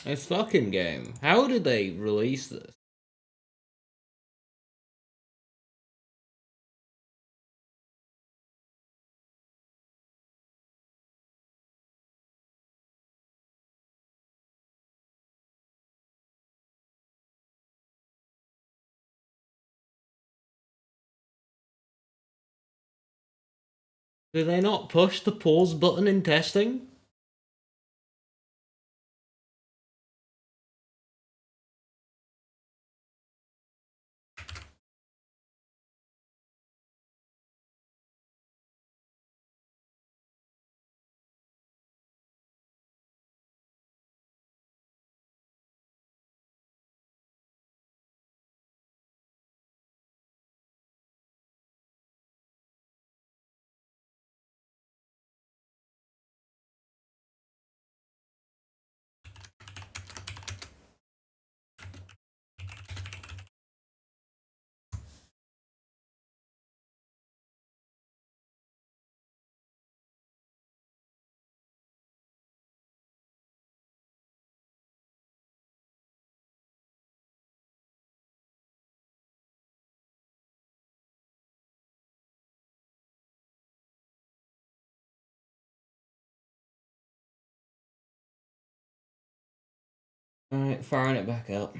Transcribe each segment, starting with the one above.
This fucking game. How did they release this? Did they not push the pause button in testing? Alright, firing it back up.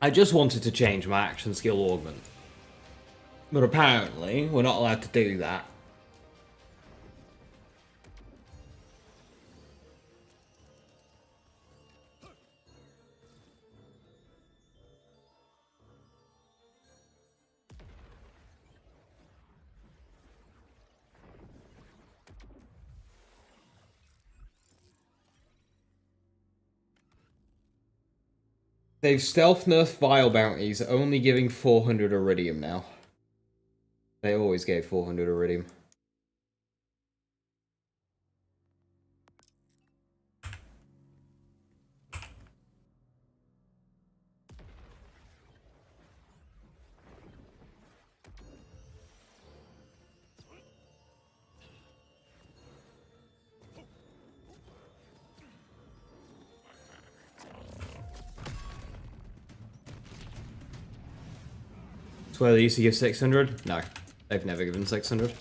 I just wanted to change my action skill augment. But apparently, we're not allowed to do that. They've stealth nerfed Vile bounties, only giving 400 Iridium now. They always gave 400 Iridium. Swear they used to give 600? No, they've never given 600.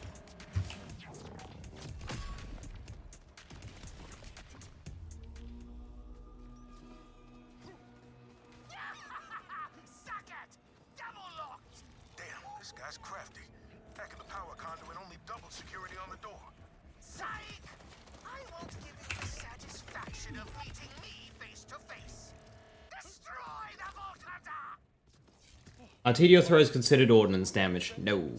Tediore throw is considered ordnance damage. No.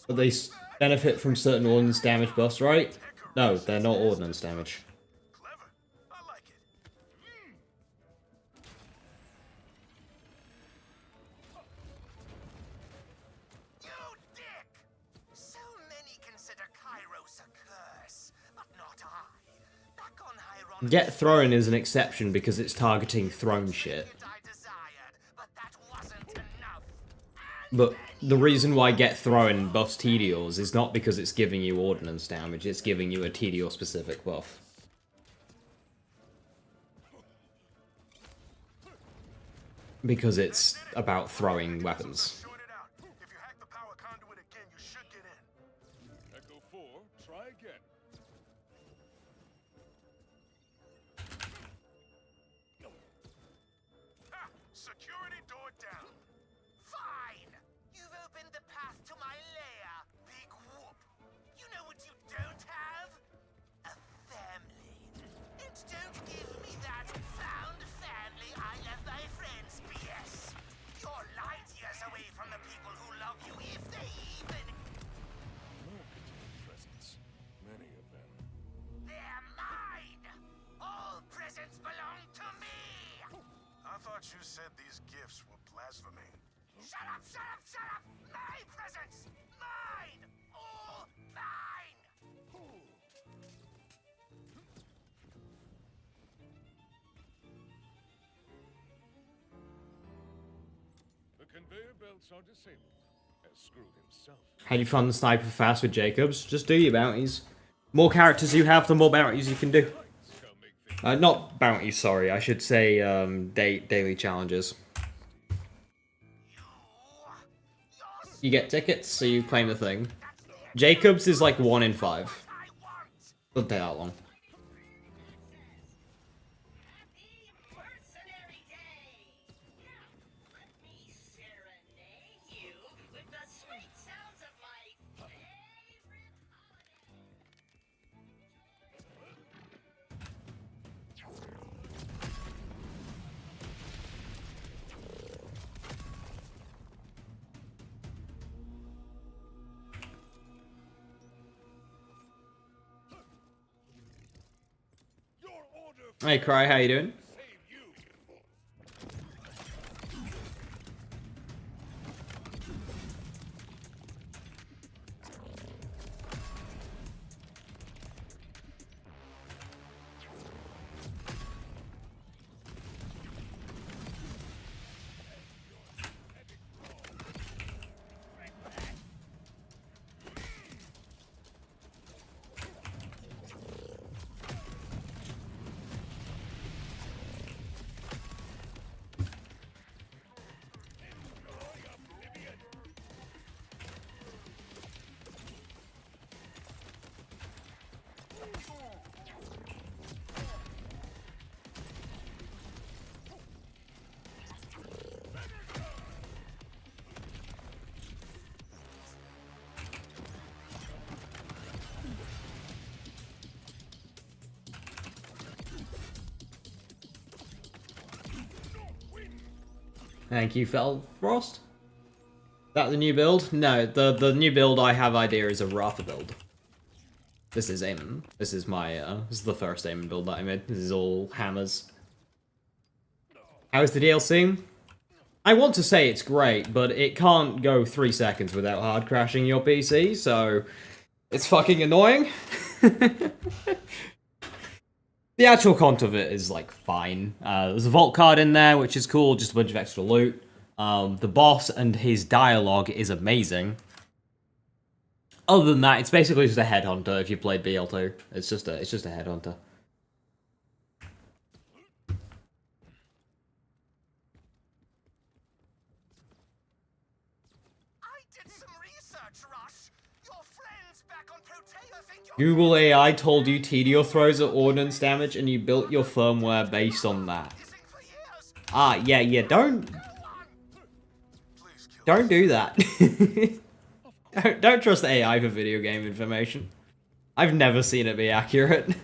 But they benefit from certain ordnance damage buffs, right? No, they're not ordnance damage. Get Throne is an exception because it's targeting throne shit. But the reason why Get Thrown buffs Tediores is not because it's giving you ordnance damage, it's giving you a Tediore-specific buff. Because it's about throwing weapons. Security door down. Fine! You've opened the path to my lair, big whoop. You know what you don't have? A family. And don't give me that found family I love my friends BS. You're light years away from the people who love you if they even... Presents. Many of them. They're mine! All presents belong to me! I thought you said these gifts were blasphemy. Shut up, shut up, shut up! My presents! Mine! All mine! The conveyor belts are disabled, as Screw himself. How do you fund the sniper fast with Jacobs? Just do your bounties. More characters you have, the more bounties you can do. Not bounties, sorry. I should say daily challenges. You get tickets, so you claim the thing. Jacobs is like 1 in 5. Doesn't take that long. Hey, Cry, how you doing? Thank you, Felfrost. Is that the new build? No, the new build I have idea is a Rafa build. This is Amon. This is my, this is the first Amon build that I made. This is all hammers. How's the DLC? I want to say it's great, but it can't go 3 seconds without hard crashing your PC, so it's fucking annoying. The actual content of it is, like, fine. There's a vault card in there, which is cool, just a bunch of extra loot. The boss and his dialogue is amazing. Other than that, it's basically just a headhunter if you played BL2. It's just a headhunter. Google AI told you Tediore throws at ordnance damage and you built your firmware based on that. Ah, yeah, don't do that. don't trust AI for video game information. I've never seen it be accurate.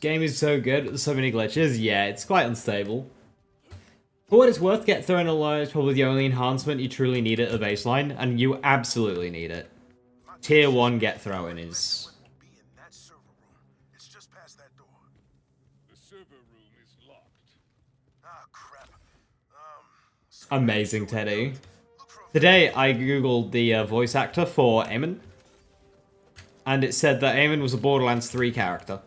Game is so good, there's so many glitches. Yeah, it's quite unstable. For what it's worth, Get Thrown alone is probably the only enhancement you truly need at the baseline, and you absolutely need it. Tier 1 Get Thrown is Be in that server room. It's just past that door. The server room is locked. Ah, crap. amazing, Teddy. Today, I googled the voice actor for Amon, and it said that Amon was a Borderlands 3 character.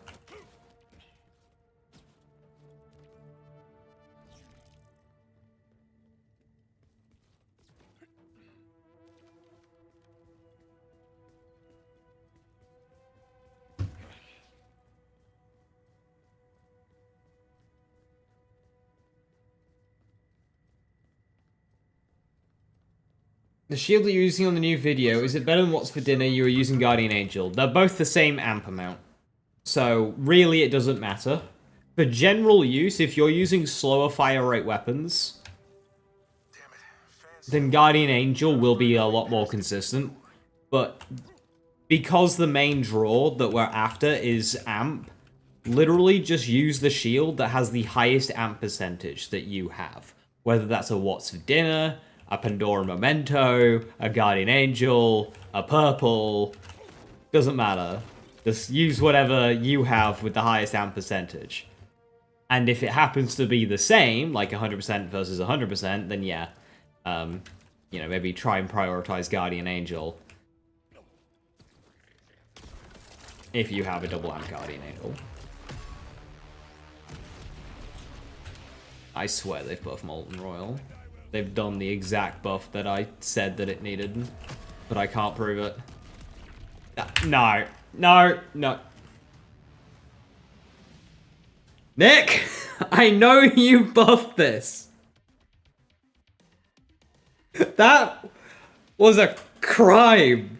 The shield that you're using on the new video, is it better than what's for dinner you were using Guardian Angel? They're both the same amp amount. So, really it doesn't matter. For general use, if you're using slower fire rate weapons, then Guardian Angel will be a lot more consistent. But because the main draw that we're after is amp, literally just use the shield that has the highest amp percentage that you have. Whether that's a What's for Dinner, a Pandora Memento, a Guardian Angel, a Purple, doesn't matter. Just use whatever you have with the highest amp percentage. And if it happens to be the same, like 100% versus 100%, then yeah, you know, maybe try and prioritize Guardian Angel if you have a double amp Guardian Angel. I swear they've buffed Molten Royal. They've done the exact buff that I said that it needed, but I can't prove it. No. No. No. Nick! I know you buffed this! That was a crime!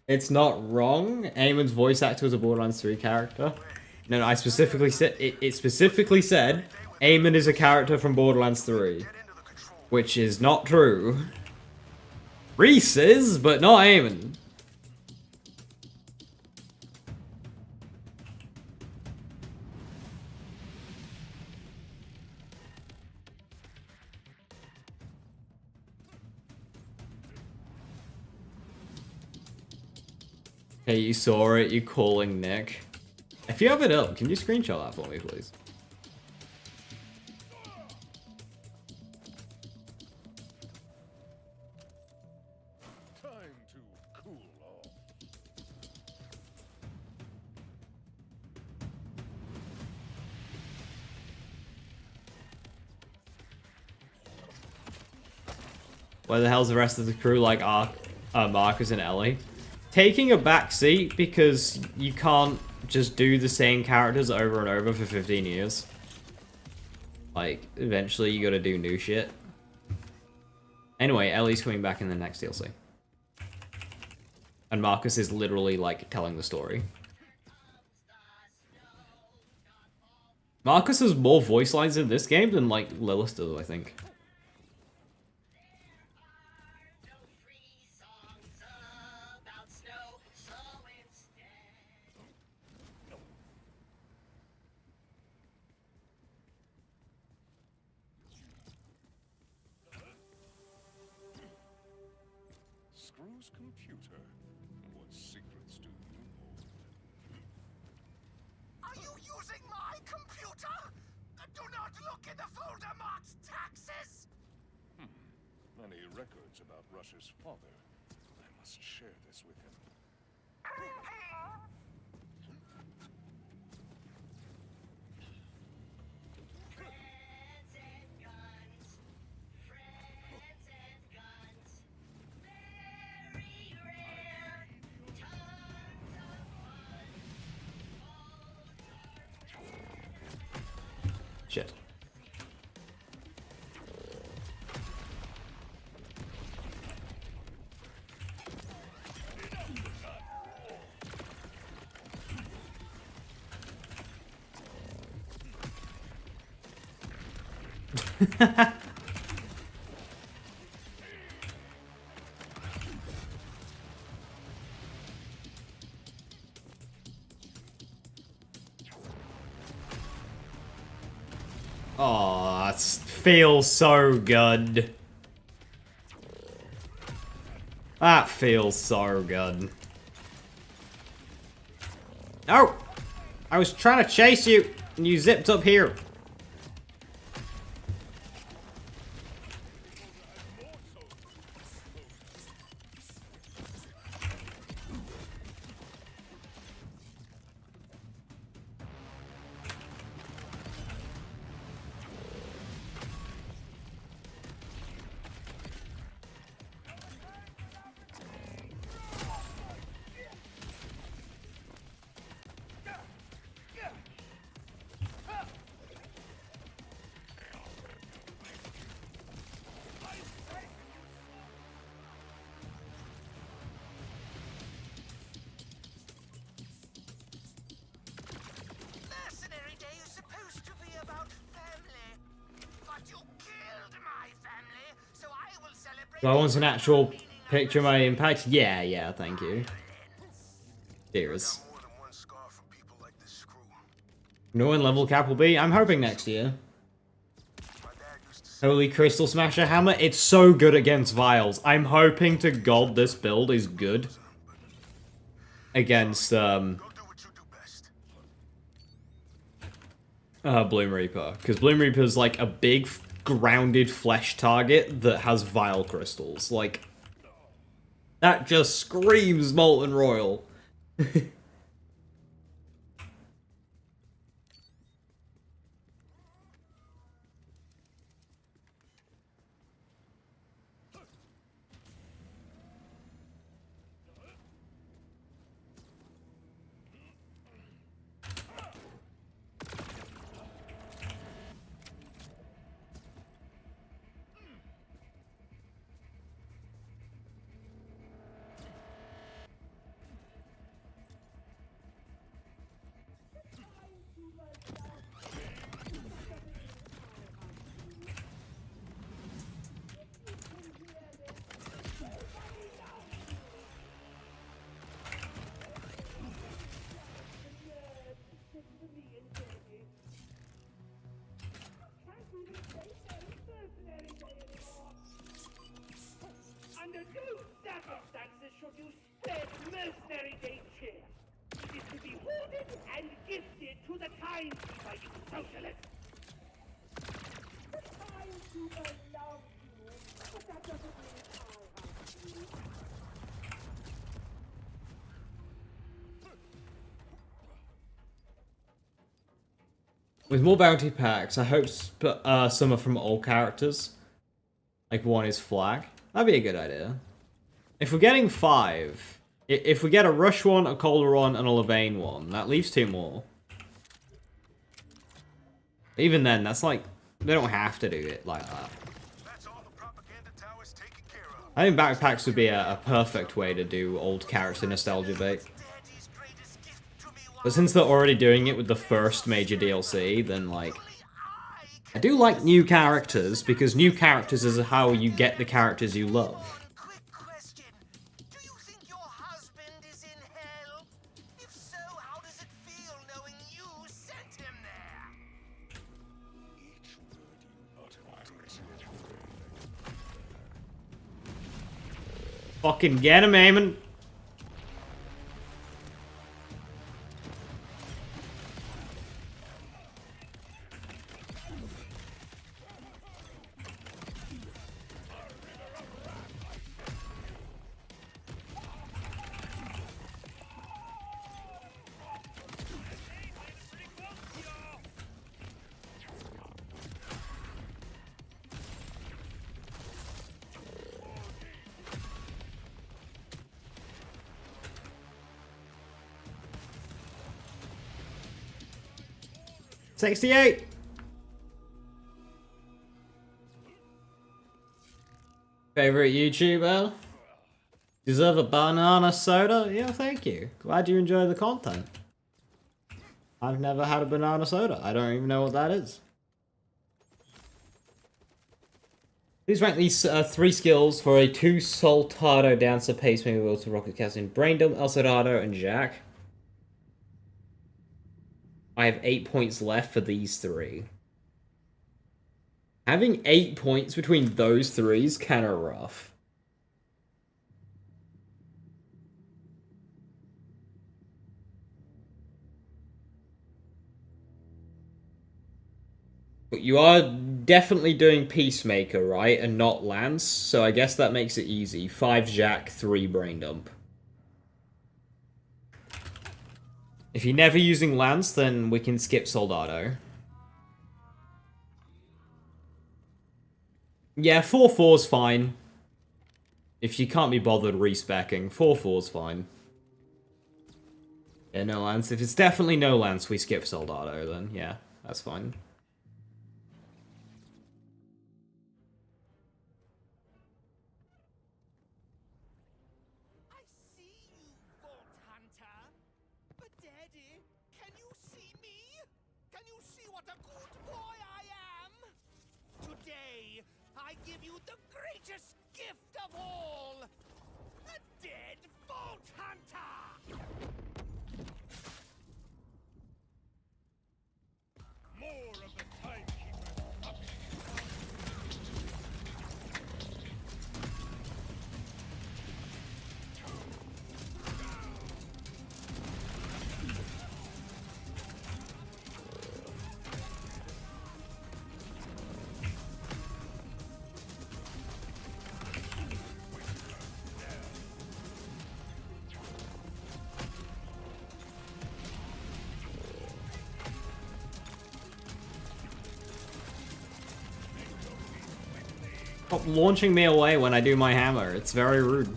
It's not wrong. Amon's voice actor was a Borderlands 3 character. No, I specifically said it specifically said Amon is a character from Borderlands 3, which is not true. Reese is, but not Amon. Hey, you saw it, you calling Nick. If you have it up, can you screenshot that for me, please? Time to cool off. Where the hell's the rest of the crew like Marcus and Ellie? Taking a back seat because you can't just do the same characters over and over for 15 years. Like, eventually you gotta do new shit. Anyway, Ellie's coming back in the next DLC. And Marcus is literally, like, telling the story. Marcus has more voice lines in this game than, like, Lilith does, I think. Screw's computer. What secrets do you hold? Are you using my computer? Do not look in the folder marked taxes. Many records about Russia's father. I must share this with him. Friends and guns. Friends and guns. Very rare. Tons of fun. Shit. Oh, that feels so good. That feels so good. No! I was trying to chase you, and you zipped up here. Mercenary Day is supposed to be about family. But you killed my family, so I will celebrate. Do I want an actual picture of my impact? Yeah, thank you. Cheers. More than one scar from people like this screw. Know when level cap will be? I'm hoping next year. My dad used to say Holy Crystal Smasher Hammer, it's so good against Vials. I'm hoping to God this build is good against go do what you do best. Bloom Reaper. Because Bloom Reaper is like a big grounded flesh target that has Vial crystals. Like, that just screams Molten Royal. Under no circumstances should you spread Mercenary Day cheer. It is to be hoarded and gifted to the timekeeper, you socialist. The timekeeper loves you, but that doesn't mean I have you. With more bounty packs, I hope some are from all characters. Like one is Flag. That'd be a good idea. If we're getting 5, if we get a Rush one, a Cola one, and a Levain one, that leaves 2 more. Even then, that's like, they don't have to do it like that. That's all the propaganda tower's taken care of. I think backpacks would be a perfect way to do old character nostalgia bait. Daddy's greatest gift to me was But since they're already doing it with the first major DLC, then like, only I I do like new characters, because new characters is how you get the characters you love. One quick question. Do you think your husband is in hell? If so, how does it feel knowing you sent him there? Each word you utter takes you Fucking get him, Eamon! $68! Favorite YouTuber? Deserve a banana soda? Yeah, thank you. Glad you enjoy the content. I've never had a banana soda. I don't even know what that is. Please rank these 3 skills for a 2 Soltado Dancer Pacemaker Will to Rocket Casting Braindom, El Soldado, and Jack. I have 8 points left for these 3. Having 8 points between those three is kind of rough. But you are definitely doing Peacemaker, right? And not Lance, so I guess that makes it easy. 5 Jack, 3 Brain Dump. If you're never using Lance, then we can skip Soldado. Yeah, 4-4's fine. If you can't be bothered respecking, 4-4's fine. Yeah, no Lance. If it's definitely no Lance, we skip Soldado, then yeah, that's fine. I see you, Vault Hunter. But Daddy, can you see me? Can you see what a good boy I am? Today, I give you the greatest gift of all. A dead Vault Hunter! More of the timekeepers up. Stop launching me away when I do my hammer. It's very rude.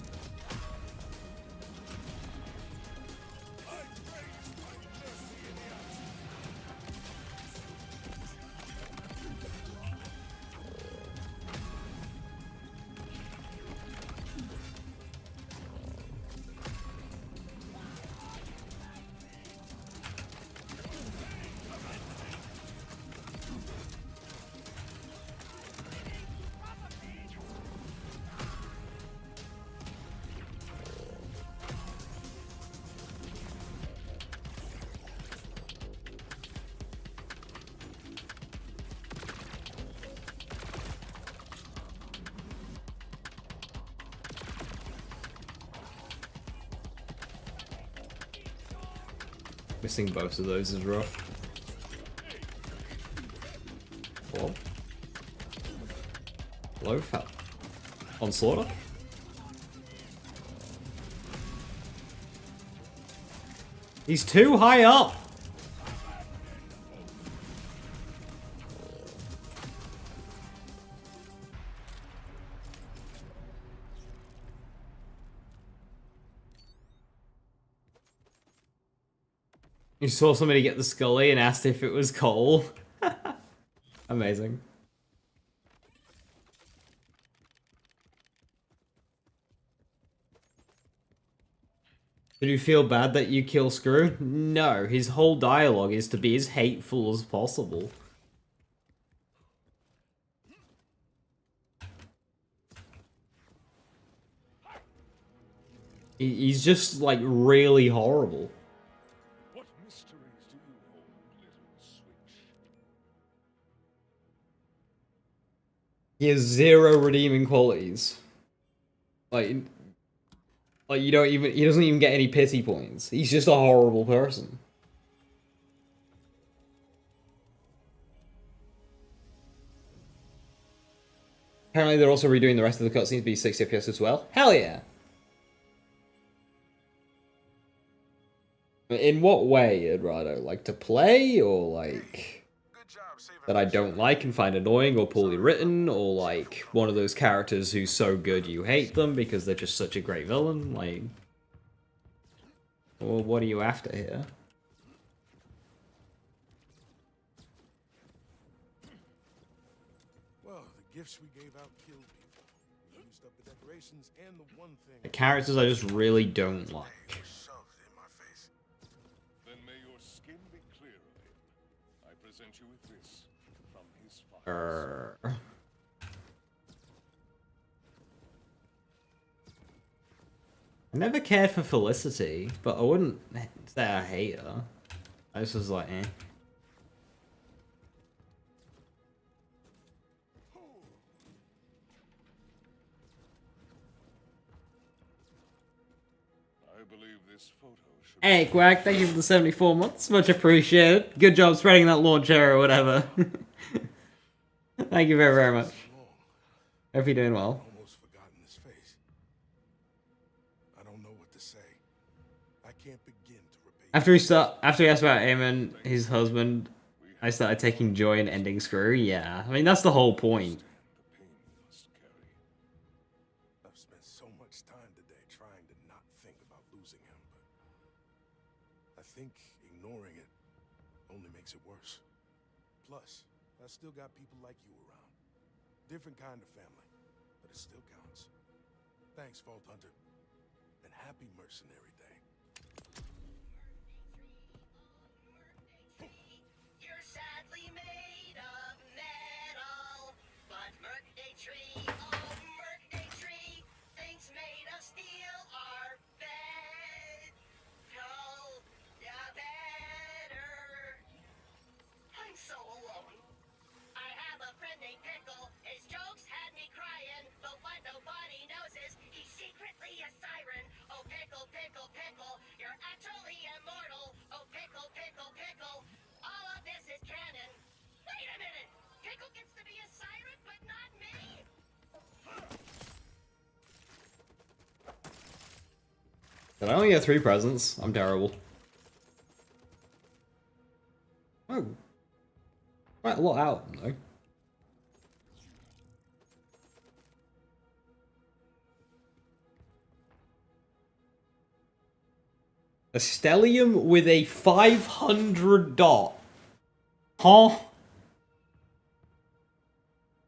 Missing both of those is rough. Hello? Hello, fat. Onslaughter? He's too high up! You saw somebody get the Scully and asked if it was Cole. Amazing. Did you feel bad that you kill Screw? No, his whole dialogue is to be as hateful as possible. He's just, like, really horrible. What mysteries do you hold, little switch? He has 0 redeeming qualities. Like he doesn't even get any pity points. He's just a horrible person. Apparently they're also redoing the rest of the cutscenes to be 60 FPS as well. Hell yeah! In what way, Eduardo? Like, to play, or like that I don't like and find annoying or poorly written, or like one of those characters who's so good you hate them because they're just such a great villain? Like, well, what are you after here? Well, the gifts we gave out killed people. We used up the decorations and the one thing. The characters I just really don't like. Shoved in my face. Then may your skin be clear of him. I present you with this from his files. I never cared for Felicity, but I wouldn't say I hate her. I just was like, eh. This photo should Hey, Quack, thank you for the 74 months. Much appreciated. Good job spreading that launch error or whatever. Thank you very, very much. Hope you're doing well. almost forgotten his face. I don't know what to say. I can't begin to repay. After he asked about Amon, his husband, I started taking joy in ending Screw. Yeah, I mean, that's the whole point. The pain you must carry. I've spent so much time today trying to not think about losing him, but I think ignoring it only makes it worse. Plus, I still got people like you around. Different kind of family, but it still counts. Thanks, Vault Hunter, and happy Mercenary Day. You're sadly made of metal, but Mercday Tree, oh Mercday Tree, thinks made of steel are better. I'm so alone. I have a friend named Pickle. His jokes had me crying, but what nobody knows is he's secretly a siren. Oh Pickle, Pickle, Pickle, you're actually immortal. Oh Pickle, Pickle, Pickle, all of this is canon. Wait a minute! Pickle gets to be a siren, but not me? Did I only get 3 presents? I'm terrible. Oh. Quite a lot out, though. A stellium with a 500 dot. Huh?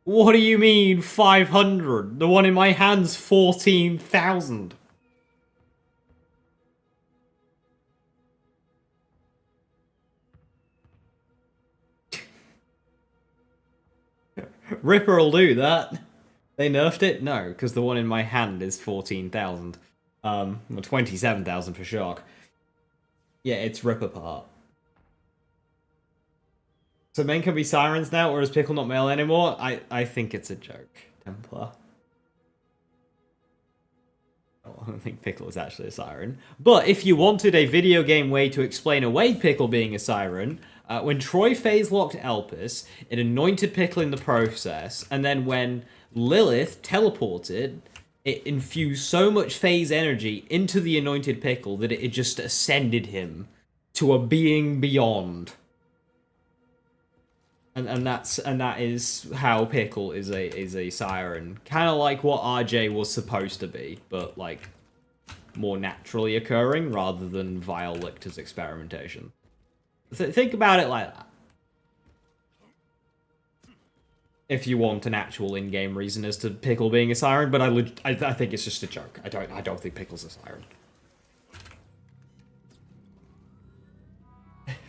What do you mean 500? The one in my hand's 14,000. Ripper'll do that. They nerfed it? No, because the one in my hand is 14,000. Well, 27,000 for Shark. Yeah, it's Ripper part. So men can be sirens now, or is Pickle not male anymore? I think it's a joke, Templar. Oh, I don't think Pickle is actually a siren. But if you wanted a video game way to explain away Pickle being a siren, when Troy phase locked Elpis, it anointed Pickle in the process, and then when Lilith teleported, it infused so much phase energy into the anointed Pickle that it just ascended him to a being beyond. And that is how Pickle is a siren, kind of like what RJ was supposed to be, but like more naturally occurring rather than vile Lictor's experimentation. Think about it like that. If you want an actual in-game reason as to Pickle being a siren, but I think it's just a joke. I don't think Pickle's a siren.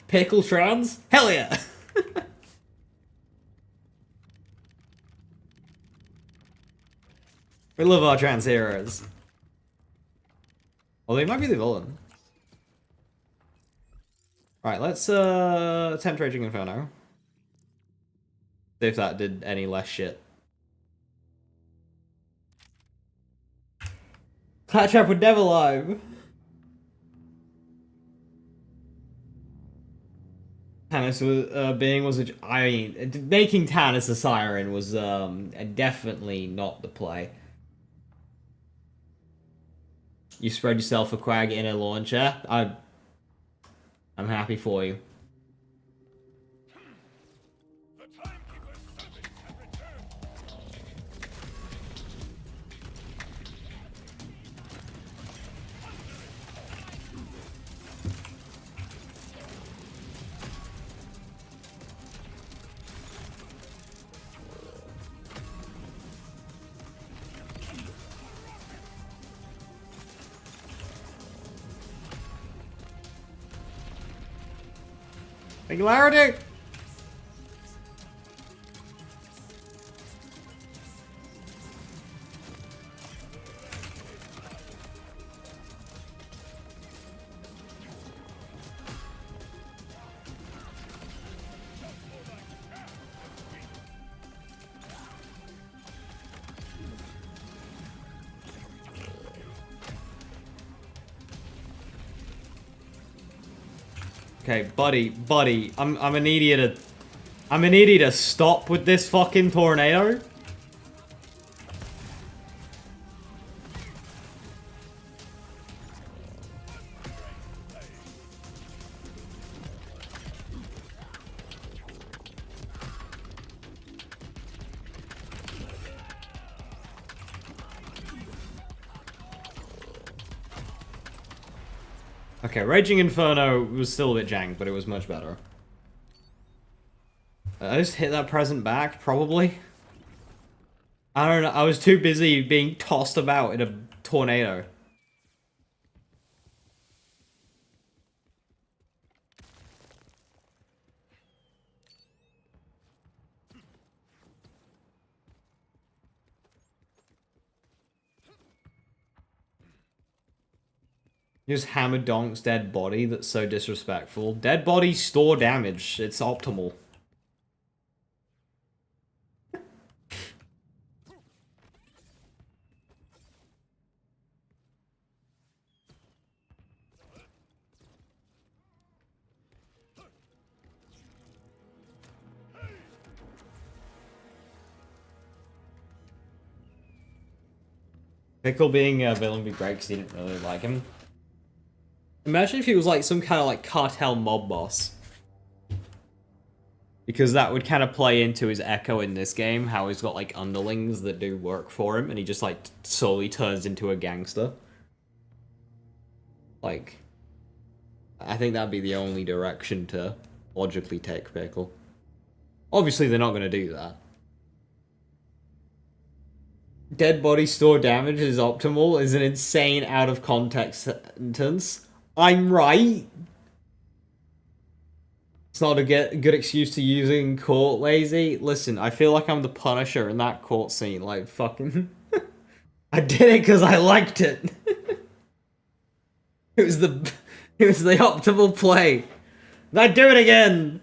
Pickle trans? Hell yeah! We love our trans heroes. Well, they might be the villain. Right, let's attempt Raging Inferno. See if that did any less shit. Catch up with Devil Live. Tannis was I mean, making Tannis a siren was definitely not the play. You spread yourself a quag in a launcher. I'm happy for you. Singularity! Okay, buddy, I'm gonna need you to... I'm gonna need you to stop with this fucking tornado. Okay, Raging Inferno was still a bit jank, but it was much better. I just hit that present back, probably. I don't know, I was too busy being tossed about in a tornado. Just hammer Donk's dead body, that's so disrespectful. Dead bodies store damage, it's optimal. Pickle being a villain would be great because he didn't really like him. Imagine if he was like some kind of like cartel mob boss. Because that would kind of play into his echo in this game, how he's got like underlings that do work for him and he just like slowly turns into a gangster. Like, I think that'd be the only direction to logically take Pickle. Obviously they're not going to do that. Dead body store damage is optimal is an insane out of context sentence. I'm right. It's not a good excuse to using court lazy. Listen, I feel like I'm the Punisher in that court scene. Like, fucking... I did it because I liked it. It was the optimal play. And I'd do it again.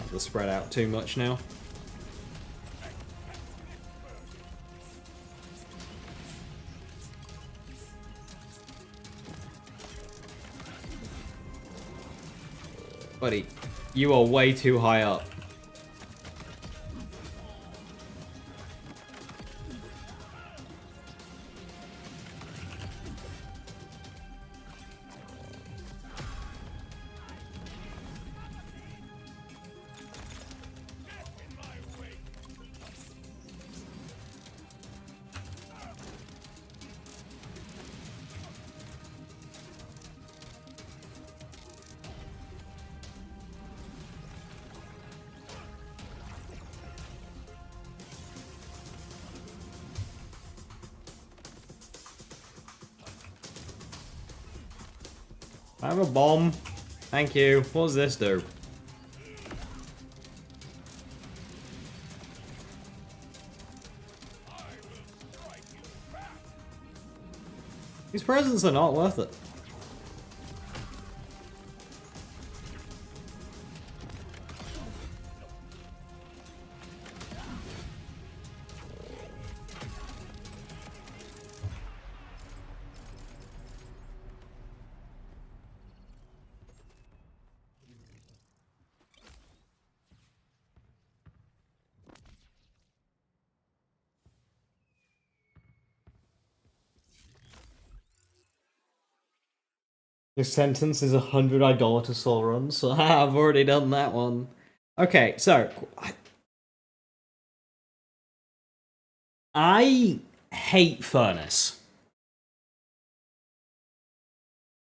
They'll spread out too much now. Buddy, you are way too high up. I have a bomb. Thank you. What does this do? These presents are not worth it. Your sentence is 100 idolater soul runs, so I've already done that one. Okay, so... I hate Furnace.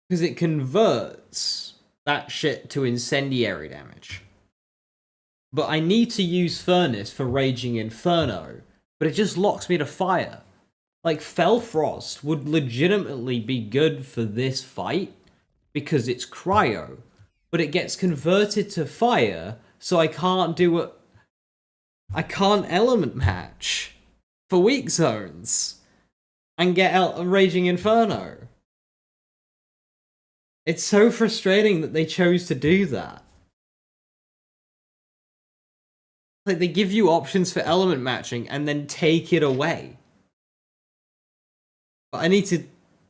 Because it converts that shit to incendiary damage. but I need to use Furnace for Raging Inferno, but it just locks me to fire. Like, Fell Frost would legitimately be good for this fight, because it's cryo, but it gets converted to fire, so I can't do it. I can't element match for weak zones and get out a Raging Inferno. It's so frustrating that they chose to do that. Like, they give you options for element matching and then take it away. But I need to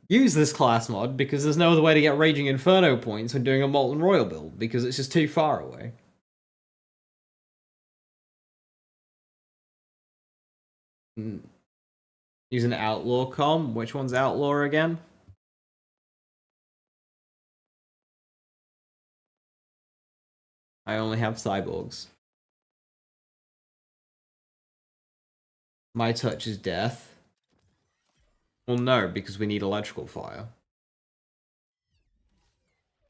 use this class mod because there's no other way to get Raging Inferno points when doing a Molten Royal build, because it's just too far away. Use an Outlaw com. Which one's Outlaw again? I only have cyborgs. My touch is death. Well, no, because we need electrical fire.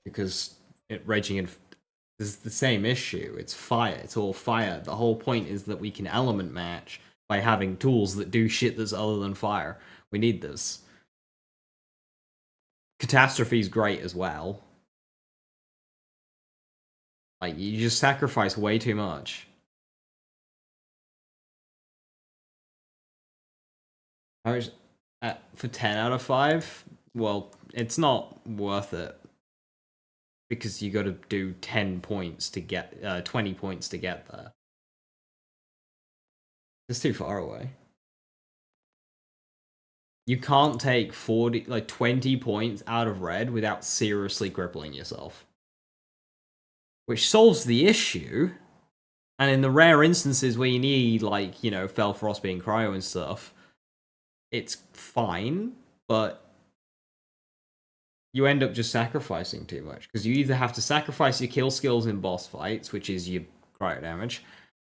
Because Raging is the same issue. It's fire. It's all fire. The whole point is that we can element match by having tools that do shit that's other than fire. We need this. Catastrophe's great as well. Like, you just sacrifice way too much. How much? For 10 out of 5? Well, it's not worth it. Because you gotta do 10 points to get, 20 points to get there. It's too far away. You can't take 20 points out of red without seriously crippling yourself. Which solves the issue. And in the rare instances where you need, like, you know, Fell Frost being cryo and stuff, it's fine, but you end up just sacrificing too much. Because you either have to sacrifice your kill skills in boss fights, which is your cryo damage.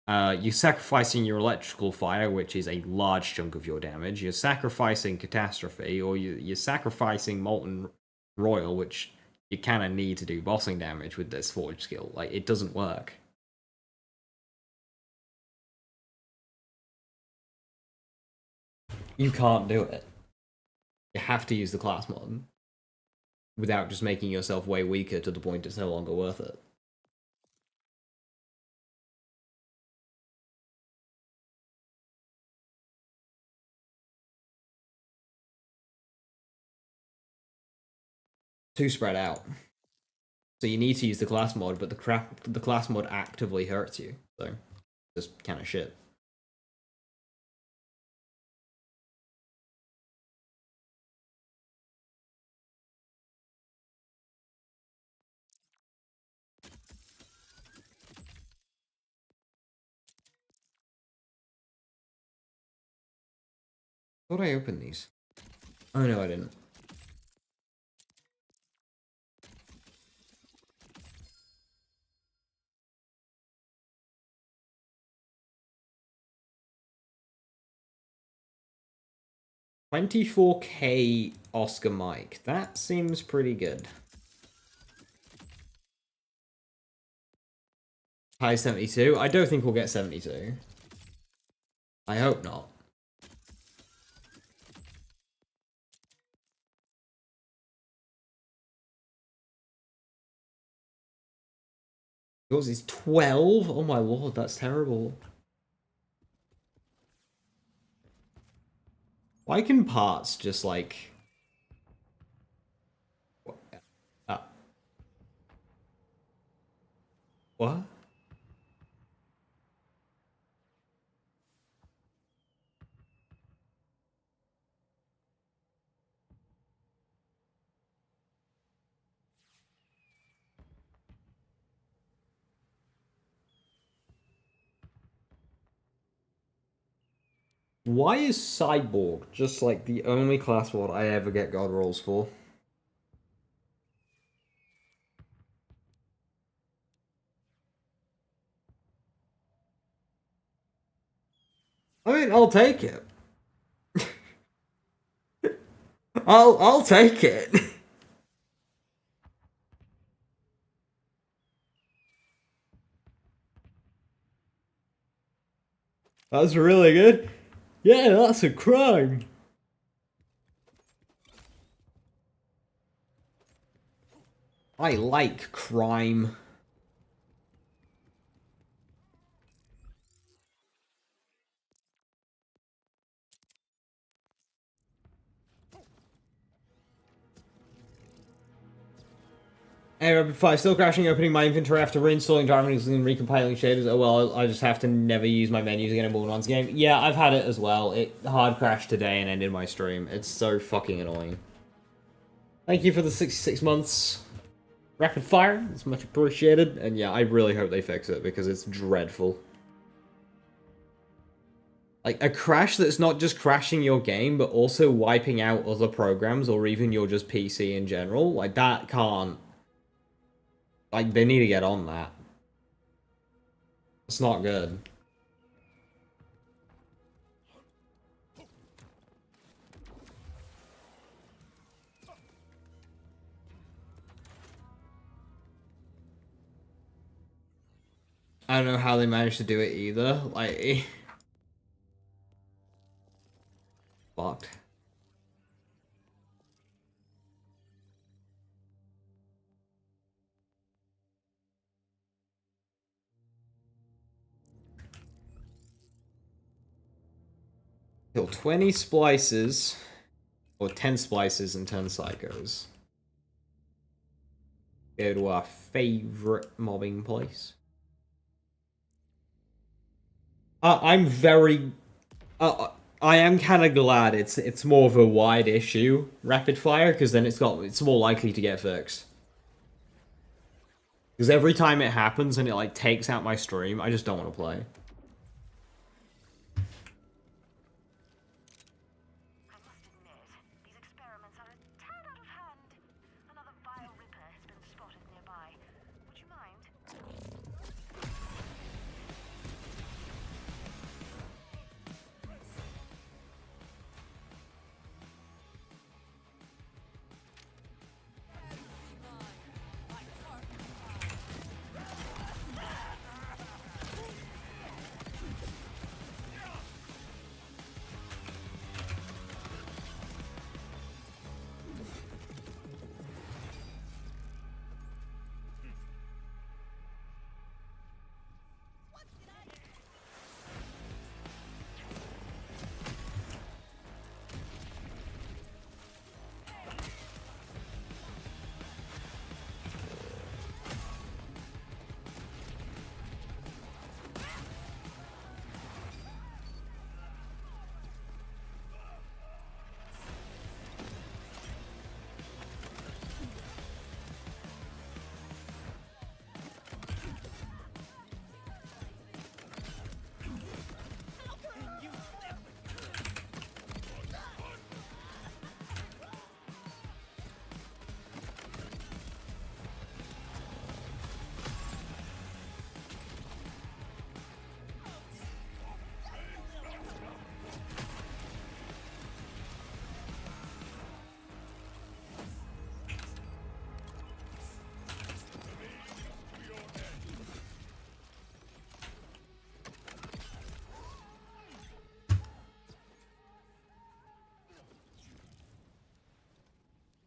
You're sacrificing your electrical fire, which is a large chunk of your damage. You're sacrificing Catastrophe, or you're sacrificing Molten Royal, which you kind of need to do bossing damage with this Forge skill. Like, it doesn't work. You can't do it. You have to use the class mod without just making yourself way weaker to the point it's no longer worth it. Too spread out. So you need to use the class mod, but the class mod actively hurts you. So, just kind of shit. Thought I opened these. Oh no, I didn't. $24K Oscar Mike. That seems pretty good. High 72. I don't think we'll get 72. I hope not. Yours is 12? Oh my lord, that's terrible. Why can parts just like... What? Why is Cyborg just like the only class mod I ever get god rolls for? I mean, I'll take it. I'll take it. That's really good. Yeah, that's a crime. I like crime. Hey, Rapid Fire, still crashing opening my inventory after reinstalling drivers and recompiling shaders. Oh well, I just have to never use my menus again in Borderlands game. Yeah, I've had it as well. It hard crashed today and ended my stream. It's so fucking annoying. Thank you for the 66 months. Rapid Fire, it's much appreciated. And yeah, I really hope they fix it because it's dreadful. Like, a crash that's not just crashing your game, but also wiping out other programs or even your just PC in general. Like, that can't... Like, they need to get on that. It's not good. I don't know how they managed to do it either. Like... Fucked. Kill 20 splices, or 10 splices and 10 psychos. Go to our favorite mobbing place. I'm very... I am kind of glad it's more of a wide issue, Rapid Fire, because then it's more likely to get fixed. Because every time it happens and it like takes out my stream, I just don't want to play.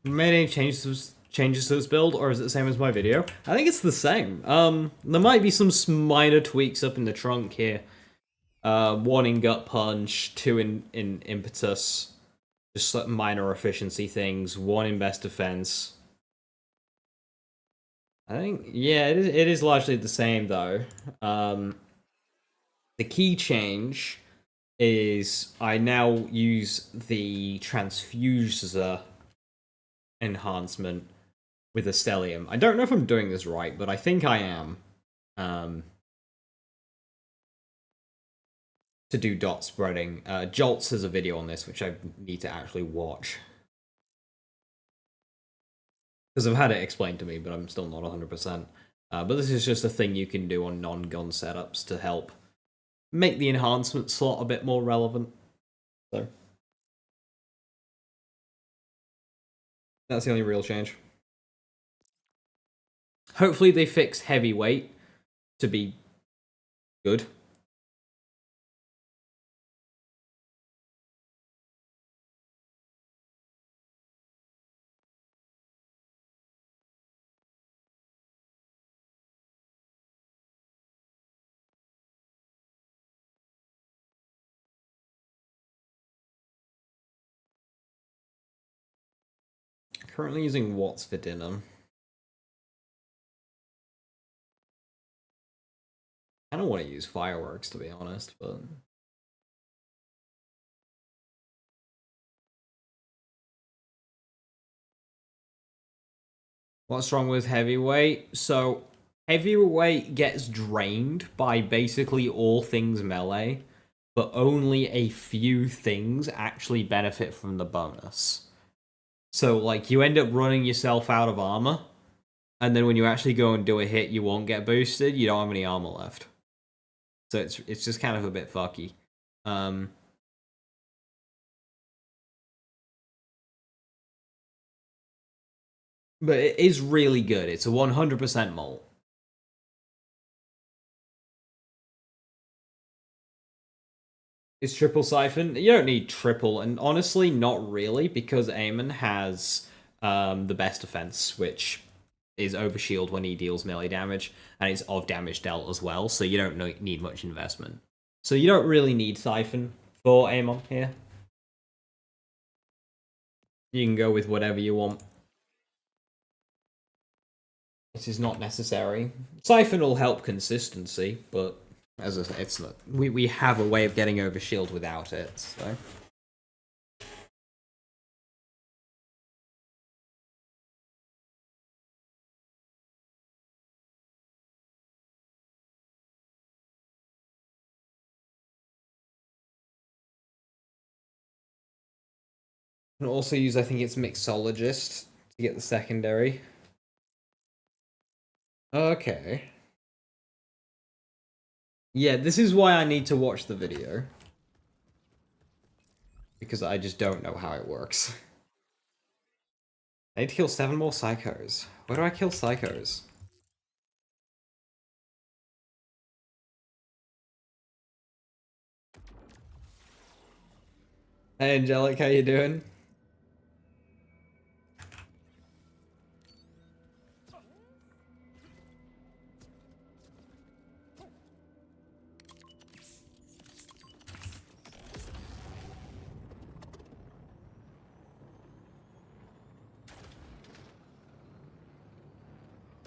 Made any changes to this build, or is it the same as my video? I think it's the same. There might be some minor tweaks up in the trunk here. One in gut punch, two in impetus, just like minor efficiency things. One in best defense. I think yeah, it is largely the same though. The key change is I now use the transfuser enhancement with a stellium. I don't know if I'm doing this right, but I think I am. To do dot spreading. Jolts has a video on this, which I need to actually watch. Because I've had it explained to me, but I'm still not 100%. But this is just a thing you can do on non-gun setups to help make the enhancement slot a bit more relevant. So that's the only real change. Hopefully they fix heavyweight to be good. Currently using what's for dinner? I don't want to use fireworks, to be honest, but... What's wrong with heavyweight? So, heavyweight gets drained by basically all things melee, but only a few things actually benefit from the bonus. So, like, you end up running yourself out of armor, and then when you actually go and do a hit, you won't get boosted, you don't have any armor left. So it's just kind of a bit fucky. But it is really good. It's a 100% molt. Is triple siphon? You don't need triple, and honestly, not really, because Amon has the best defense, which is overshield when he deals melee damage, and it's of damage dealt as well, so you don't need much investment. So you don't really need siphon for Amon here. You can go with whatever you want. This is not necessary. Siphon will help consistency, but as I say, it's not. We have a way of getting over shield without it, so. And also use, I think it's Mixologist to get the secondary. Okay. Yeah, this is why I need to watch the video. Because I just don't know how it works. I need to kill 7 more psychos. Where do I kill psychos? Hey Angelic, how you doing?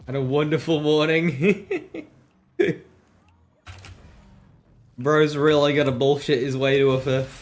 And a wonderful morning. Bro's really gonna bullshit his way to a 5th.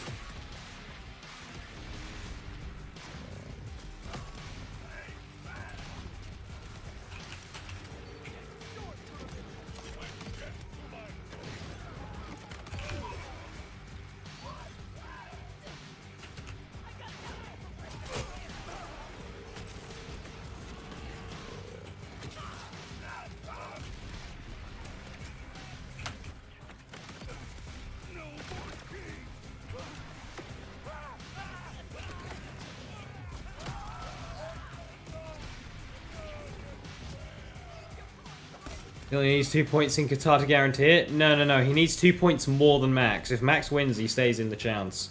He only needs 2 points in Qatar to guarantee it? No. He needs 2 points more than Max. If Max wins, he stays in the chance.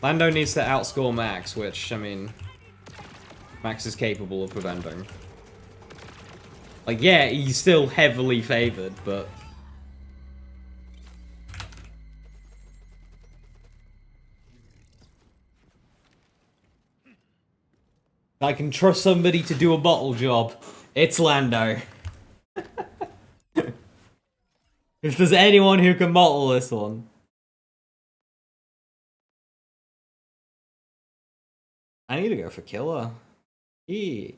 Lando needs to outscore Max, which, I mean, Max is capable of preventing. Like, yeah, he's still heavily favored, but... I can trust somebody to do a bottle job. It's Lando. If there's anyone who can bottle this one. I need to go for killer. Yeah.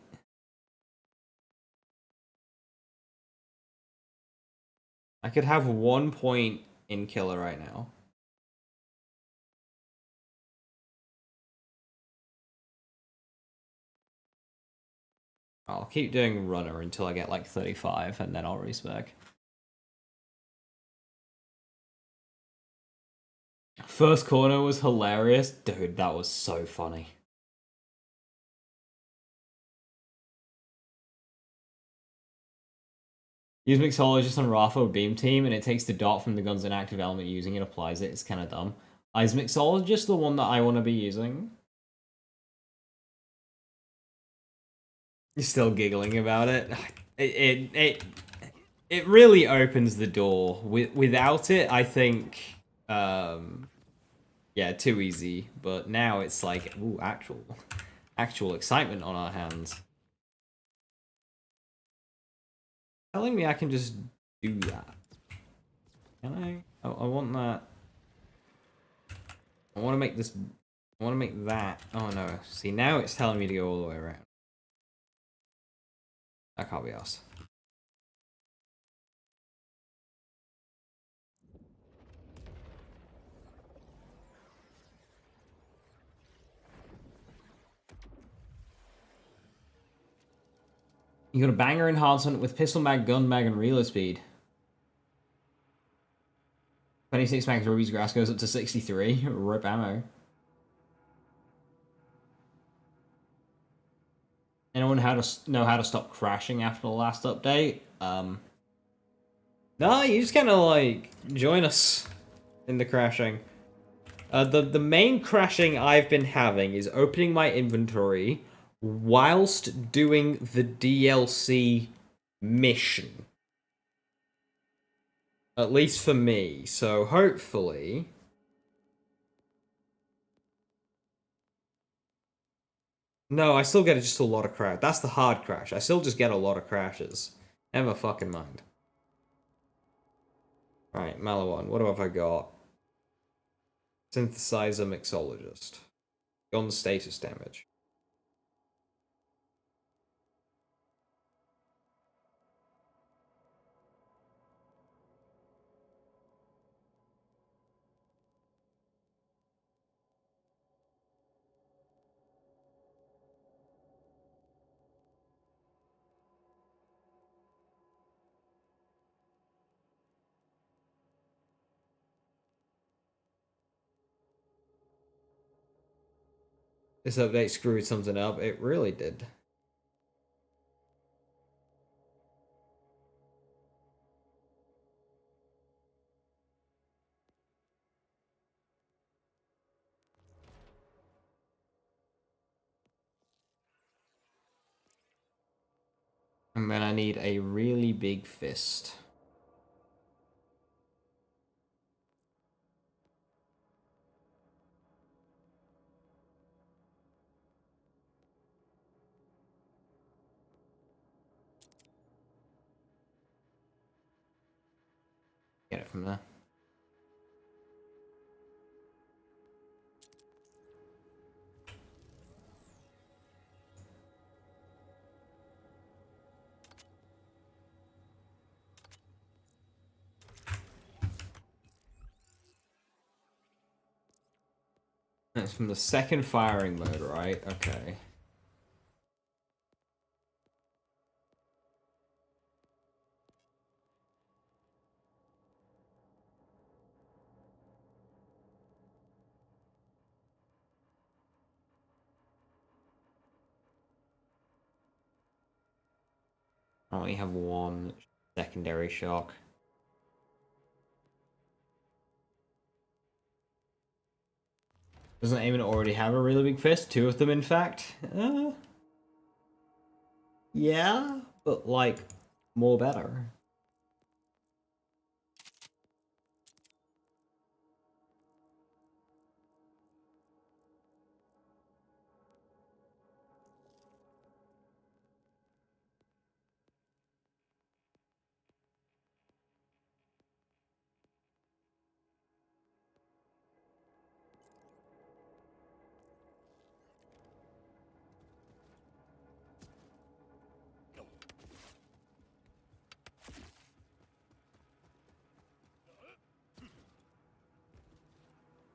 I could have 1 point in killer right now. I'll keep doing runner until I get like 35 and then I'll respec. First corner was hilarious. Dude, that was so funny. Use Mixologist on Rafa or Beam Team, and it takes the dot from the gun's inactive element using it, applies it. It's kind of dumb. Is Mixologist the one that I want to be using? You're still giggling about it. It really opens the door. Without it, I think, yeah, too easy. But now it's like, ooh, actual excitement on our hands. Telling me I can just do that. Can I? I want that. I want to make this. I want to make that. Oh no. See, now it's telling me to go all the way around. That can't be us. You got a banger enhancement with pistol mag, gun mag, and reload speed. 26 max Ruby's grass goes up to 63. Rip ammo. Anyone know how to stop crashing after the last update? No, you just kind of like join us in the crashing. The main crashing I've been having is opening my inventory whilst doing the DLC mission. At least for me. So hopefully... No, I still get just a lot of crash. That's the hard crash. I still just get a lot of crashes. Never fucking mind. Right, Malawan, what have I got? Synthesizer Mixologist. Gun status damage. This update screwed something up. It really did. And then I need a really big fist. Get it from there. That's from the second firing mode, right? Okay. I only have one secondary shock. Doesn't Eamon already have a really big fist? Two of them, in fact. Yeah, but like, more better.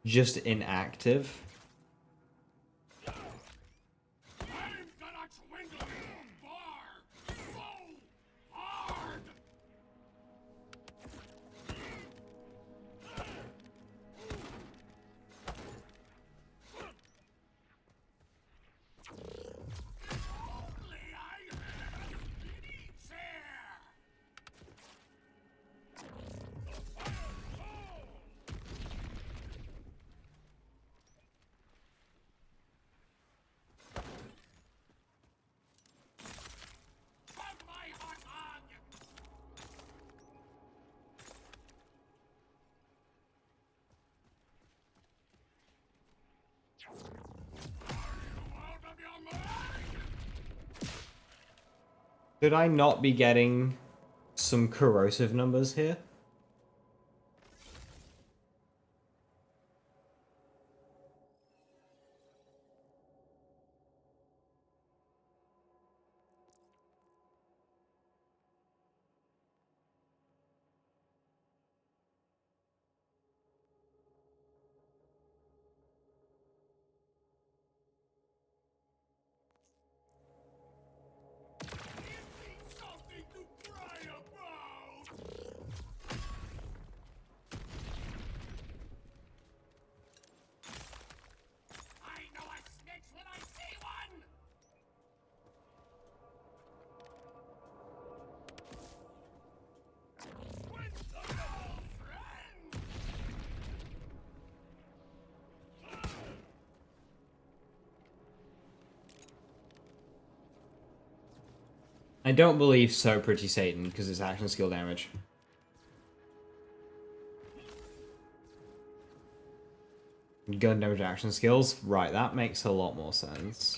Just inactive. Should I not be getting some corrosive numbers here? Something to cry about! I know a snitch when I see one! With the girlfriend! I don't believe so, Pretty Satan, because it's action skill damage. Gun damage action skills? Right, that makes a lot more sense.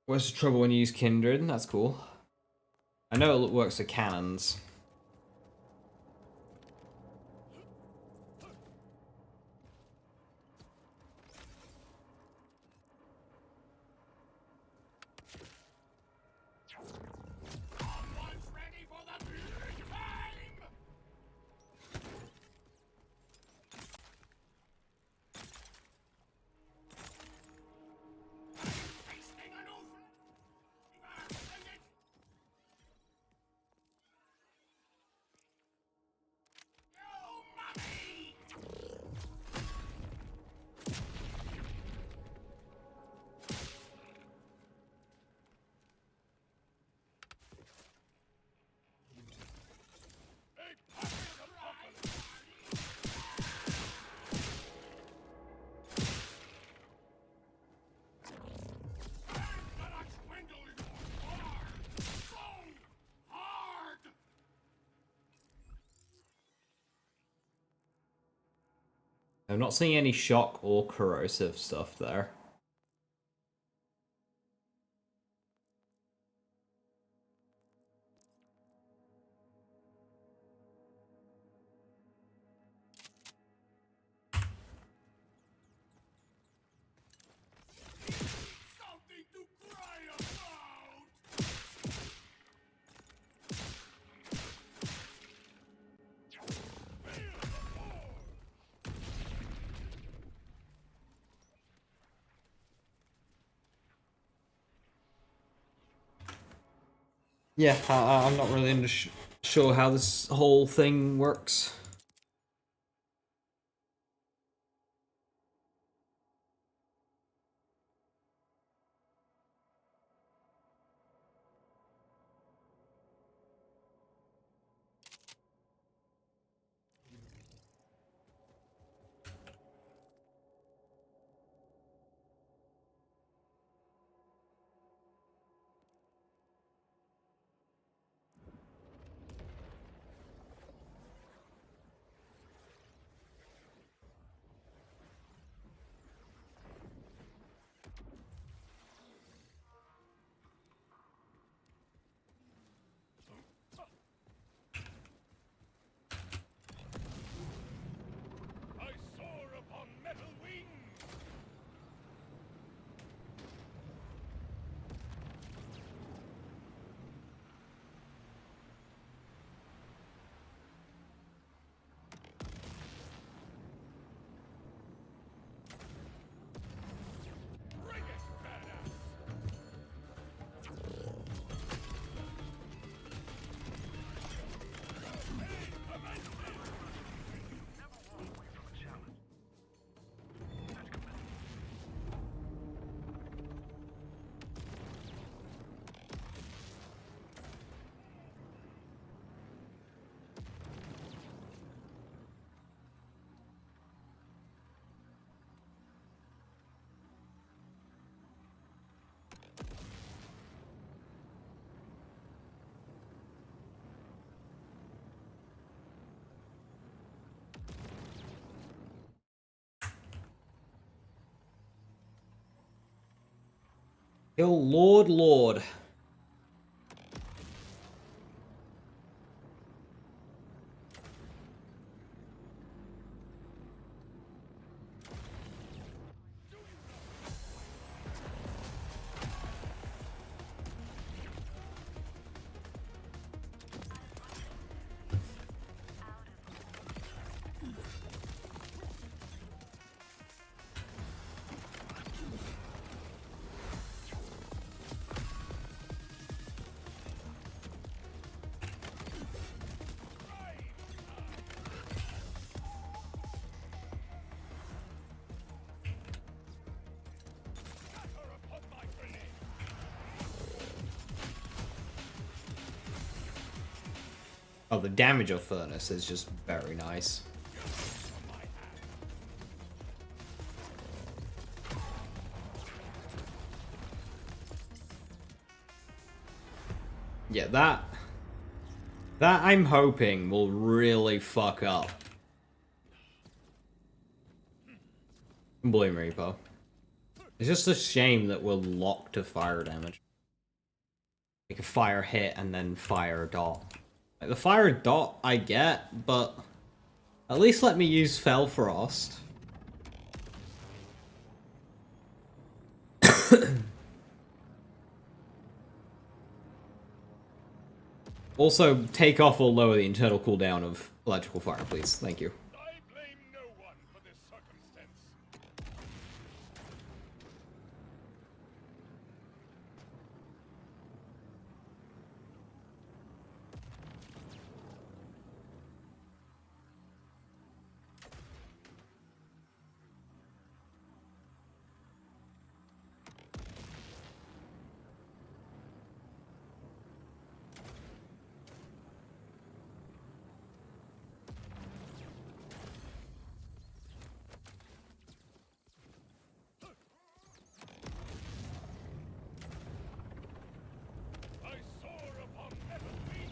What's the trouble when you use Kindred? That's cool. I know it works for cannons. Someone's ready for the big time! Tasting a new sing it! You mummy! I'm not seeing any shock or corrosive stuff there. Something to cry about! Yeah, I'm not really sure how this whole thing works. Yo, Lord. Oh, the damage of Furnace is just very nice. Yeah, that I'm hoping will really fuck up Bloom Reaper. It's just a shame that we're locked to fire damage. Like a fire hit and then fire dot. Like the fire dot I get, but at least let me use Fell Frost. Also, take off or lower the internal cooldown of electrical fire, please. Thank you. I blame no one for this circumstance. I soar upon heaven wings.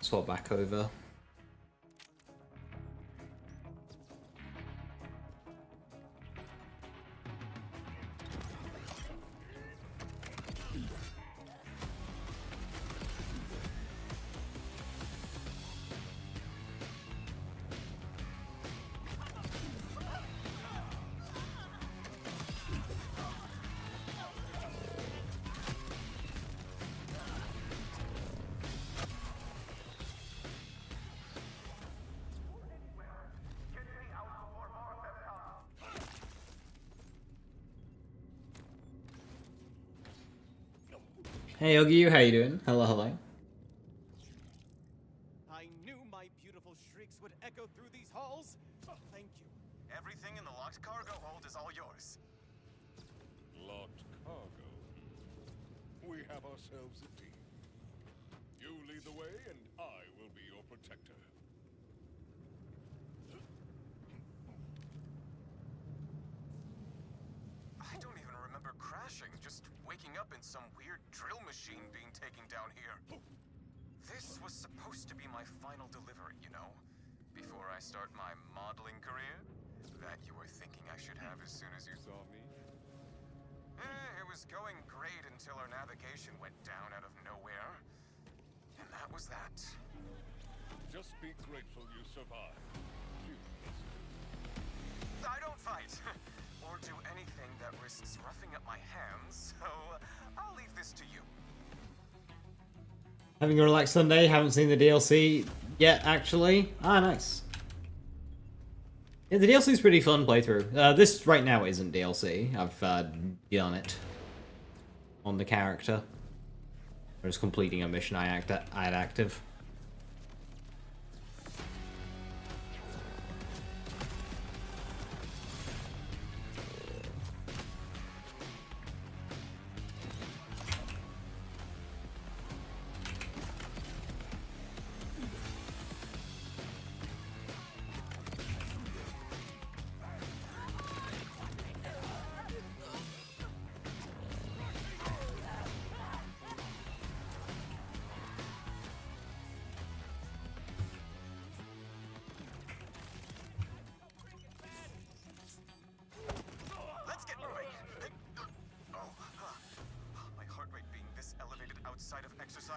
Swap back over. Hey Yogi, how you doing? Hello, hello. I knew my beautiful shrieks would echo through these halls. Thank you. Everything in the locked cargo hold is all yours. Locked cargo. We have ourselves a team. You lead the way, and I will be your protector. I don't even remember crashing, just waking up in some weird drill machine being taken down here. This was supposed to be my final delivery, you know? Before I start my modeling career? That you were thinking I should have as soon as you saw me? It was going great until our navigation went down out of nowhere. And that was that. Just be grateful you survived. I don't fight! Or do anything that risks roughing up my hands, so I'll leave this to you. Having a relaxed Sunday, haven't seen the DLC yet, actually. Ah, nice. Yeah, the DLC's pretty fun playthrough. This right now isn't DLC. I've done it on the character. I'm just completing a mission I had active.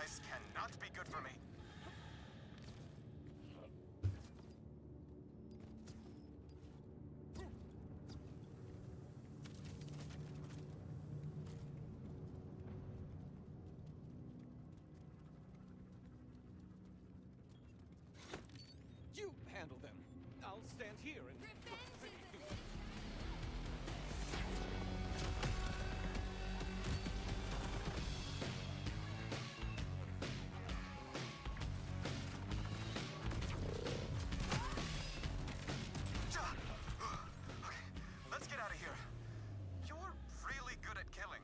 ice cannot be good for me. You handle them. I'll stand here and... Okay, let's get out of here. You're really good at killing.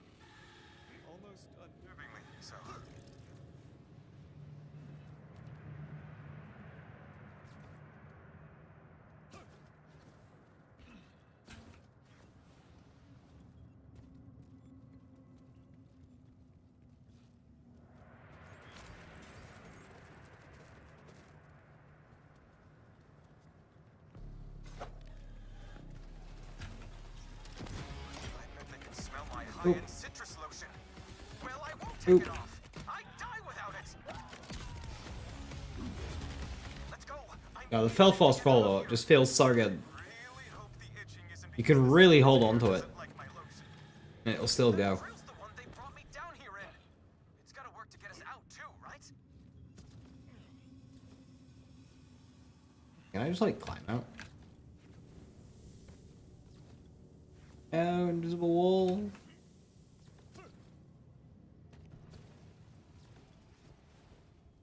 Almost unnervingly so. I bet they can smell my high-end citrus lotion. Well, I won't take it off. I die without it. Let's go. No, the Felfast follow-up just feels so good. Really hope the itching isn't You can really hold on to it. because like my lotion. And it'll still go. Drill's the one they brought me down here in. It's gotta work to get us out too, right? Can I just like climb out? Oh, invisible wall.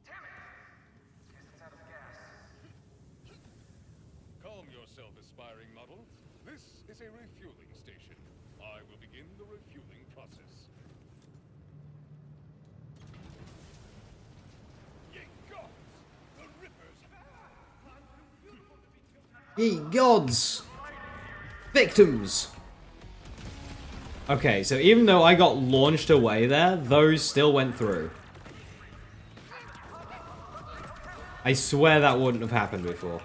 Damn it! Guess it's out of gas. Calm yourself, aspiring model. This is a refueling station. I will begin the refueling process. Ye gods! The Rippers! Ye gods! Victims! Okay, so even though I got launched away there, those still went through. I swear that wouldn't have happened before.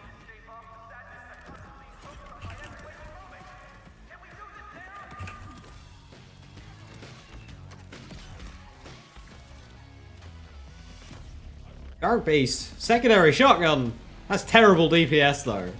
Dark Beast. Secondary shotgun. That's terrible DPS though.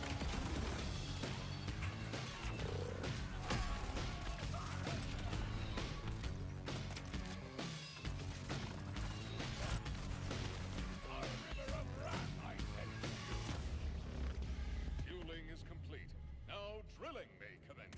Fueling is complete. Now drilling may commence.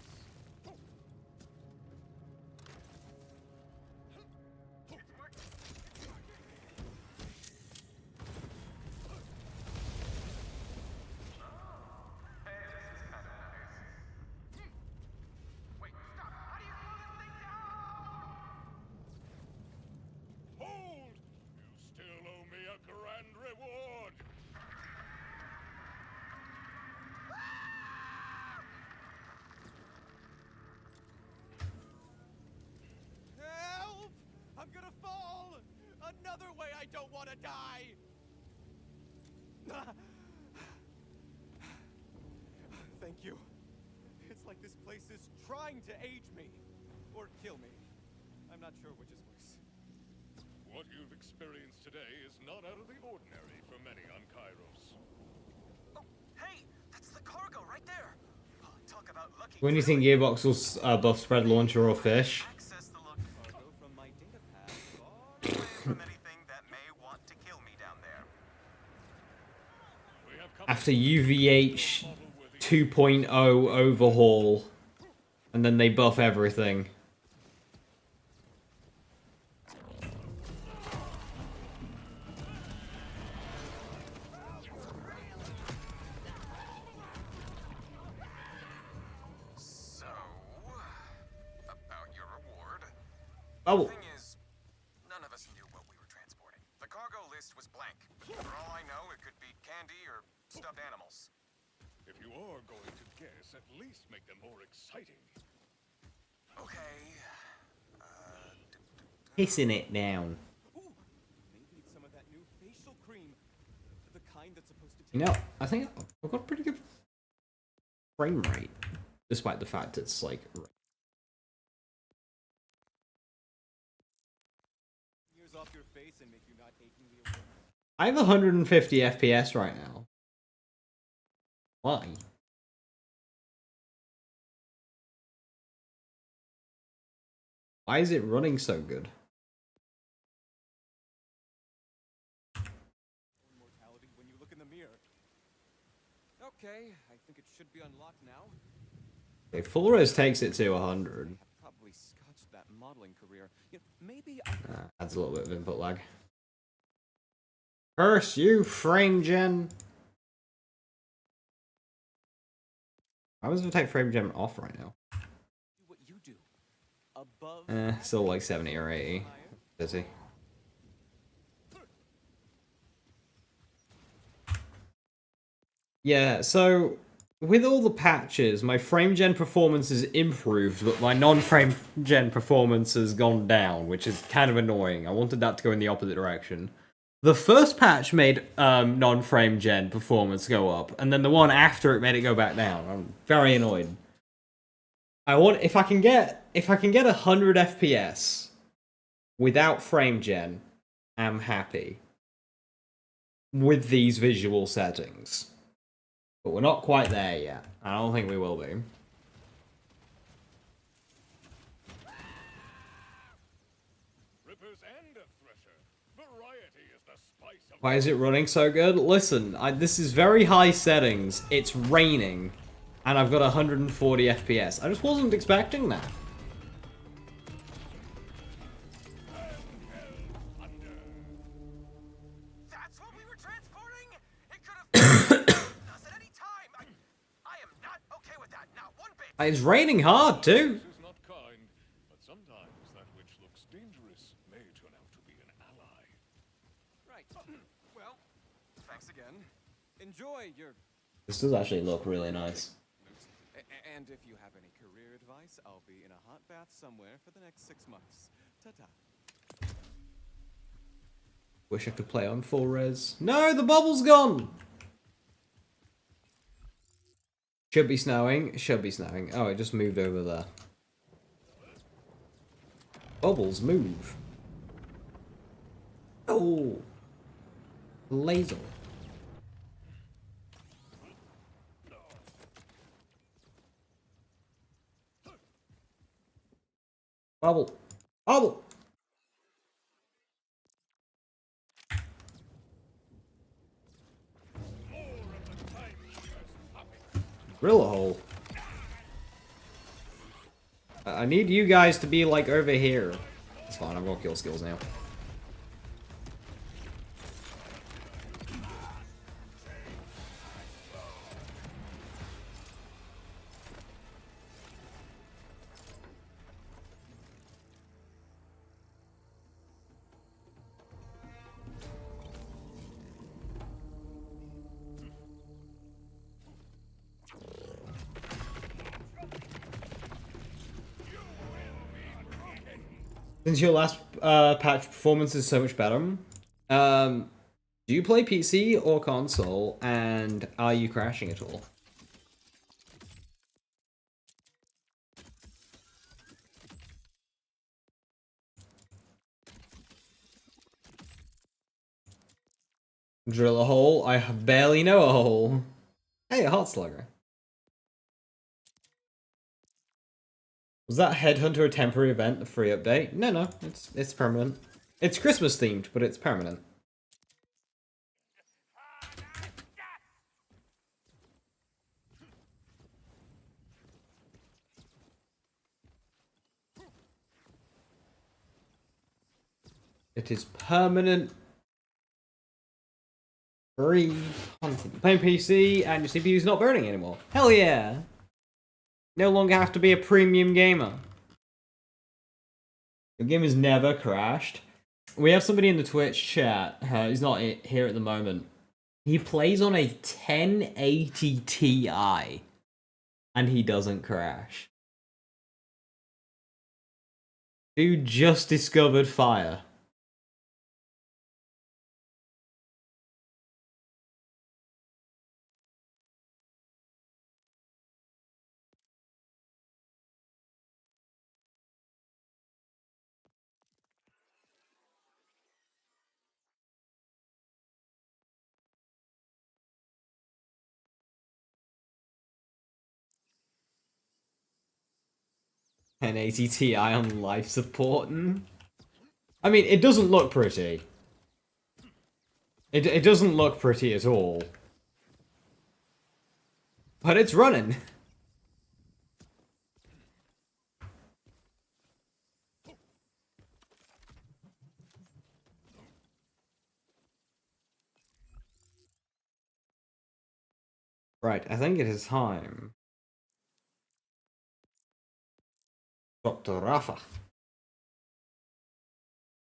Wait, stop! How do you slow this thing down? Hold! You still owe me a grand reward! Help! I'm gonna fall! Another way I don't want to die! Thank you. It's like this place is trying to age me. Or kill me. I'm not sure which is worse. What you've experienced today is not out of the ordinary for many on Kairos. Oh, hey! That's the cargo right there! Oh, talk about lucky. When do you think Gearbox will buff spread launcher or fish? Access the log cargo from my data pad far away from anything that may want to kill me down there. We have come After UVH 2.0 overhaul, and then they buff everything. So, about your reward. Oh, Thing is, none of us knew what we were transporting. The cargo list was blank. For all I know, it could be candy or stuffed animals. If you are going to guess, at least make them more exciting. Okay. pissing it down. Ooh, maybe it's some of that new facial cream. The kind that's supposed to You know, I think I've got a pretty good frame rate, despite the fact it's like. years off your face and make you not achingly aware. I have 150 FPS right now. Why? Why is it running so good? Mortality when you look in the mirror. Okay, I think it should be unlocked now. Okay, full res takes it to 100. I probably scotched that modeling career. You know, maybe Adds a little bit of input lag. Curse you, frame gen! Why was it take frame gen off right now? do what you do. Above Still like 70 or 80. Busy. Yeah, so with all the patches, my frame gen performance is improved, but my non-frame gen performance has gone down, which is kind of annoying. I wanted that to go in the opposite direction. The first patch made non-frame gen performance go up, and then the one after it made it go back down. I'm very annoyed. I want if I can get 100 FPS without frame gen, I'm happy with these visual settings. But we're not quite there yet. I don't think we will be. Rippers and a thresher. Variety is the spice of Why is it running so good? Listen, this is very high settings. It's raining. And I've got 140 FPS. I just wasn't expecting that. That's what we were transporting? It could have us at any time. I am not okay with that. Not one bit. It's raining hard, too. This is not kind, but sometimes that which looks dangerous may turn out to be an ally. right. Well, thanks again. Enjoy your This does actually look really nice. notes. And if you have any career advice, I'll be in a hot bath somewhere for the next 6 months. Ta-ta. Wish I could play on full res. No, the bubble's gone! Should be snowing. Should be snowing. Oh, it just moved over there. Bubbles move. Oh. Laser. Bubble. Bubble. Drill a hole. I need you guys to be like over here. It's fine, I've got kill skills now. Since your last patch performance is so much better, do you play PC or console, and are you crashing at all? Drill a hole? I barely know a hole. Hey, a hot slugger. Was that Headhunter a temporary event, the free update? No, it's permanent. It's Christmas themed, but it's permanent. It is permanent. Free content. Playing PC and your CPU is not burning anymore. Hell yeah! No longer have to be a premium gamer. Your game has never crashed. We have somebody in the Twitch chat. He's not here at the moment. He plays on a 1080 Ti. And he doesn't crash. Dude just discovered fire. 1080 Ti on life support. I mean, it doesn't look pretty. It doesn't look pretty at all. But it's running. Right, I think it is time. Dr. Rafa.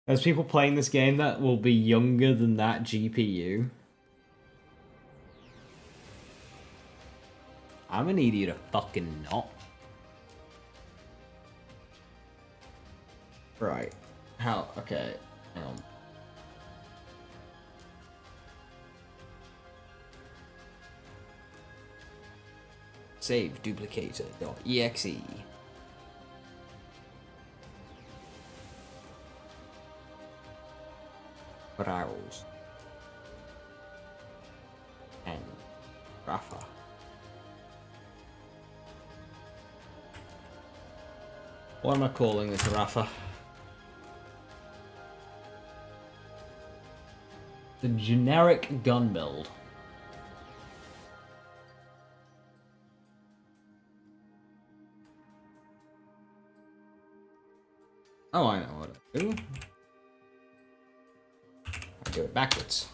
There's people playing this game that will be younger than that GPU. I'm gonna need you to fucking not. Right. How? Okay. Hang on. Save duplicator.exe. Browse. And Rafa. What am I calling this, Rafa? The generic gun build. Oh, I know what I do. I do it backwards.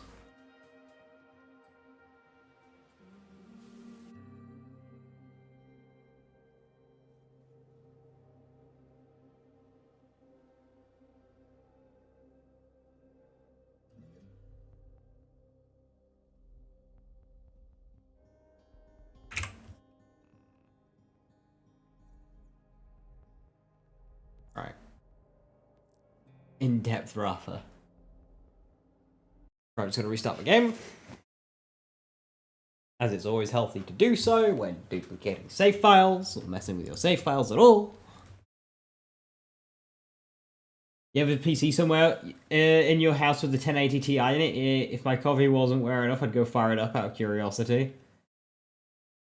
Right. In-depth Rafa. Right, I'm just gonna restart the game. As it's always healthy to do so when duplicating save files or messing with your save files at all. You have a PC somewhere in your house with the 1080 Ti in it? If my coffee wasn't wearing off, I'd go fire it up out of curiosity.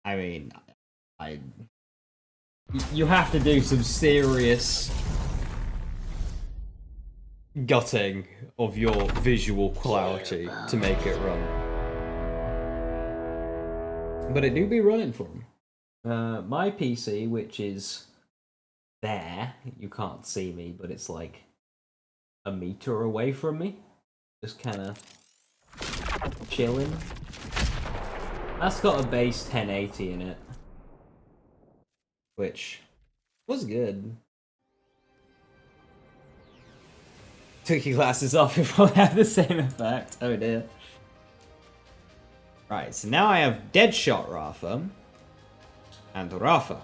I mean, you have to do some serious gutting of your visual quality to make it run. But it do be running for them. My PC, which is there, you can't see me, but it's like a meter away from me, just kind of chilling. That's got a base 1080 in it, which was good. Took your glasses off, it probably have the same effect. Oh dear. Right, so now I have Deadshot Rafa and Rafa.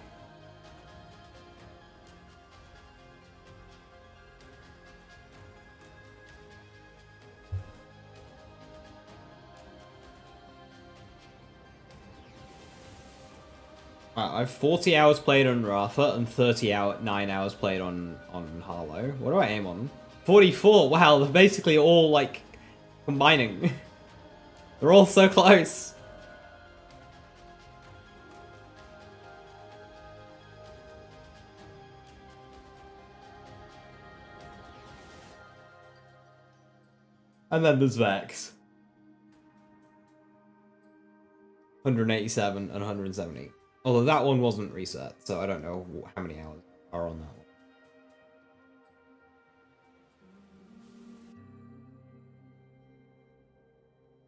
Right, I have 40 hours played on Rafa and 9 hours played on Harlow. What do I aim on? 44! Wow, they're basically all, like, combining. They're all so close. And then there's Vex. 187 and 170. Although that one wasn't reset, so I don't know how many hours are on that one.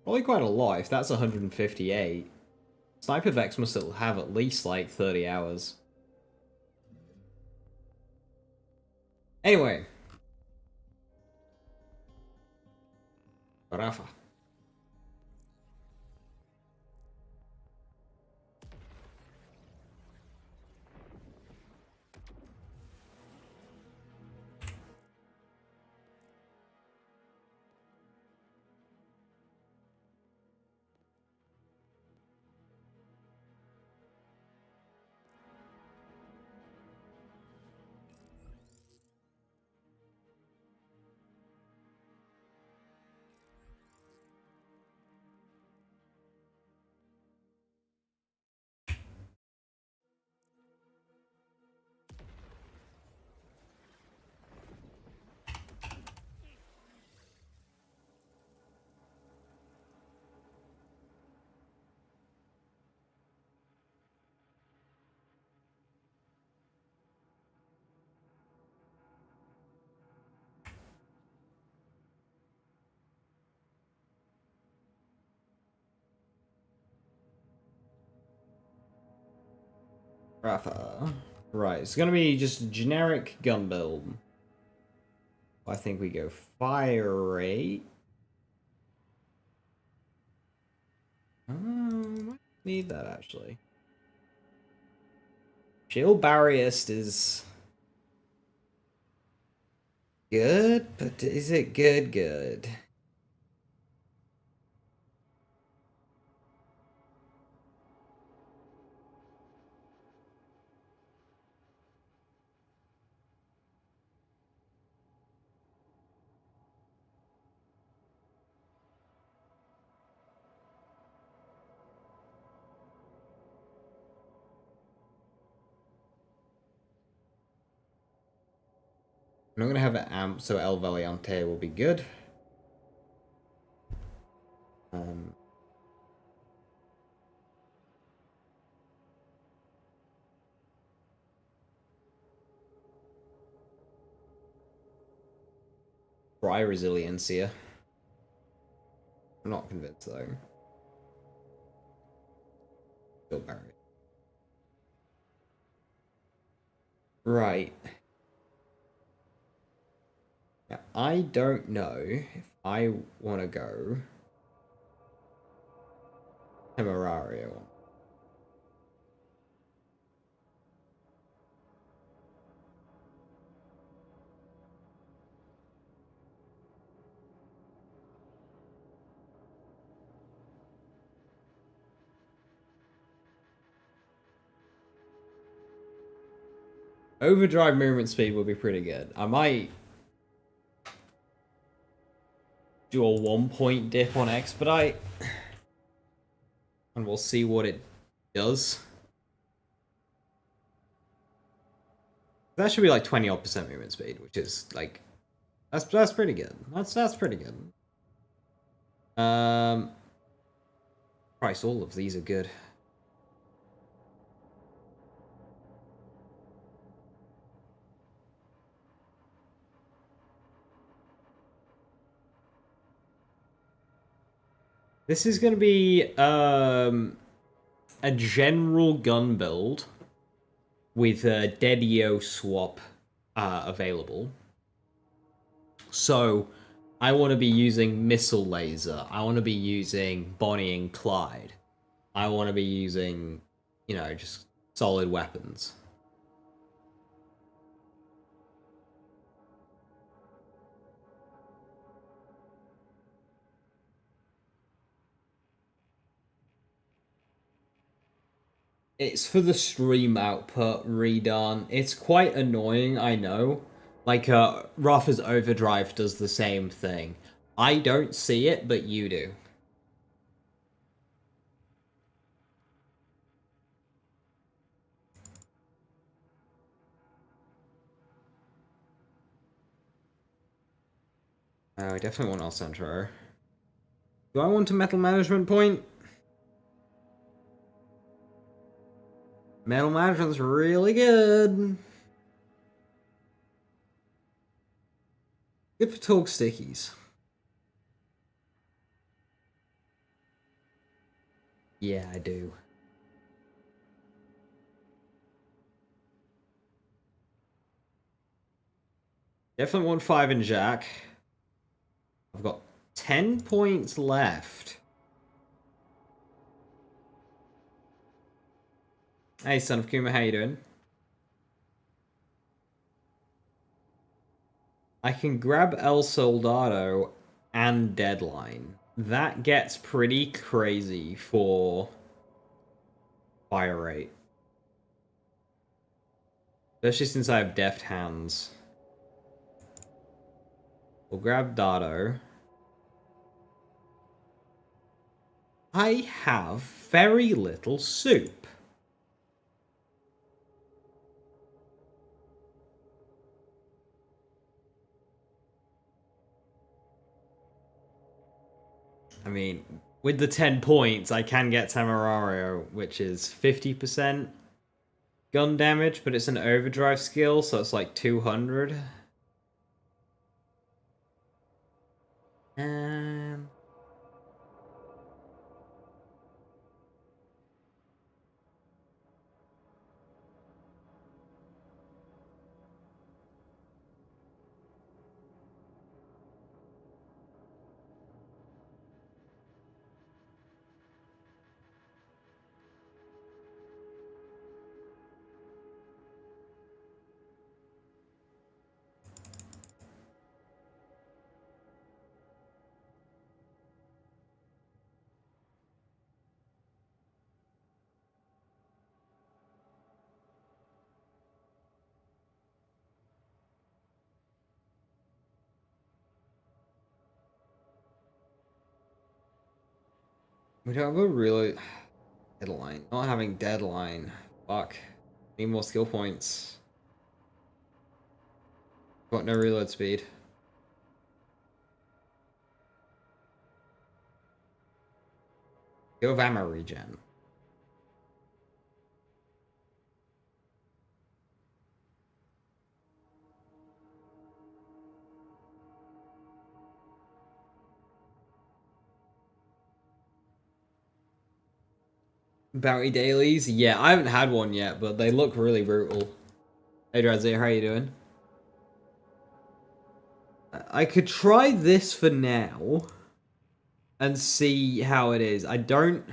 Probably quite a lot, if that's 158. Sniper Vex must still have at least like 30 hours. Anyway. Rafa. Rafa. Right, it's gonna be just a generic gun build. I think we go fire rate. Might need that actually. Shield barrierist is good, but is it good? I'm not gonna have an amp, so El Valiante will be good. Try resilience here. I'm not convinced though. Still buried. Right. Now, I don't know if I want to go Temerario. Overdrive movement speed would be pretty good. I might do a 1-point dip on Expedite. And we'll see what it does. That should be like 20% movement speed, which is like that's pretty good. That's pretty good. Christ, all of these are good. This is going to be a general gun build with a Tediore swap available. So I want to be using Missile Laser. I want to be using Bonnie and Clyde. I want to be using, you know, just solid weapons. It's for the stream output redone. It's quite annoying, I know. Like, Rafa's Overdrive does the same thing. I don't see it, but you do. I definitely want El Centro. Do I want a metal management point? Metal management's really good. Good for talk stickies. Yeah, I do. Definitely want 5 in Jack. I've got 10 points left. Hey, son of Kuma, how you doing? I can grab El Soldado and Deadline. That gets pretty crazy for fire rate. Especially since I have deft hands. We'll grab Dado. I have very little soup. I mean, with the 10 points, I can get Temerario, which is 50% gun damage, but it's an overdrive skill, so it's like 200. We don't have a really deadline. Not having deadline. Fuck. Need more skill points. Got no reload speed. Go with ammo regen. Bounty dailies? Yeah, I haven't had one yet, but they look really brutal. Hey Drazzy, how you doing? I could try this for now and see how it is. I don't...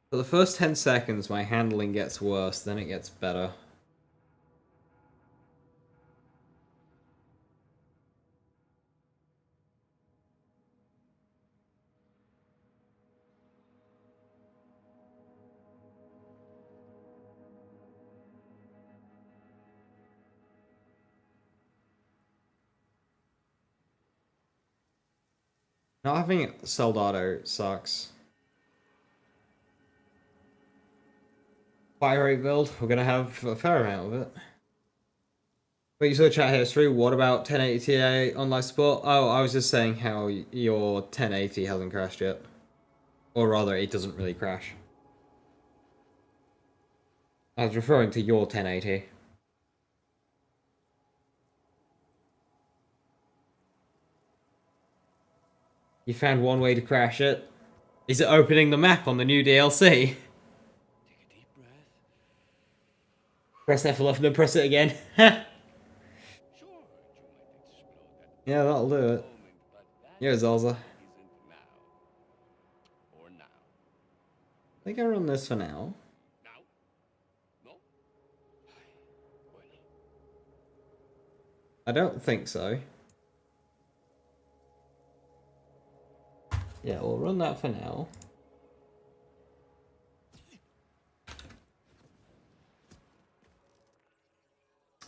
For the first 10 seconds, my handling gets worse, then it gets better. Not having Soldado sucks. Fire rate build, we're gonna have a fair amount of it. But you saw chat history, what about 1080 Ti on live support? Oh, I was just saying how your 1080 hasn't crashed yet. Or rather, it doesn't really crash. I was referring to your 1080. You found one way to crash it? Is it opening the map on the new DLC? Take a deep breath. Press F11 and then press it again. Sure, you might explode that Yeah, that'll do it. moment, but that Yeah, Zalza. isn't now. Or now. I think I run this for now. Now? No? Well, I don't think so. Yeah, we'll run that for now.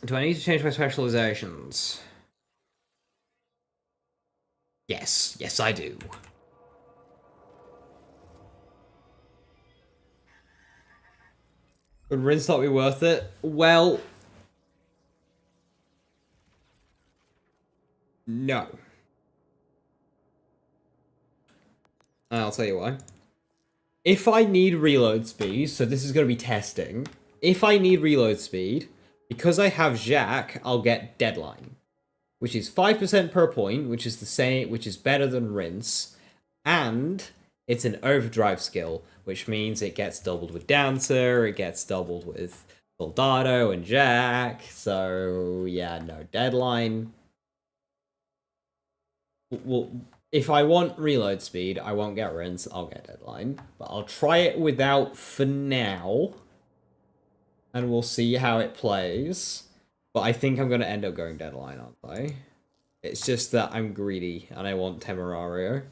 Do I need to change my specializations? Yes, yes I do. Would rinse not be worth it? Well... No. I'll tell you why. If I need reload speed, so this is going to be testing. If I need reload speed, because I have Jacques, I'll get Deadline. Which is 5% per point, which is the same, which is better than rinse. And it's an overdrive skill, which means it gets doubled with Dancer, it gets doubled with Soldado and Jack. So yeah, no, Deadline. Well, if I want reload speed, I won't get rinse, I'll get Deadline. But I'll try it without for now. And we'll see how it plays. But I think I'm going to end up going Deadline, aren't I? It's just that I'm greedy and I want Temerario.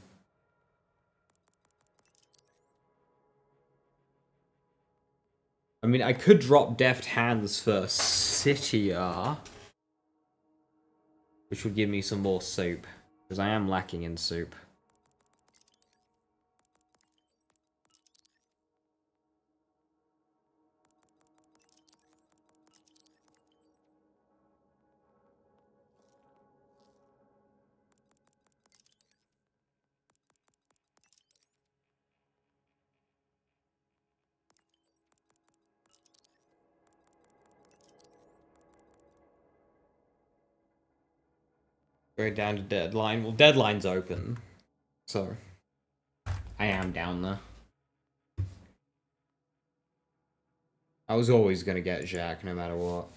I mean, I could drop Deft Hands for Citia, which would give me some more soup, because I am lacking in soup. Go down to Deadline. Well, Deadline's open, so I am down there. I was always going to get Jacques no matter what.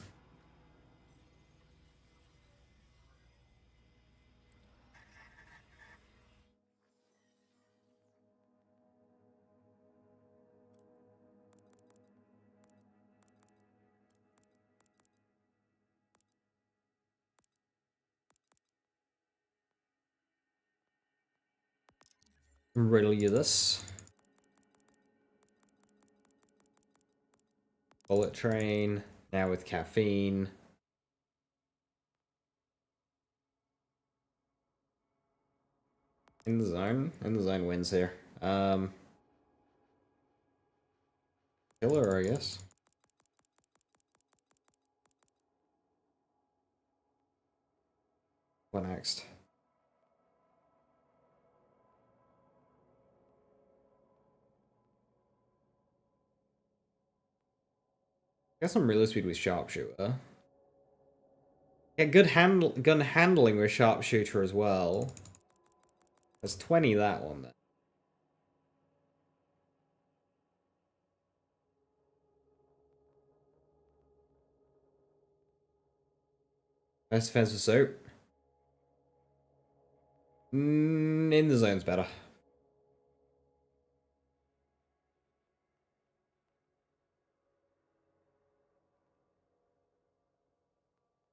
Riddle you this. Bullet train, now with caffeine. In the zone? In the zone wins here. Killer, I guess. What next? Got some real speed with sharpshooter. Yeah, good gun handling with sharpshooter as well. There's 20 that one then. Best defense for soap. In the zone's better.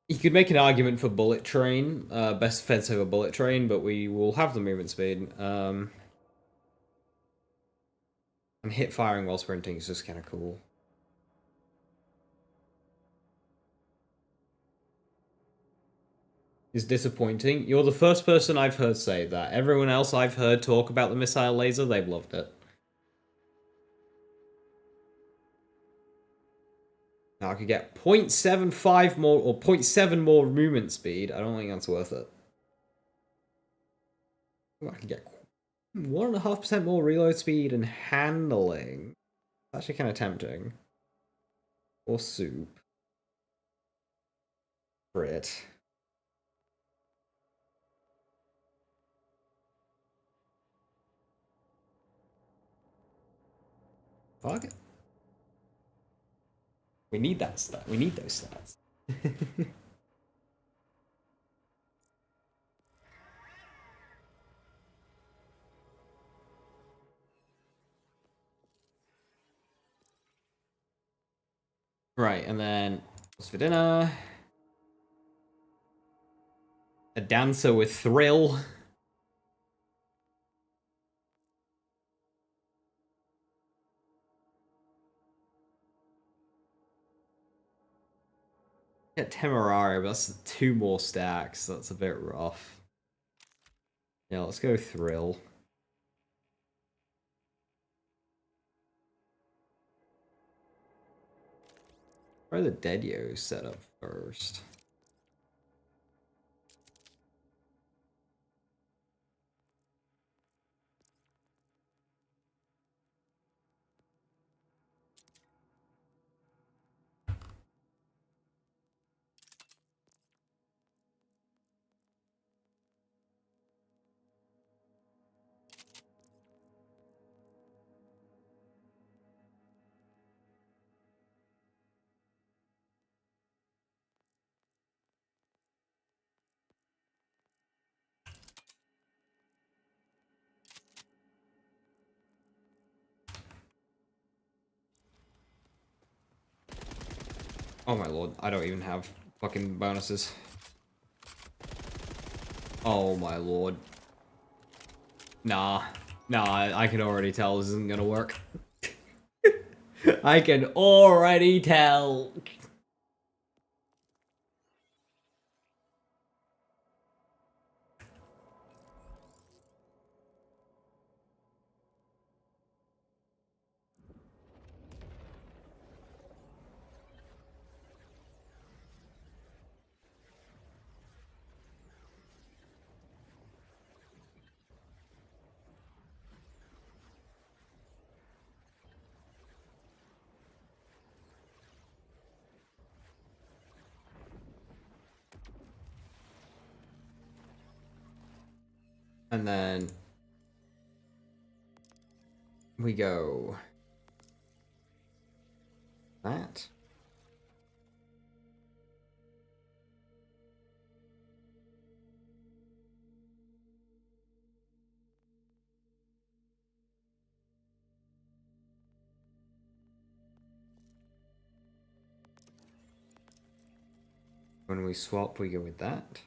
You could make an argument for bullet train, best defense over bullet train, but we will have the movement speed. And hit firing while sprinting is just kind of cool. Is disappointing. You're the first person I've heard say that. Everyone else I've heard talk about the missile laser, they've loved it. Now I could get 0.75 more or 0.7 more movement speed. I don't think that's worth it. Ooh, I can get 1.5% more reload speed and handling. That's actually kind of tempting. Or soup. Crit. Fuck it. We need that stat. We need those stats. Right, and then what's for dinner? A dancer with thrill. Get Temerari, but that's 2 more stacks. That's a bit rough. Yeah, let's go thrill. Try the Tediore setup first. Oh my lord, I don't even have fucking bonuses. Oh my lord. Nah. Nah, I can already tell this isn't gonna work. I can already tell. And then we go that. When we swap, we go with that.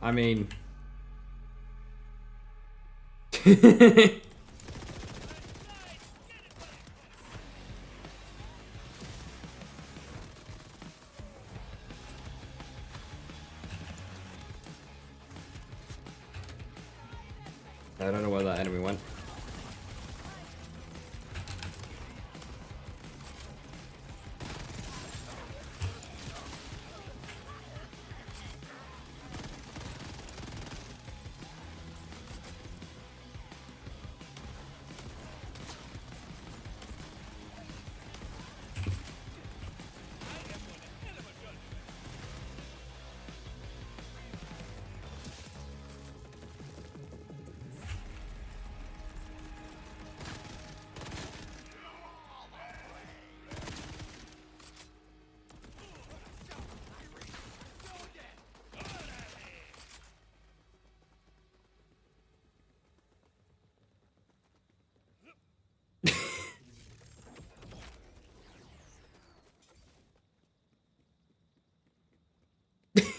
I mean... I don't know where that enemy went.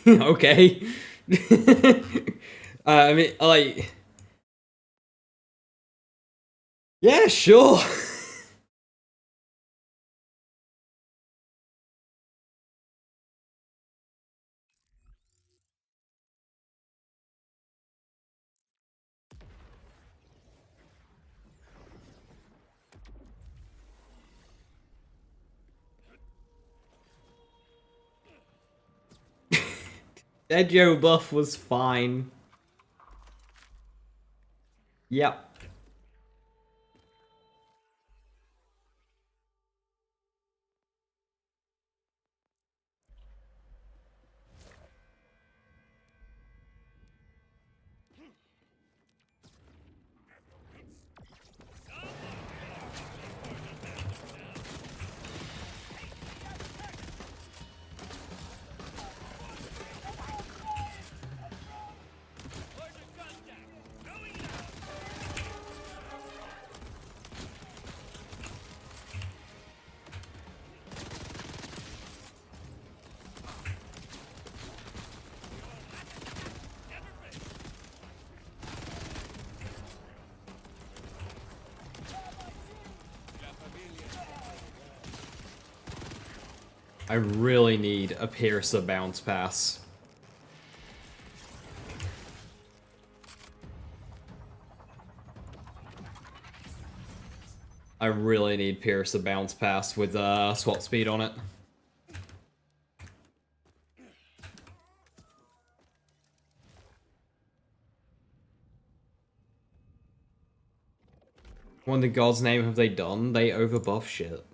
Okay. I mean, like... Yeah, sure. Tediore buff was fine. Yep. I really need a Piercer bounce pass. I really need Piercer bounce pass with swap speed on it. What in God's name have they done? They overbuff shit.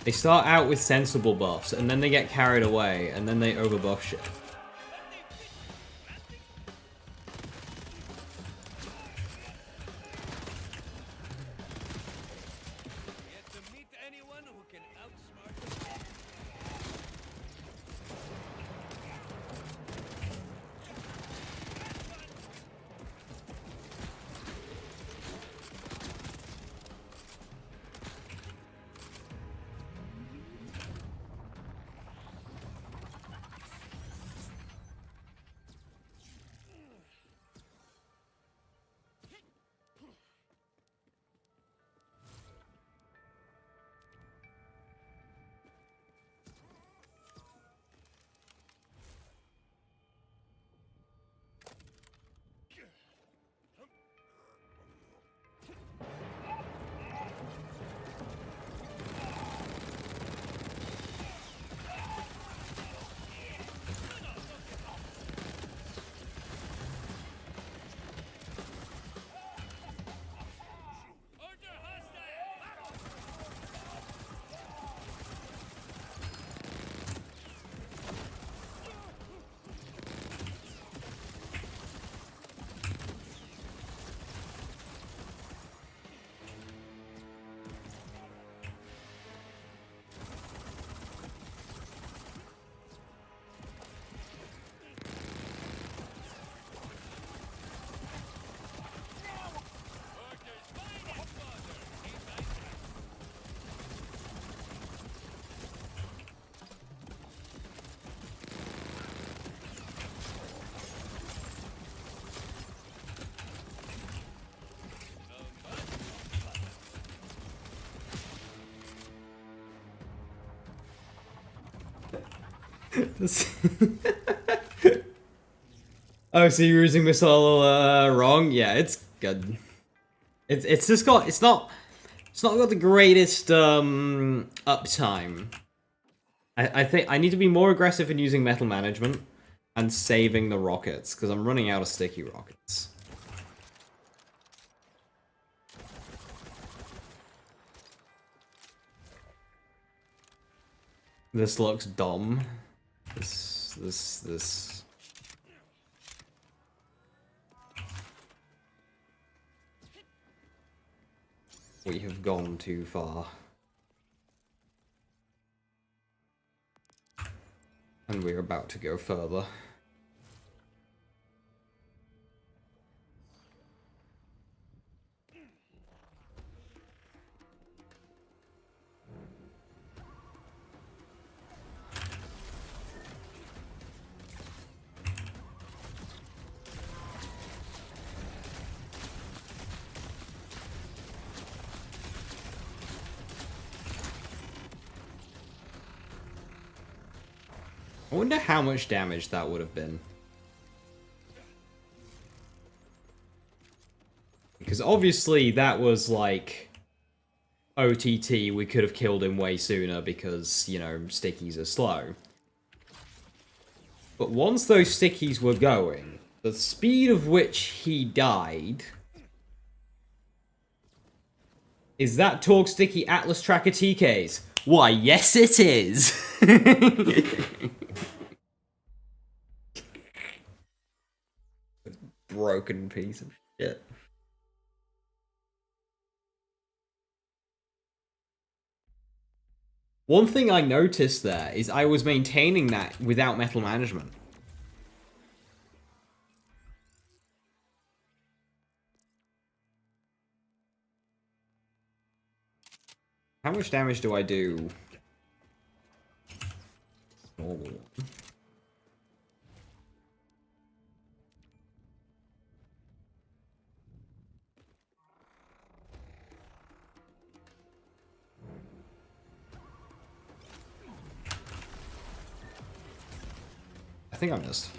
They start out with sensible buffs, and then they get carried away, and then they overbuff shit. Oh, so you're using missile wrong? Yeah, it's good. It's just got it's not got the greatest uptime. I think I need to be more aggressive in using metal management and saving the rockets because I'm running out of sticky rockets. This looks dumb. This. We have gone too far. And we're about to go further. I wonder how much damage that would have been. Because obviously that was like OTT, we could have killed him way sooner because, you know, stickies are slow. But once those stickies were going, the speed of which he died... Is that Torgue Sticky Atlas Tracker TKs? Why, yes it is! Broken piece of shit. One thing I noticed there is I was maintaining that without metal management. How much damage do I do? Normal. I think I missed.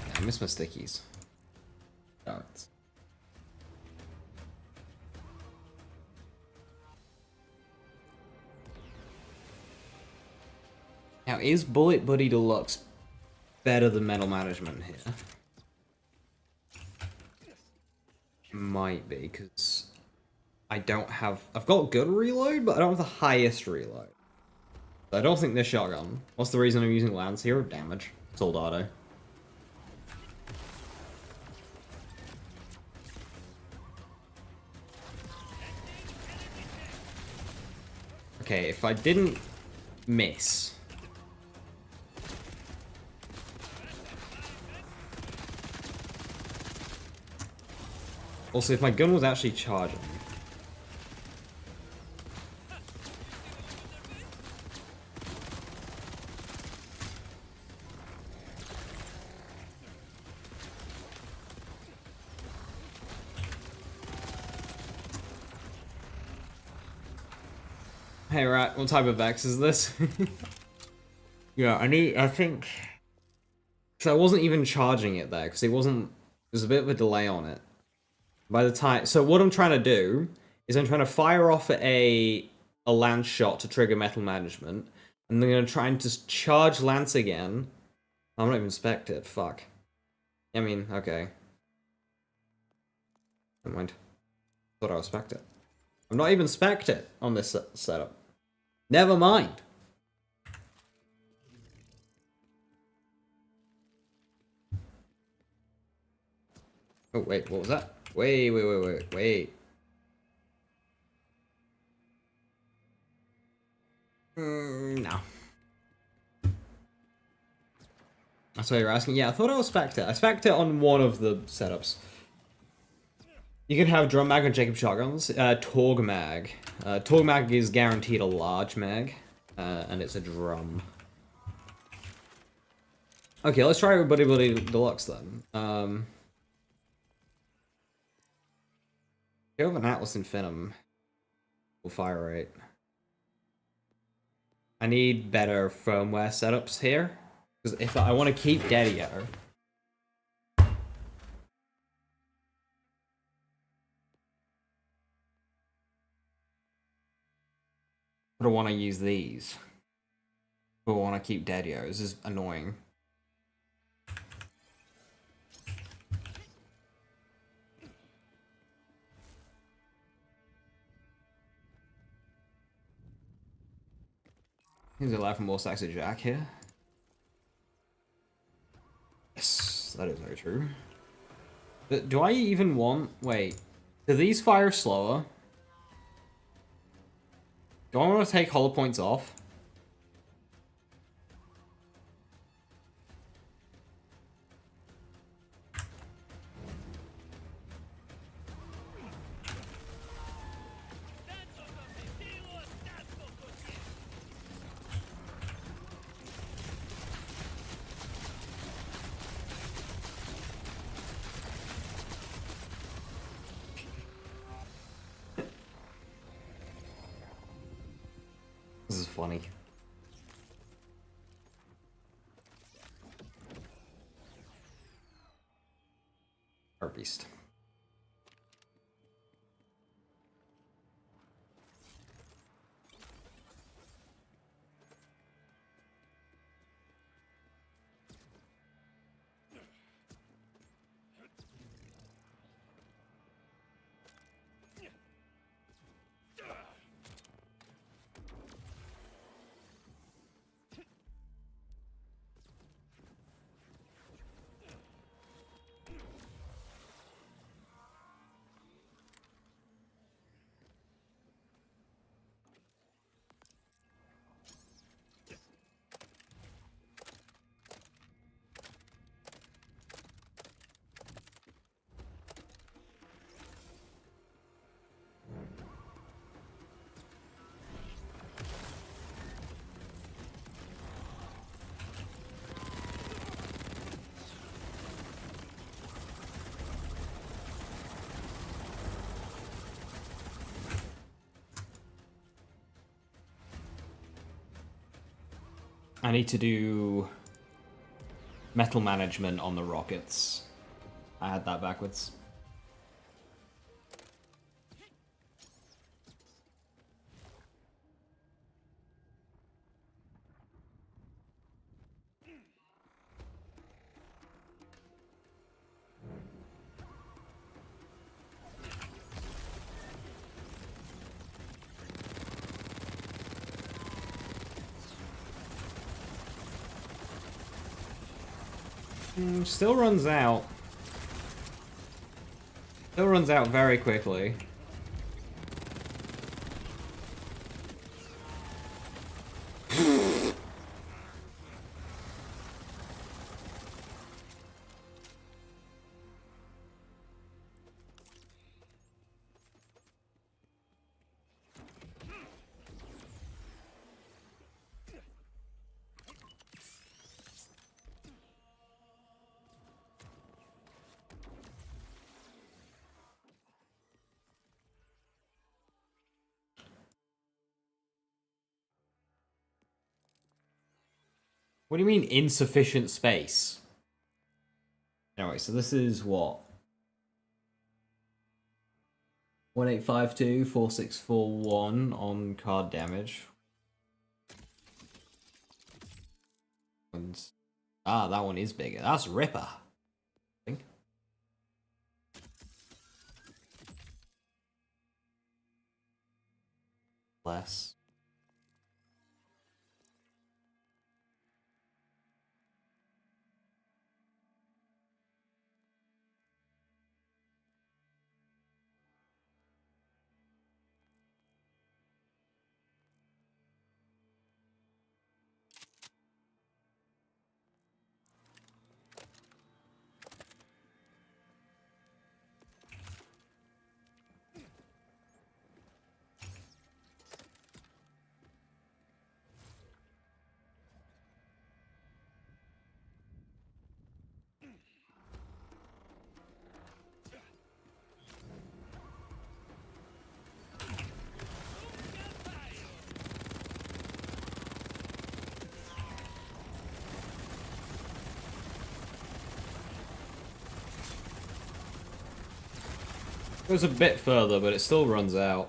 Yeah, I missed my stickies. Darts. Now, is Bullet Buddy Deluxe better than Metal Management here? Might be, because I don't have... I've got good reload, but I don't have the highest reload. I don't think this shotgun. What's the reason I'm using Lance here? Damage. Soldado. Okay, if I didn't miss... Also, if my gun was actually charging... Hey Rat, what type of Vex is this? Yeah, I think... Because I wasn't even charging it there, because it wasn't... There's a bit of a delay on it. By the time... So what I'm trying to do is I'm trying to fire off a lance shot to trigger metal management. And then I'm going to try and just charge lance again. I'm not even spec'd. Fuck. I mean, okay. Never mind. Thought I was spec'd. I'm not even spec'd on this setup. Never mind. Oh, wait, what was that? Wait. No. That's what you're asking? Yeah, I thought I was spec'd it. I spec'd it on one of the setups. You can have drum mag and Jacob shotguns. Torgue mag. Torgue mag is guaranteed a large mag. And it's a drum. Okay, let's try Buddy Buddy Deluxe then. You have an Atlas Infinitum. Full fire rate. I need better firmware setups here. Because if I want to keep Tediore, I don't want to use these. But I want to keep Tediore. This is annoying. Here's a life from more stacks of Jack here. Yes, that is very true. But do I even want... Wait. Do these fire slower? Do I want to take hollow points off? This is funny. Our beast. I need to do metal management on the rockets. I had that backwards. Still runs out. Still runs out very quickly. What do you mean insufficient space? Anyway, so this is what? 1852-4641 on card damage. Ah, that one is bigger. That's Ripper. I think. Less. Goes a bit further, but it still runs out.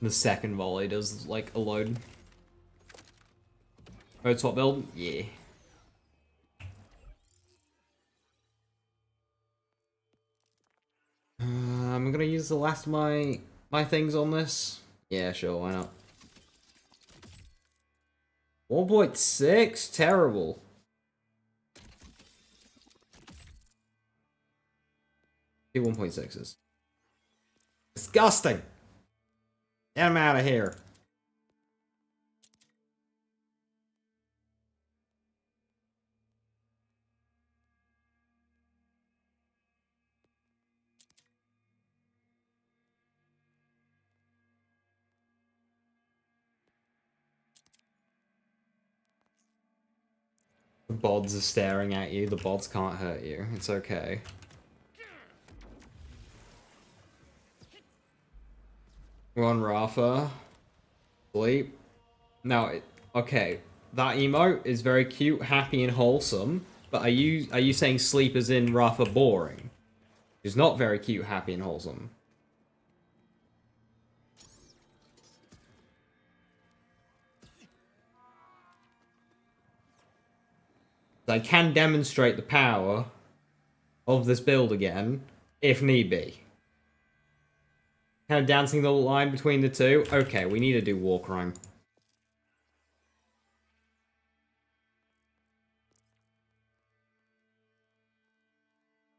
The second volley does, like, a load. Oh, top build? Yeah. I'm gonna use the last of my things on this. Yeah, sure, why not? 1.6? Terrible. Two 1.6s. Disgusting! Get him out of here. The bods are staring at you. The bods can't hurt you. It's okay. We're on Rafa. Sleep. Now, okay. That emote is very cute, happy, and wholesome. But are you saying sleep as in Rafa boring? It's not very cute, happy, and wholesome. I can demonstrate the power of this build again, if need be. Kind of dancing the line between the two. Okay, we need to do war crime.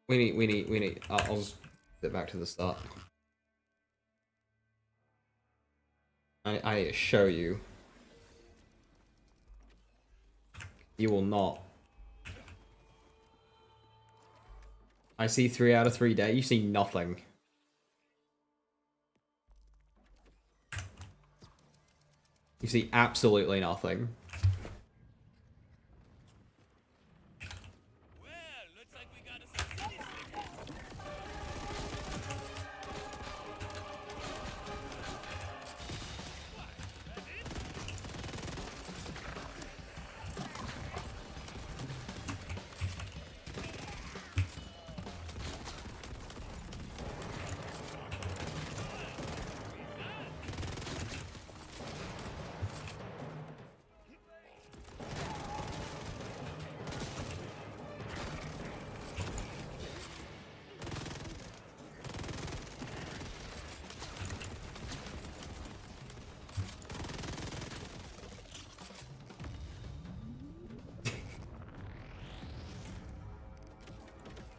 We need. I'll just get back to the start. I need to show you. You will not. I see 3 out of 3 dead. You see nothing. You see absolutely nothing.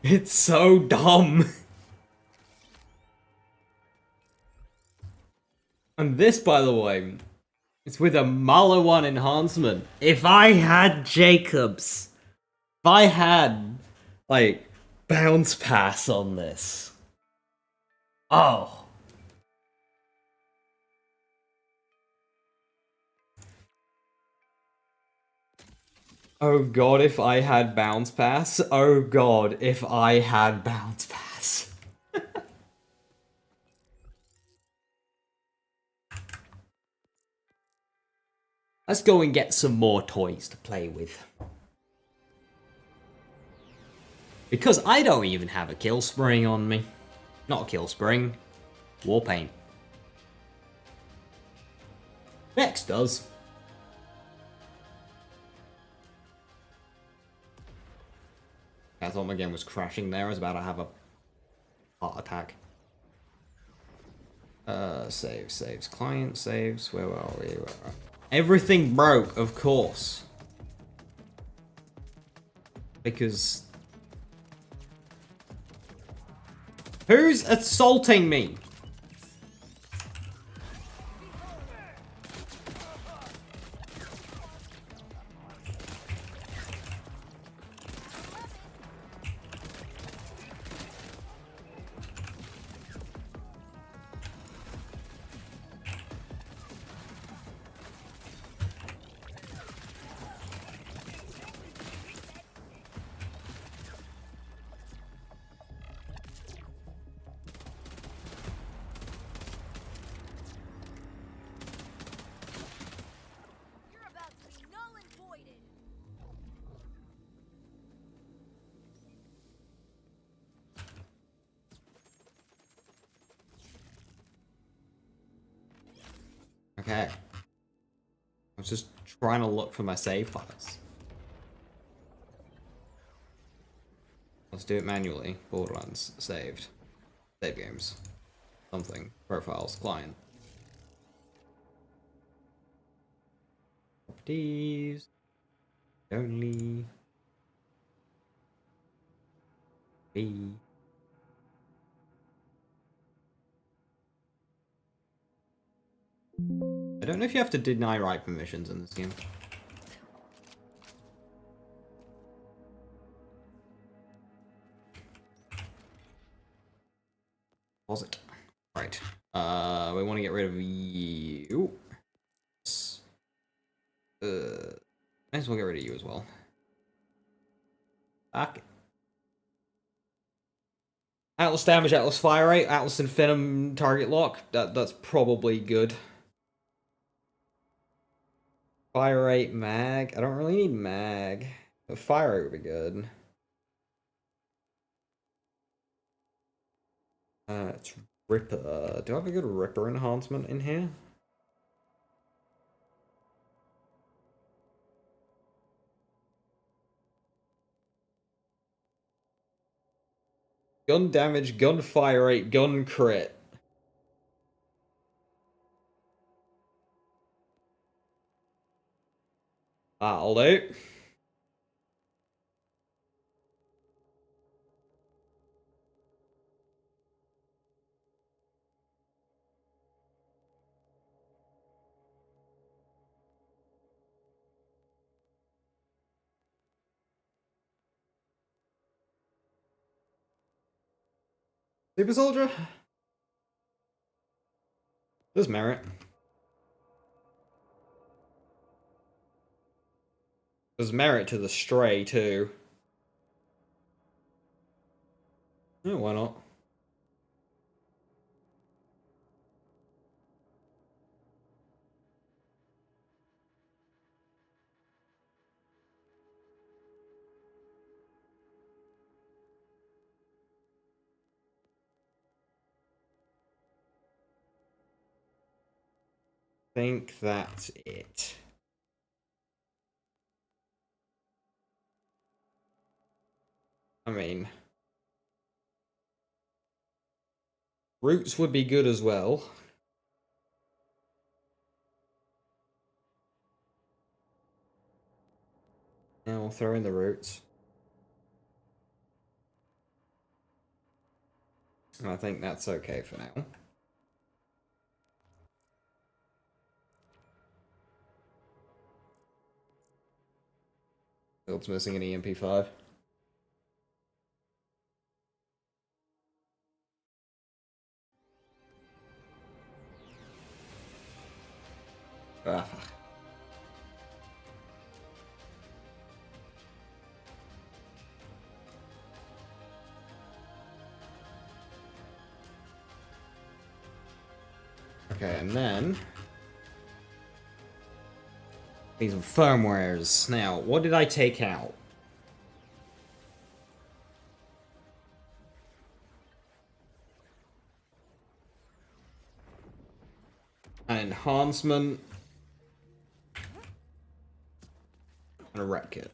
It's so dumb. And this, by the way, it's with a Malo 1 enhancement. If I had Jacobs, if I had, like, bounce pass on this. Oh. Oh god, if I had bounce pass. Oh god, if I had bounce pass. Let's go and get some more toys to play with. Because I don't even have a kill spring on me. Not a kill spring. War paint. Next does. I thought my game was crashing there. I was about to have a heart attack. Saves. Client saves. Where are we? Everything broke, of course. Because... Who's assaulting me? Okay. I was just trying to look for my save files. Let's do it manually. Borderlands. Saved. Save games. Something. Profiles. Client. Properties. Only. B. I don't know if you have to deny write permissions in this game. Was it? Right. We want to get rid of you. Might as well get rid of you as well. Okay. Atlas damage, Atlas fire rate, Atlas infinitum target lock. That's probably good. Fire rate, mag. I don't really need mag. But fire rate would be good. It's Ripper. Do I have a good Ripper enhancement in here? Gun damage, gun fire rate, gun crit. That'll do. Super Soldier? There's merit. There's merit to the Stray, too. Yeah, why not? Think that's it. I mean, roots would be good as well. Now we'll throw in the roots. And I think that's okay for now. Build's missing an EMP5. Rafa. Okay, and then these are firmwares. Now, what did I take out? An enhancement. And a rep kit.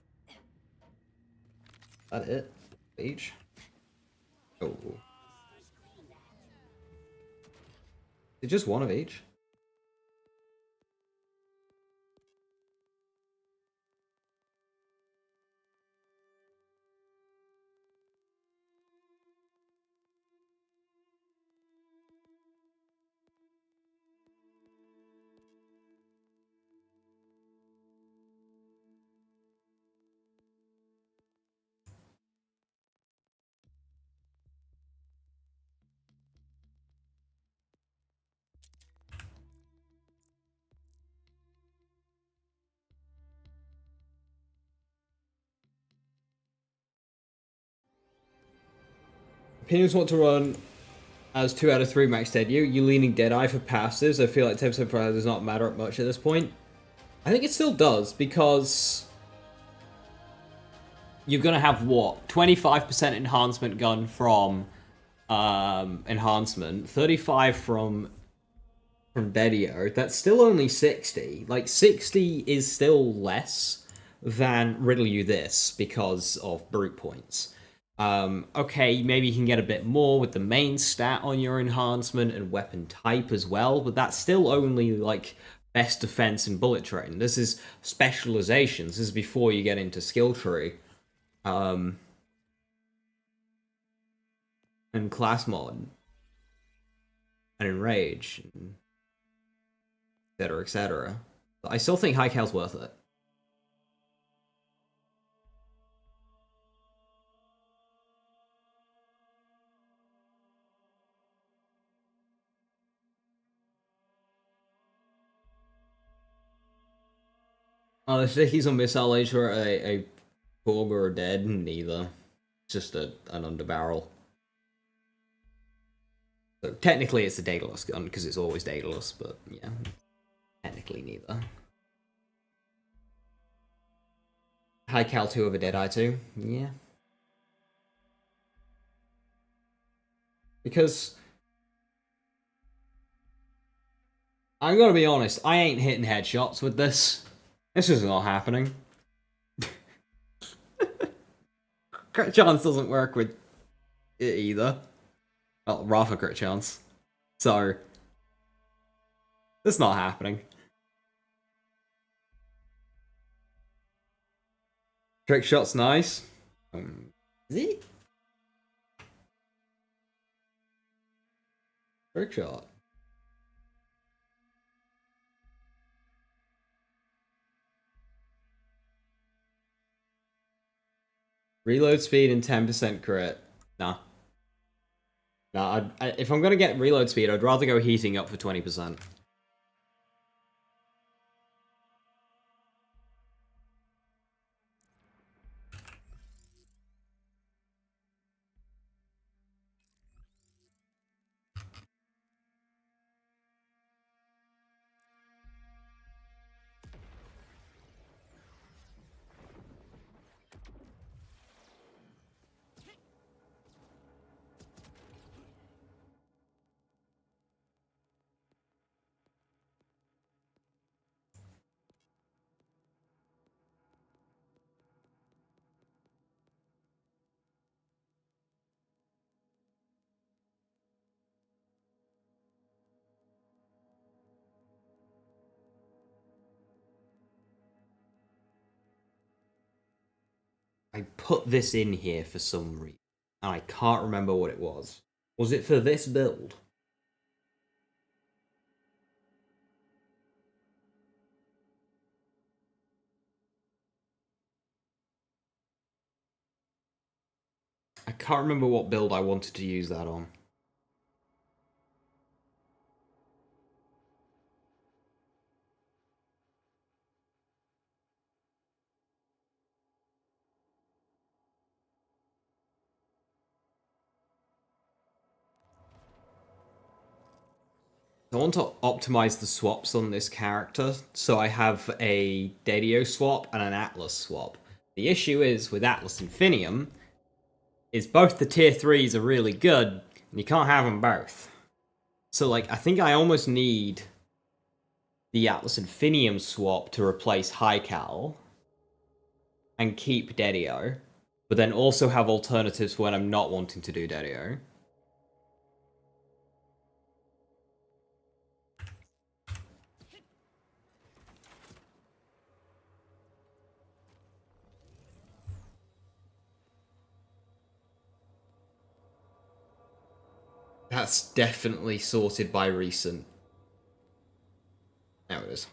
That it? Each? Oh. Is it just one of each? Opinions want to run as 2 out of 3 max dead. You leaning Deadeye for passives. I feel like 10% for does not matter much at this point. I think it still does, because you're gonna have what? 25% enhancement gun from enhancement, 35 from from Tediore, that's still only 60. Like, 60 is still less than Riddle You This because of brute points. Okay, maybe you can get a bit more with the main stat on your enhancement and weapon type as well, but that's still only, like, best defense and bullet train. This is specializations. This is before you get into skill tree. And class mod. And enrage. And etc., etc. But I still think High Cal's worth it. Oh, the stickies on Missile Age were a Porg or a dead? Neither. Just an underbarrel. So technically it's a dataless gun, because it's always dataless, but yeah. Technically neither. High Cal 2 of a Deadeye 2? Yeah. Because I'm gonna be honest, I ain't hitting headshots with this. This is not happening. Crit chance doesn't work with it either. Well, Rafa crit chance. So, it's not happening. Trick shot's nice. Is it? Trick shot. Reload speed and 10% crit. Nah. Nah, if I'm gonna get reload speed, I'd rather go heating up for 20%. I put this in here for some reason, and I can't remember what it was. Was it for this build? I can't remember what build I wanted to use that on. I want to optimize the swaps on this character, so I have a Dedio swap and an Atlas swap. The issue is, with Atlas Infinium, is both the tier 3s are really good, and you can't have them both. So, like, I think I almost need the Atlas Infinium swap to replace High Cal, and keep Dedio, but then also have alternatives when I'm not wanting to do Dedio. That's definitely sorted by recent. There it is.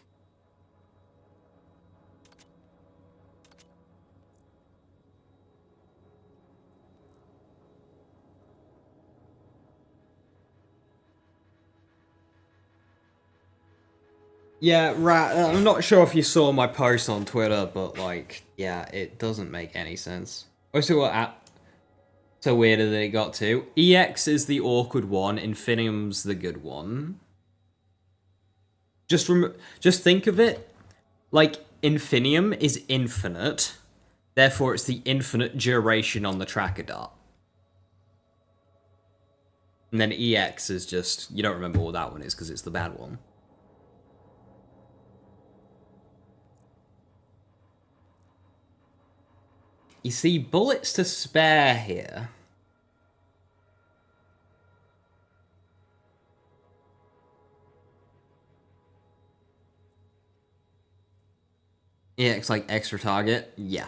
Yeah, I'm not sure if you saw my post on Twitter, but like, yeah, it doesn't make any sense. Also, what so weird that it got to. EX is the awkward one, Infinium's the good one. Just think of it like Infinium is infinite, therefore it's the infinite duration on the tracker dart. And then EX is just, you don't remember what that one is because it's the bad one. You see, bullets to spare here. EX like extra target? Yeah.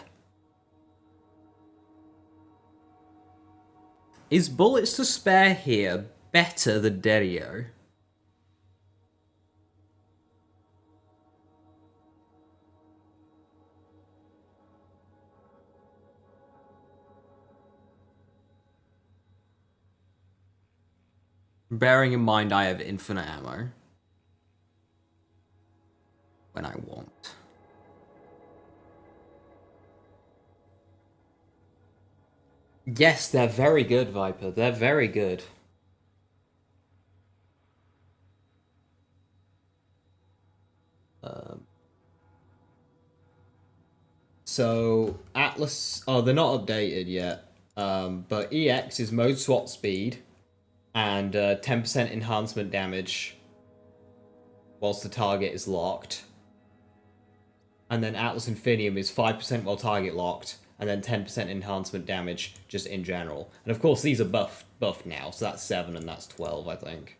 Is bullets to spare here better than Tediore? Bearing in mind I have infinite ammo. When I want. Yes, they're very good, Viper. They're very good. So, Atlas... Oh, they're not updated yet. But EX is mode swap speed and 10% enhancement damage whilst the target is locked. And then Atlas Infinium is 5% while target locked, and then 10% enhancement damage just in general. And of course, these are buffed now, so that's 7 and that's 12, I think.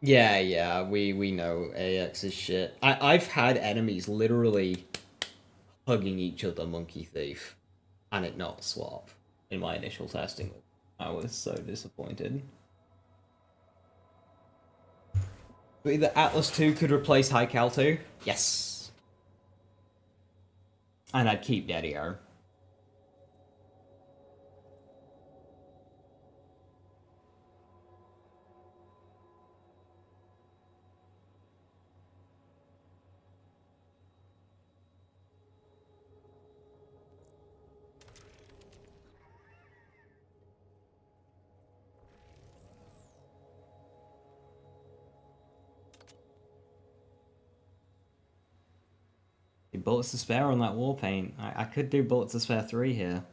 Yeah, we know AX is shit. I've had enemies literally hugging each other, Monkey Thief, and it not swap in my initial testing. I was so disappointed. But either Atlas 2 could replace High Cal 2? Yes. And I'd keep Tediore. Bullets to spare on that war paint. I could do bullets to spare 3 here.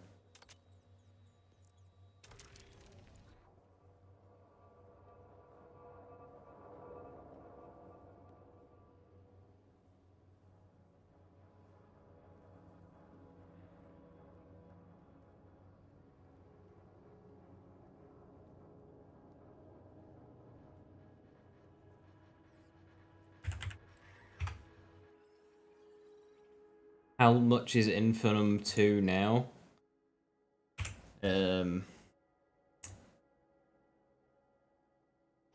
How much is Infernum 2 now?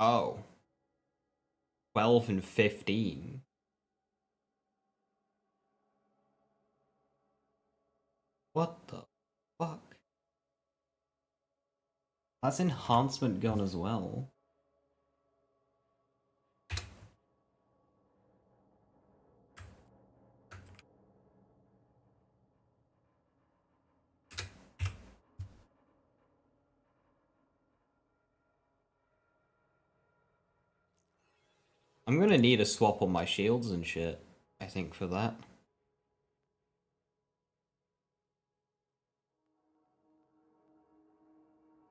Oh. 12 and 15. What the fuck? That's enhancement gun as well. I'm gonna need a swap on my shields and shit, I think, for that.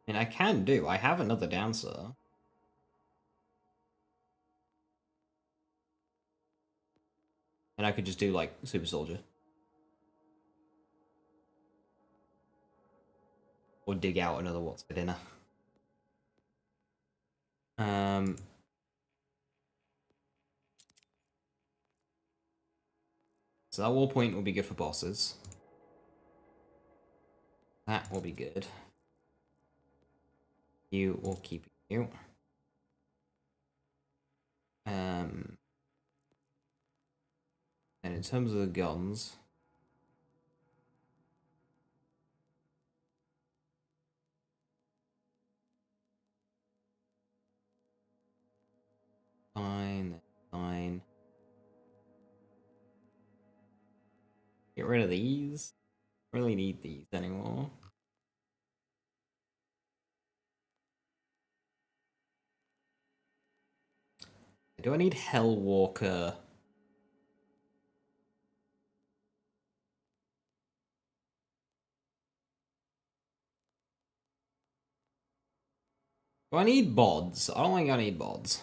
And I can do. I have another dancer. And I could just do, like, Super Soldier. Or dig out another what's for dinner. So that war point will be good for bosses. That will be good. You will keep you. And in terms of the guns, fine. Get rid of these. Don't really need these anymore. Do I need Hellwalker? Do I need bods? I don't think I need bods.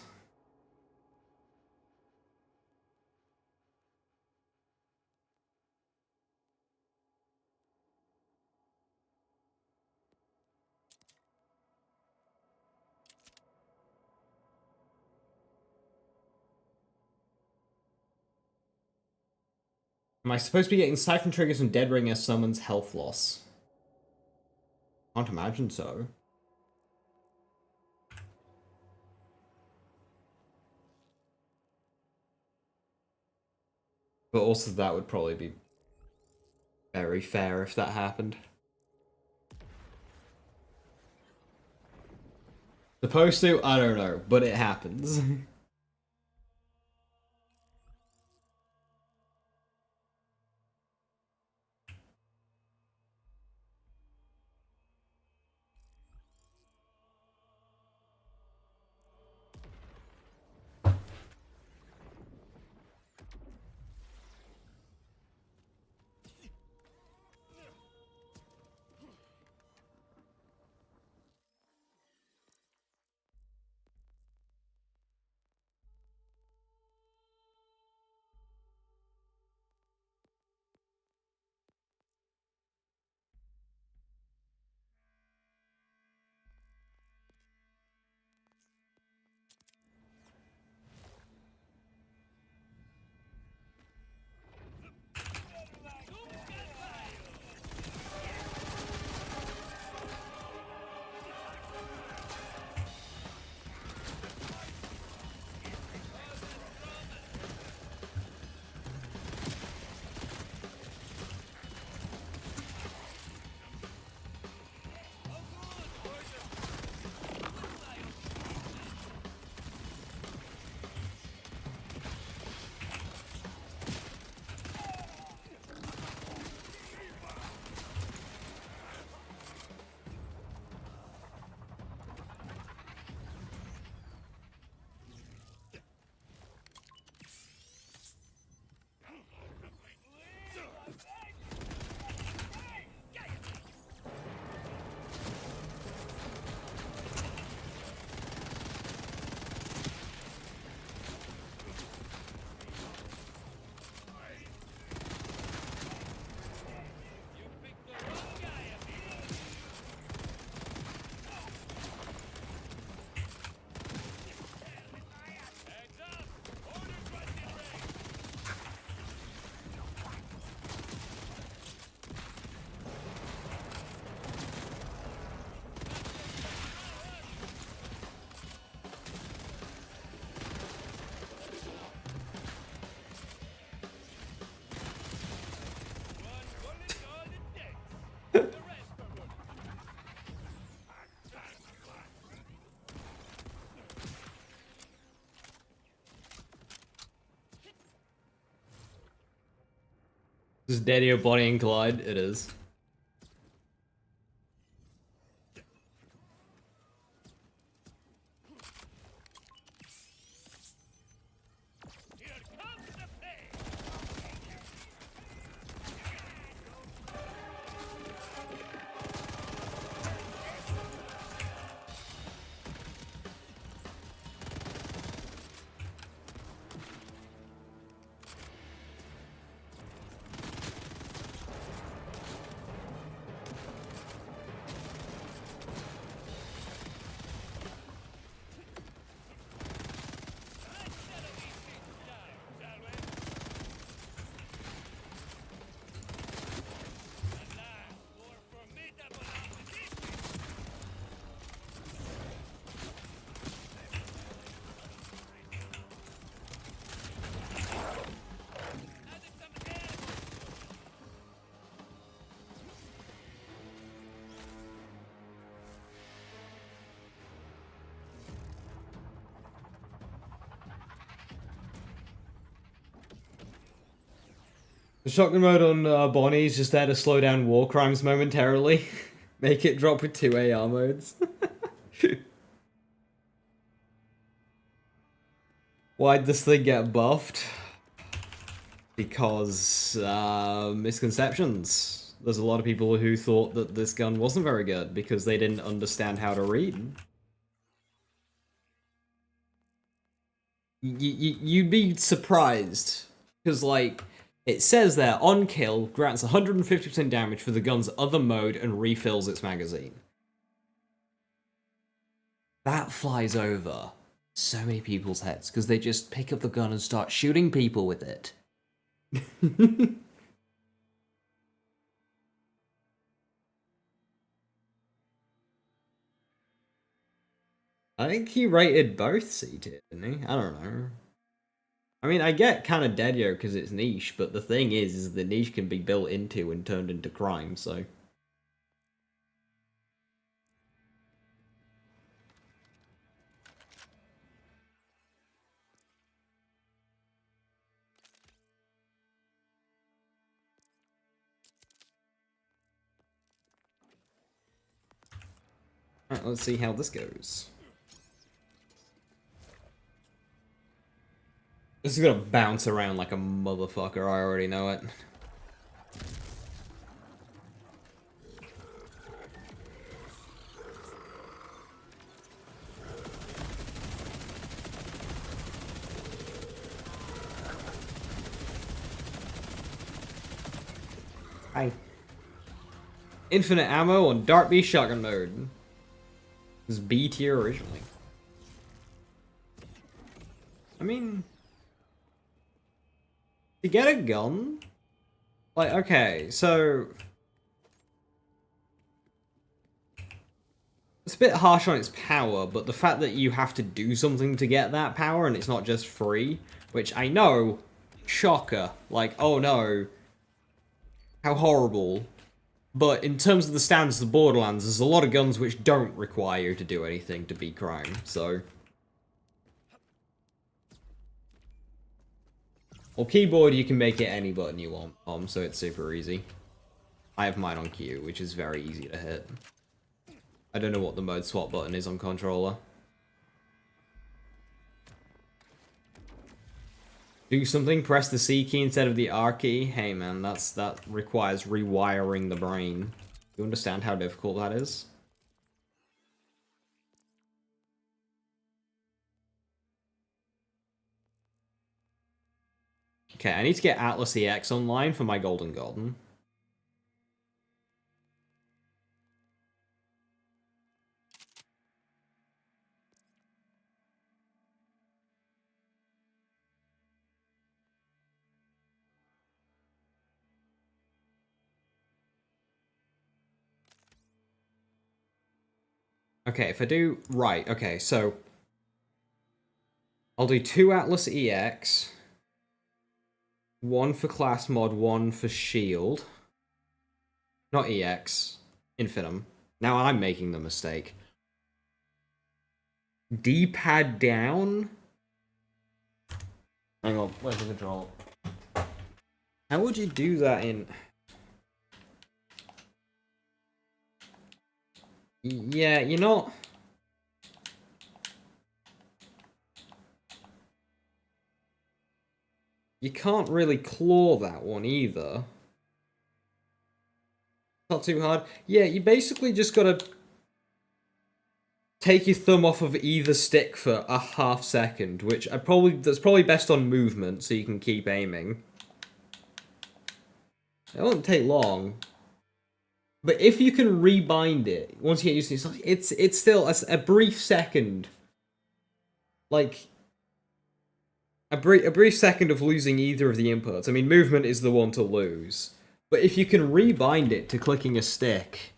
Am I supposed to be getting Siphon Triggers and Dead Ring as someone's health loss? Can't imagine so. But also that would probably be very fair if that happened. Supposed to? I don't know, but it happens. Is Tediore Bonnie and Clyde? It is. The shotgun mode on Bonnie is just there to slow down war crimes momentarily. Make it drop with 2 AR modes. Why'd this thing get buffed? Because, misconceptions. There's a lot of people who thought that this gun wasn't very good because they didn't understand how to read. You'd be surprised. Because, like, it says there, on kill, grants 150% damage for the gun's other mode and refills its magazine. That flies over so many people's heads because they just pick up the gun and start shooting people with it. I think he rated both C tier, didn't he? I don't know. I mean, I get kind of Tediore because it's niche, but the thing is the niche can be built into and turned into crime, so... Alright, let's see how this goes. This is gonna bounce around like a motherfucker, I already know it. Hi. Infinite ammo on Dart B shotgun mode. This is B tier originally. I mean... to get a gun? Like, okay, so... it's a bit harsh on its power, but the fact that you have to do something to get that power and it's not just free, which I know, shocker, like, oh no, how horrible. But in terms of the standards of Borderlands, there's a lot of guns which don't require you to do anything to beat crime, so... well, keyboard, you can make it any button you want, so it's super easy. I have mine on Q, which is very easy to hit. I don't know what the mode swap button is on controller. Do something, press the C key instead of the R key. Hey man, that requires rewiring the brain. You understand how difficult that is? Okay, I need to get Atlas EX online for my Golden Golden. Okay, if I do... right, okay, so... I'll do 2 Atlas EX. 1 for class mod, 1 for shield. Not EX. Infinitum. Now I'm making the mistake. D-pad down? Hang on, where's the control? How would you do that in... yeah, you're not... you can't really claw that one either. Not too hard. Yeah, you basically just gotta... take your thumb off of either stick for a half second, which that's probably best on movement, so you can keep aiming. It won't take long. But if you can rebind it, once you get used to it, it's still a brief second. Like, a brief second of losing either of the inputs. I mean, movement is the one to lose. But if you can rebind it to clicking a stick...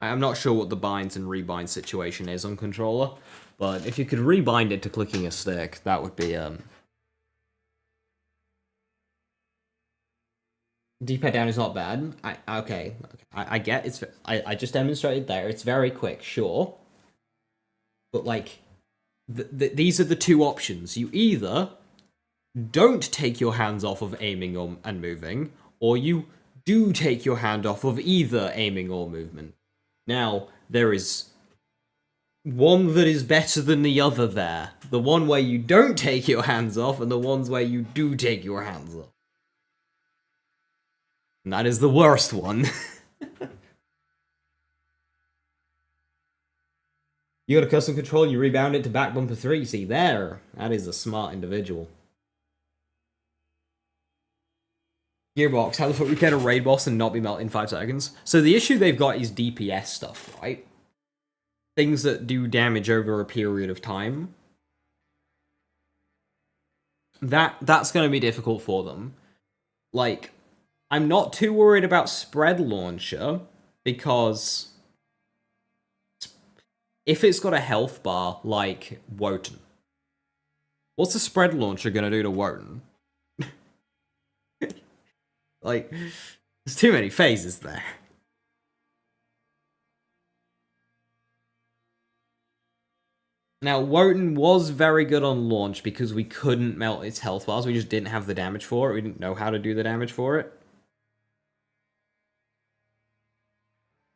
I'm not sure what the binds and rebind situation is on controller, but if you could rebind it to clicking a stick, that would be, D-pad down is not bad. Okay. I get it's... I just demonstrated there. It's very quick, sure. But, like, these are the two options. You either don't take your hands off of aiming and moving, or you do take your hand off of either aiming or movement. Now, there is one that is better than the other there. The one where you don't take your hands off, and the ones where you do take your hands off. And that is the worst one. You got a custom control, you rebound it to back bumper 3. See, there. That is a smart individual. Gearbox, how the fuck we get a raid boss and not be melted in 5 seconds? So the issue they've got is DPS stuff, right? Things that do damage over a period of time. That's going to be difficult for them. Like, I'm not too worried about Spread Launcher, because if it's got a health bar like Wotan, what's the Spread Launcher going to do to Wotan? Like, there's too many phases there. Now, Wotan was very good on launch because we couldn't melt its health bars. We just didn't have the damage for it. We didn't know how to do the damage for it.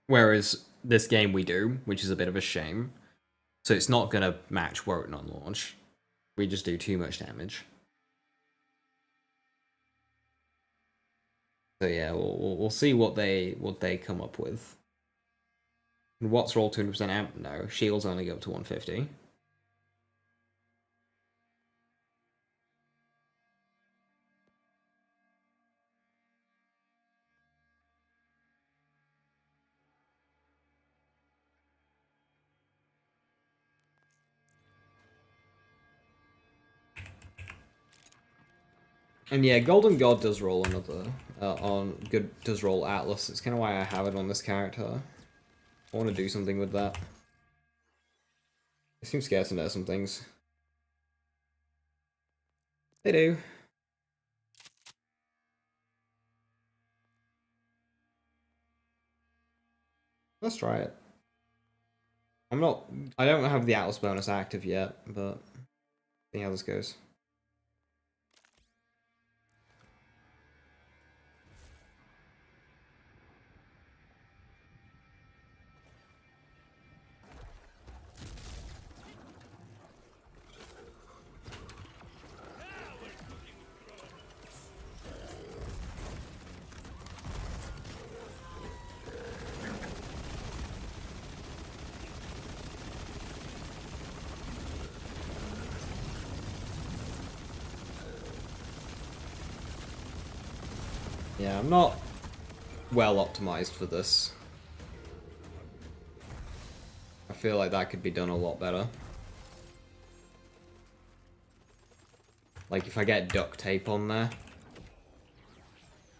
Whereas this game we do, which is a bit of a shame. So it's not going to match Wotan on launch. We just do too much damage. So yeah, we'll see what they come up with. And Watts roll 200% amp? No. Shields only go up to 150. And yeah, Golden God does roll another does roll Atlas. It's kind of why I have it on this character. I want to do something with that. It seems scared to know some things. They do. Let's try it. I don't have the Atlas bonus active yet, but see how this goes. Yeah, I'm not well optimized for this. I feel like that could be done a lot better. Like if I get duct tape on there,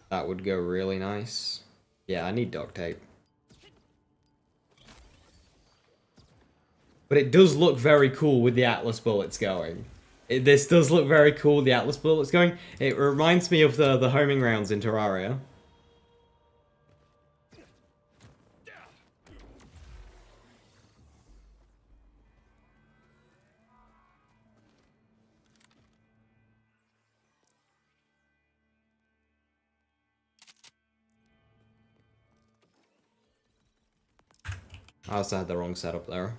that would go really nice. Yeah, I need duct tape. But it does look very cool with the Atlas bullets going. This does look very cool with the Atlas bullets going. It reminds me of the homing rounds in Terraria. I also had the wrong setup there.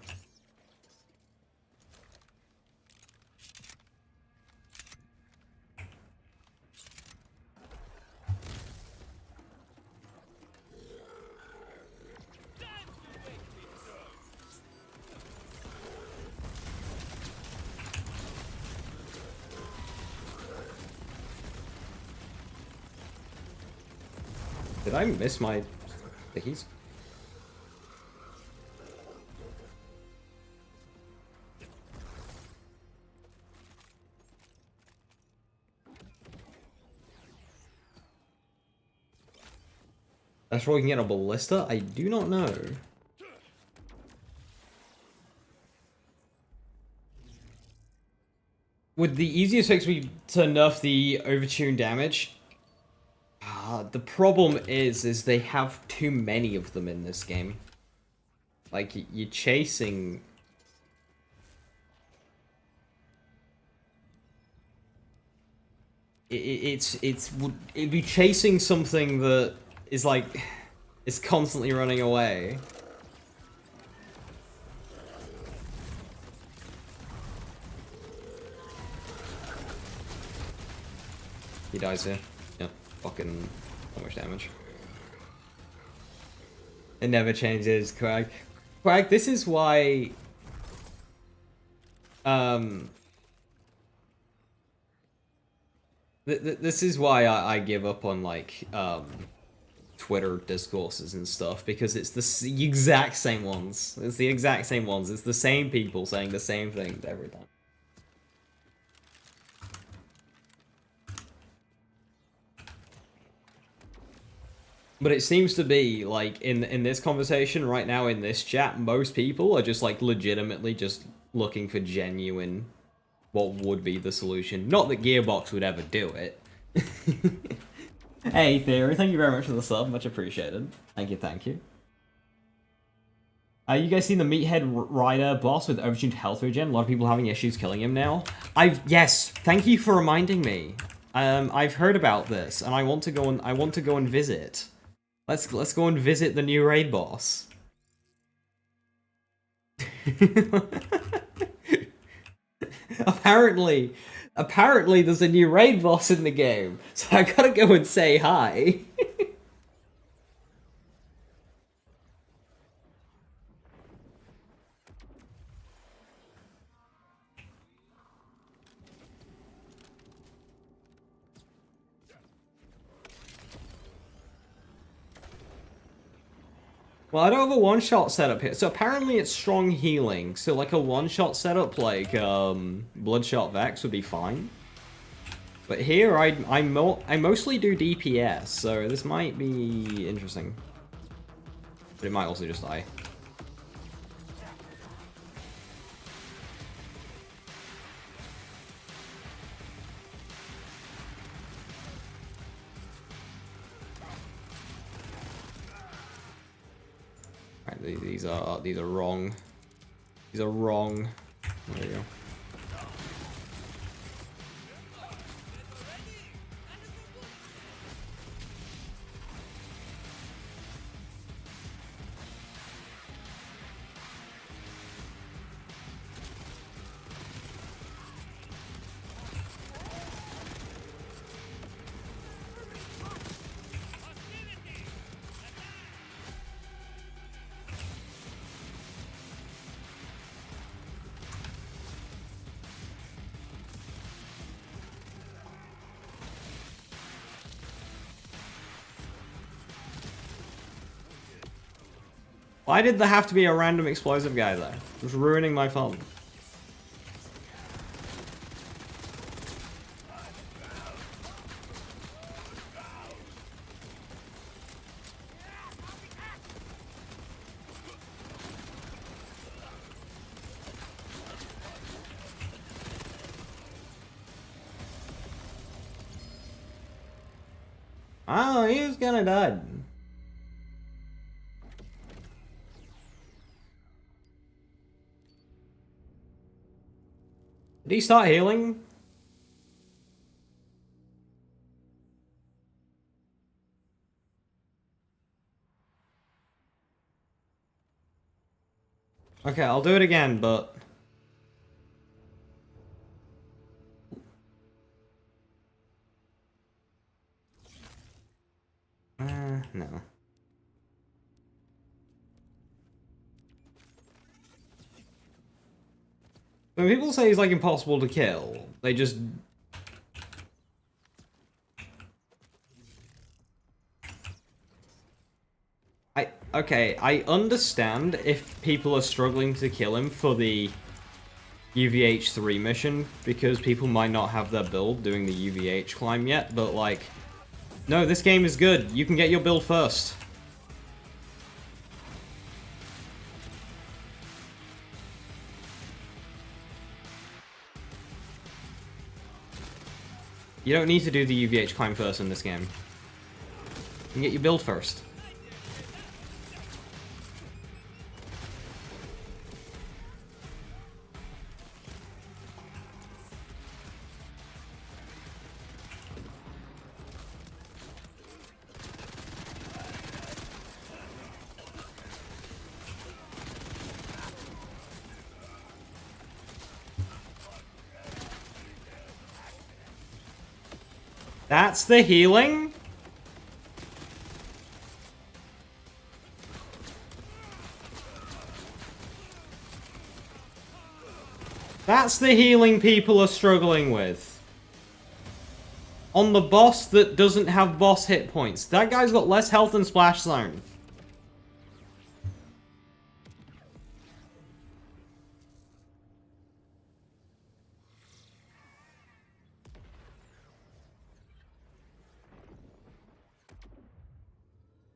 Did I miss my stickies? That's where we can get a ballista? I do not know. Would the easiest fix be to nerf the overtune damage? The problem is they have too many of them in this game. Like, you're chasing... It'd be chasing something that is like... is constantly running away. He dies here. Yep. Fucking so much damage. It never changes, Quag. Quag, this is why this is why I give up on like Twitter discourses and stuff, because it's the exact same ones. It's the exact same ones. It's the same people saying the same things every time. But it seems to be like in this conversation right now in this chat, most people are just like legitimately just looking for genuine what would be the solution. Not that Gearbox would ever do it. Hey, Theory, thank you very much for the sub. Much appreciated. Thank you, thank you. You guys seen the Meathead Rider boss with overtuned health regen? A lot of people having issues killing him now. Yes, thank you for reminding me. I've heard about this, and I want to go and visit. Let's go and visit the new raid boss. Apparently there's a new raid boss in the game, so I gotta go and say hi. Well, I don't have a one-shot setup here, so apparently it's strong healing, so like a one-shot setup like Bloodshot Vex would be fine. But here I mostly do DPS, so this might be interesting. But it might also just die. Right, these are wrong. These are wrong. There you go. Why did there have to be a random explosive guy there? It was ruining my fun. Oh, he was gonna die. Did he start healing? Okay, I'll do it again, but... no. When people say he's like impossible to kill, they just... Okay, I understand if people are struggling to kill him for the UVH3 mission, because people might not have their build doing the UVH climb yet, but like... No, this game is good. You can get your build first. You don't need to do the UVH climb first in this game. You can get your build first. That's the healing? That's the healing people are struggling with. On the boss that doesn't have boss hit points. That guy's got less health than Splash Zone.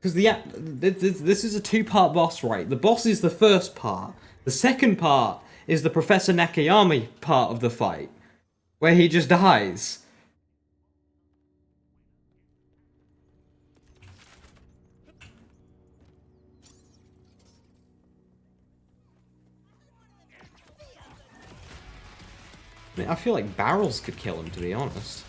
Because this is a two-part boss, right? The boss is the first part. The second part is the Professor Nakayami part of the fight, where he just dies. I mean, I feel like barrels could kill him, to be honest.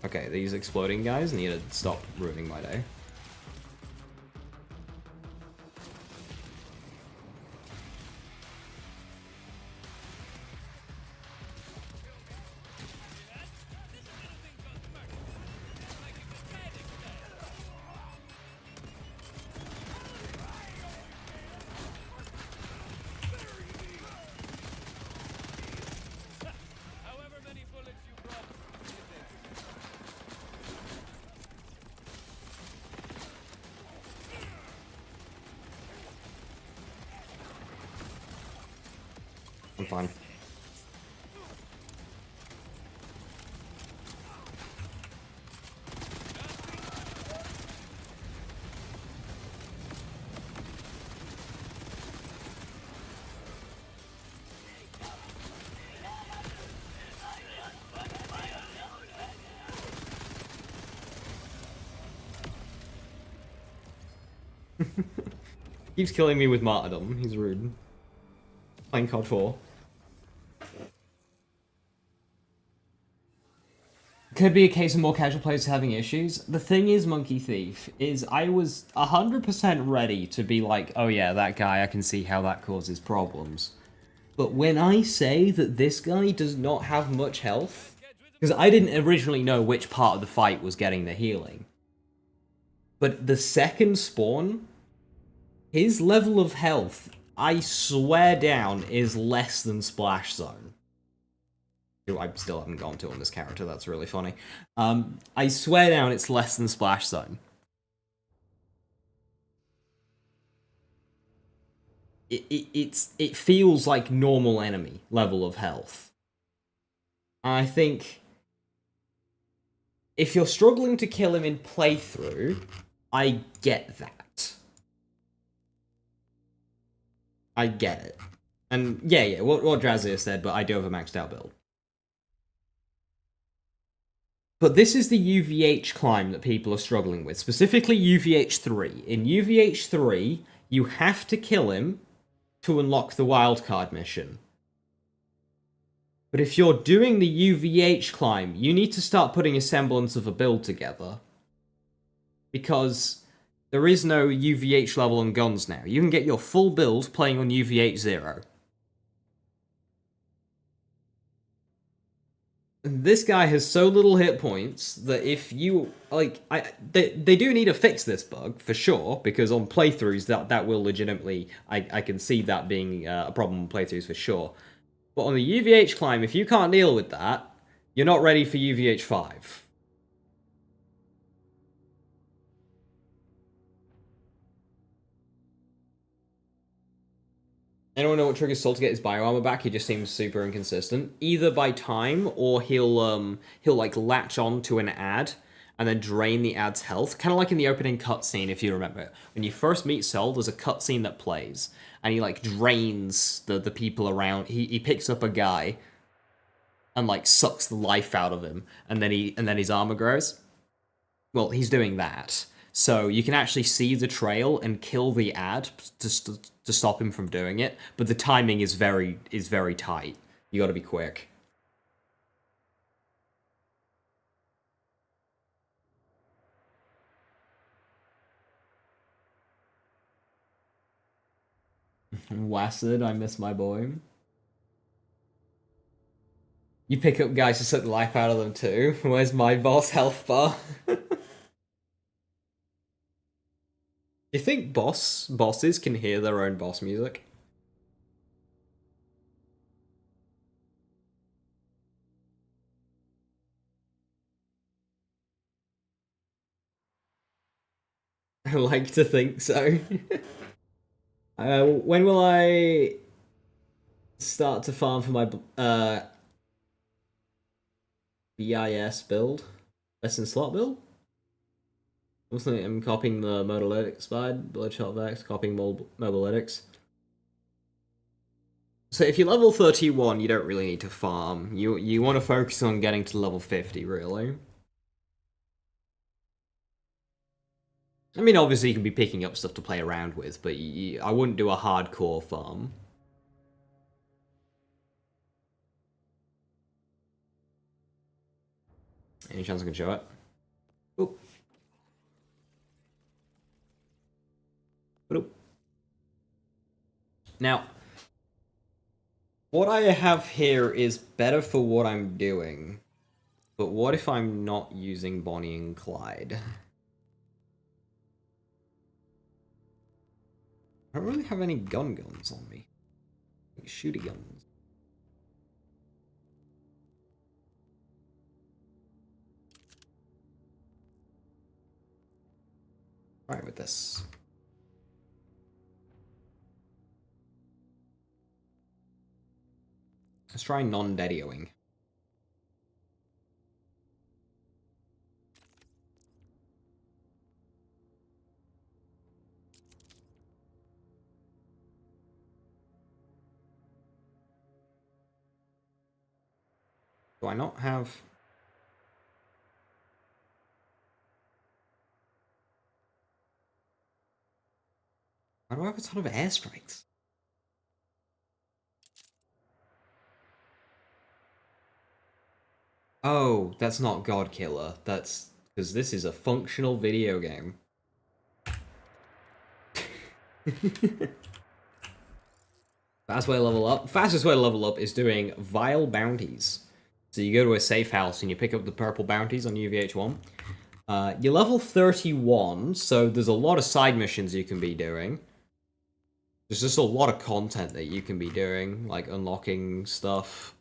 Okay, these exploding guys need to stop ruining my day. I'm fine. Keeps killing me with martyrdom. He's rude. Playing COD 4. Could be a case of more casual players having issues. The thing is, Monkey Thief, is I was 100% ready to be like, oh yeah, that guy, I can see how that causes problems. But when I say that this guy does not have much health, because I didn't originally know which part of the fight was getting the healing. But the second spawn, his level of health, I swear down, is less than Splash Zone. Who I still haven't gone to on this character, that's really funny. I swear down it's less than Splash Zone. It feels like normal enemy level of health. I think if you're struggling to kill him in playthrough, I get that. I get it. And yeah, what Drazir said, but I do have a maxed out build. But this is the UVH climb that people are struggling with, specifically UVH 3. In UVH 3, you have to kill him to unlock the wildcard mission. But if you're doing the UVH climb, you need to start putting a semblance of a build together. Because there is no UVH level on guns now. You can get your full build playing on UVH 0. This guy has so little hit points that if you like, they do need to fix this bug for sure, because on playthroughs that will legitimately, I can see that being a problem on playthroughs for sure. But on the UVH climb, if you can't deal with that, you're not ready for UVH 5. Anyone know what triggers Sol to get his bio armor back? He just seems super inconsistent. Either by time, or he'll like latch on to an ad and then drain the ad's health. Kind of like in the opening cutscene, if you remember. When you first meet Sol, there's a cutscene that plays, and he like drains the people around. He picks up a guy and like sucks the life out of him, and then his armor grows. Well, he's doing that. So you can actually see the trail and kill the ad to stop him from doing it, but the timing is very tight. You got to be quick. Wassard, I miss my boy. You pick up guys to suck the life out of them too. Where's my boss health bar? Do you think bosses can hear their own boss music? I like to think so. When will I start to farm for my BIS build? Best in slot build? I'm copying the Modalytics side, Bloodshot Vex, copying Modalytics. So if you're level 31, you don't really need to farm. You want to focus on getting to level 50, really. I mean, obviously you can be picking up stuff to play around with, but I wouldn't do a hardcore farm. Any chance I can show it? Oop. Oop. Now, what I have here is better for what I'm doing, but what if I'm not using Bonnie and Clyde? I don't really have any guns on me. Like shooty guns. Right with this. Let's try non-daddy-oing. Do I not have... Why do I have a ton of airstrikes? Oh, that's not God Killer. That's... because this is a functional video game. Fastest way to level up is doing Vile Bounties. So you go to a safe house and you pick up the purple bounties on UVH1. You're level 31, so there's a lot of side missions you can be doing. There's just a lot of content that you can be doing, like unlocking stuff.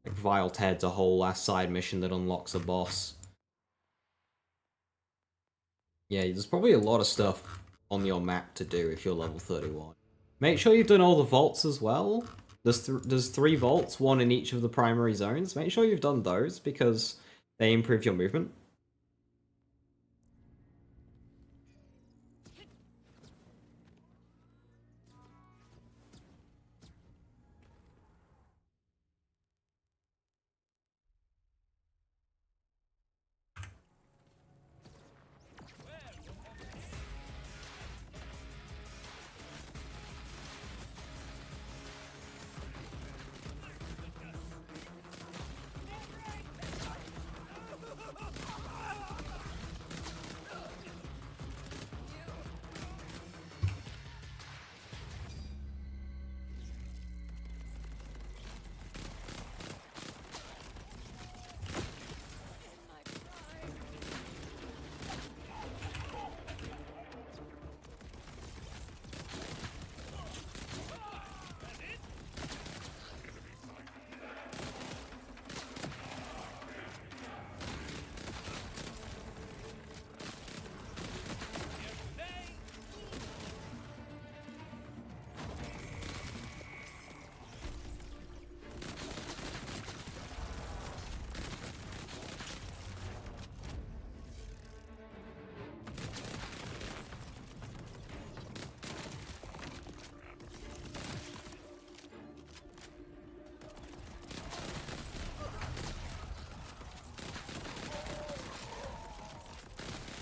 Like Vile Ted's a whole last side mission that unlocks a boss. Yeah, there's probably a lot of stuff on your map to do if you're level 31. Make sure you've done all the vaults as well. There's 3 vaults, 1 in each of the primary zones. Make sure you've done those because they improve your movement.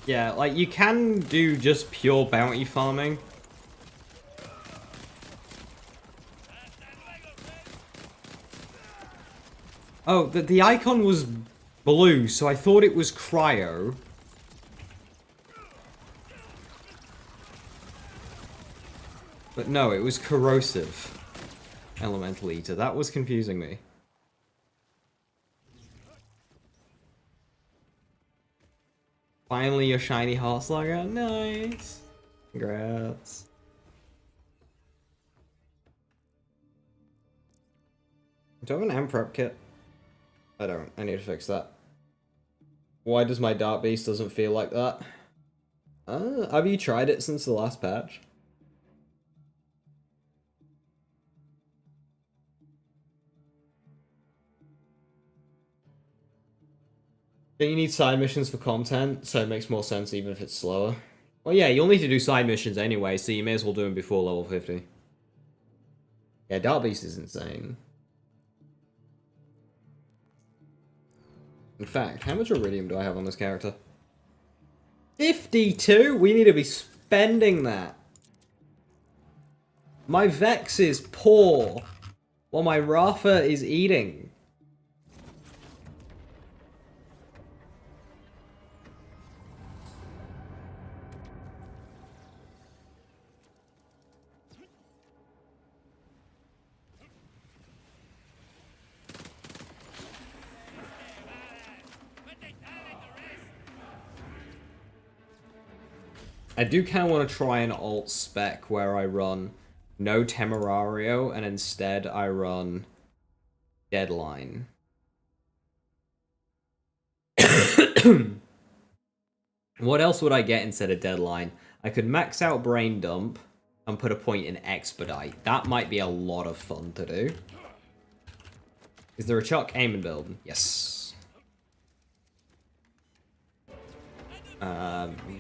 Yeah, like, you can do just pure bounty farming. Oh, the icon was blue, so I thought it was cryo. But no, it was corrosive. Elemental Eater. That was confusing me. Finally, your shiny Heart Slugger. Nice. Congrats. Do I have an amp prep kit? I don't. I need to fix that. Why does my Dark Beast doesn't feel like that? Have you tried it since the last patch? Don't you need side missions for content, so it makes more sense even if it's slower? Well, yeah, you'll need to do side missions anyway, so you may as well do them before level 50. Yeah, Dark Beast is insane. In fact, how much Iridium do I have on this character? 52? We need to be spending that. My Vex is poor, while my Rafa is eating. I do kind of want to try an alt spec where I run no Temerario and instead I run Deadline. What else would I get instead of Deadline? I could max out Brain Dump and put a point in Expedite. That might be a lot of fun to do. Is there a Chuck aim and build? Yes.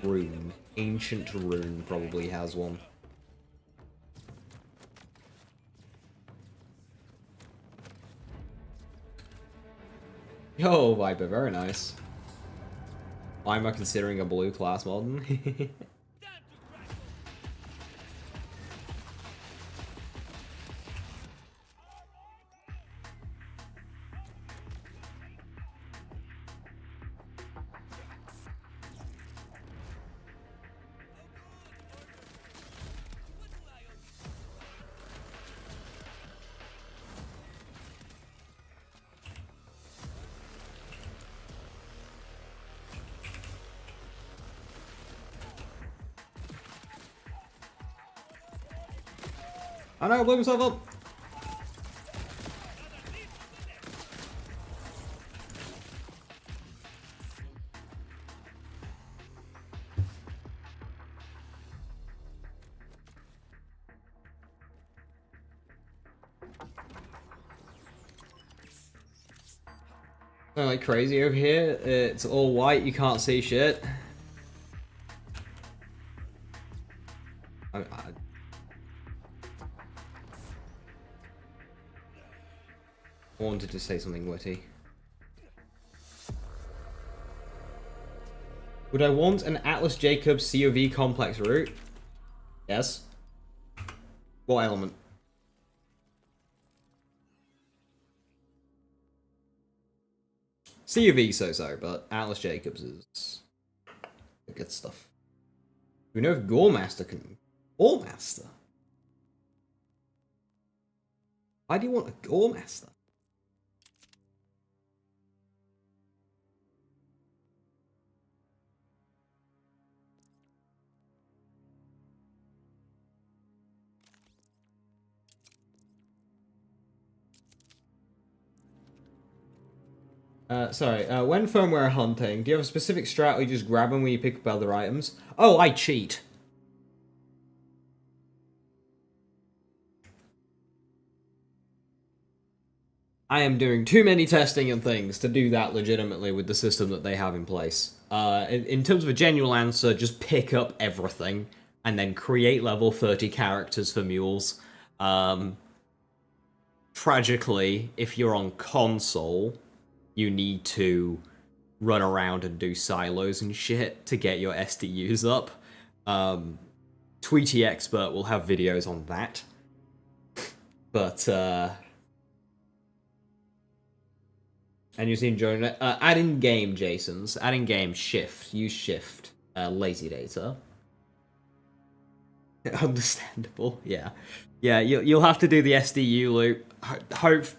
Rune. Ancient Rune probably has one. Yo, Viper, very nice. Why am I considering a blue class mod? I know, blew myself up. Sound like crazy over here. It's all white, you can't see shit. I wanted to say something witty. Would I want an Atlas Jacobs COV complex route? Yes. What element? COV so-so, but Atlas Jacobs is good stuff. Do we know if Goremaster can... Goremaster? Why do you want a Goremaster? When firmware hunting, do you have a specific strat or you just grab them when you pick up other items? Oh, I cheat. I am doing too many testing and things to do that legitimately with the system that they have in place. In terms of a genuine answer, just pick up everything and then create level 30 characters for mules. Tragically, if you're on console, you need to run around and do silos and shit to get your SDUs up. Tweety Expert will have videos on that. But, and you're enjoying it. Add in game, Jason's. Add in game, shift. Use shift. Lazy data. Understandable, yeah. Yeah, you'll have to do the SDU loop,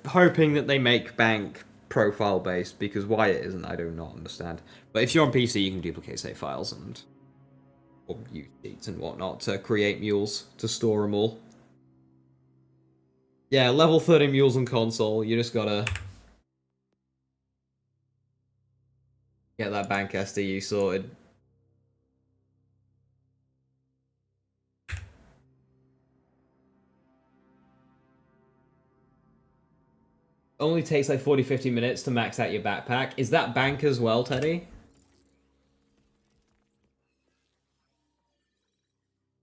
hoping that they make bank profile based, because why it isn't, I do not understand. But if you're on PC, you can duplicate save files and or use sheets and whatnot to create mules to store them all. Yeah, level 30 mules on console. You just gotta get that bank SDU sorted. Only takes like 40-50 minutes to max out your backpack. Is that bank as well, Teddy?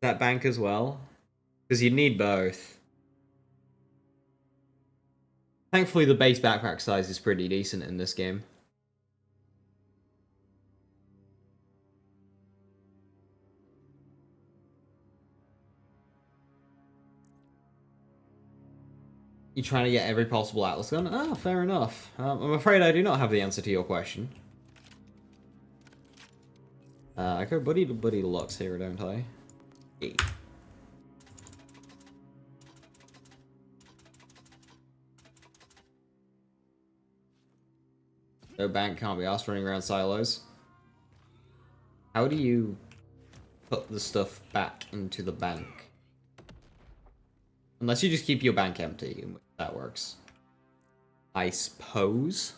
That bank as well? Because you need both. Thankfully, the base backpack size is pretty decent in this game. You trying to get every possible Atlas gun? Ah, fair enough. I'm afraid I do not have the answer to your question. I go buddy to buddy locks here, don't I? Yeah. No bank can't be asked running around silos. How do you put the stuff back into the bank? Unless you just keep your bank empty, in which that works. I suppose.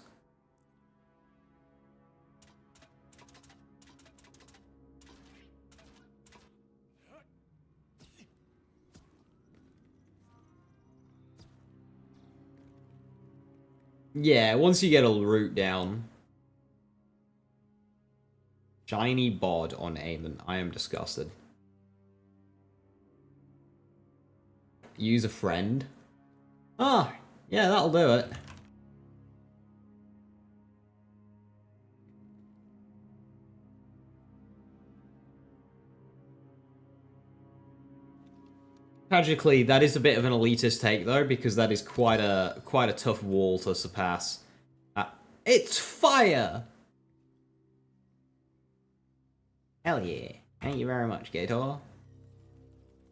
Yeah, once you get a route down. Shiny bod on Amon. I am disgusted. Use a friend. Ah, yeah, that'll do it. Tragically, that is a bit of an elitist take though, because that is quite a tough wall to surpass. It's fire! Hell yeah. Thank you very much, Gator.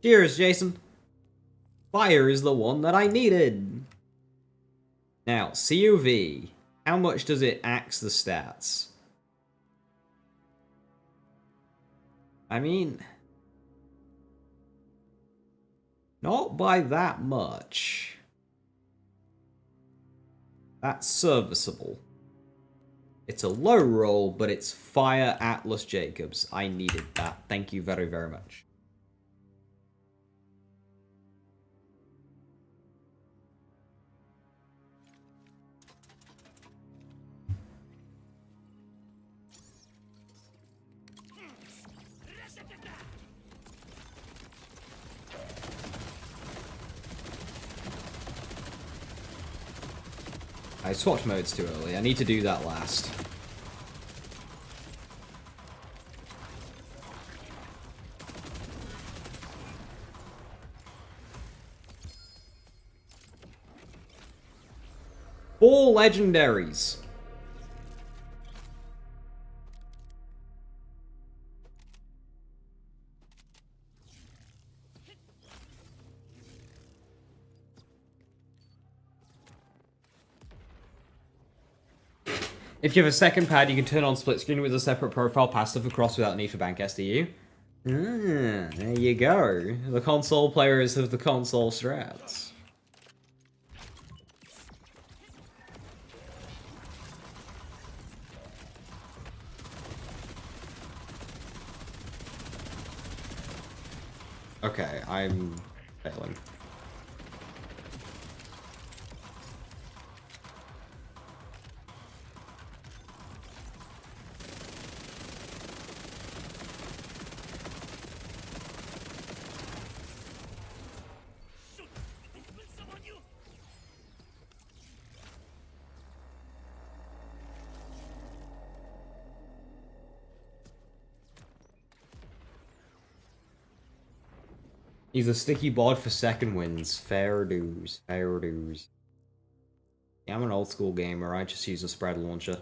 Cheers, Jason. Fire is the one that I needed. Now, COV. How much does it axe the stats? I mean, not by that much. That's serviceable. It's a low roll, but it's Fire Atlas Jacobs. I needed that. Thank you very, very much. I swapped modes too early. I need to do that last. Four legendaries. If you have a second pad, you can turn on split screen with a separate profile, pass stuff across without need for bank SDU. Ah, there you go. The console players have the console strats. Okay, I'm failing. He's a sticky bod for second wins. Fair dues. Fair dues. Yeah, I'm an old school gamer. I just use a spread launcher.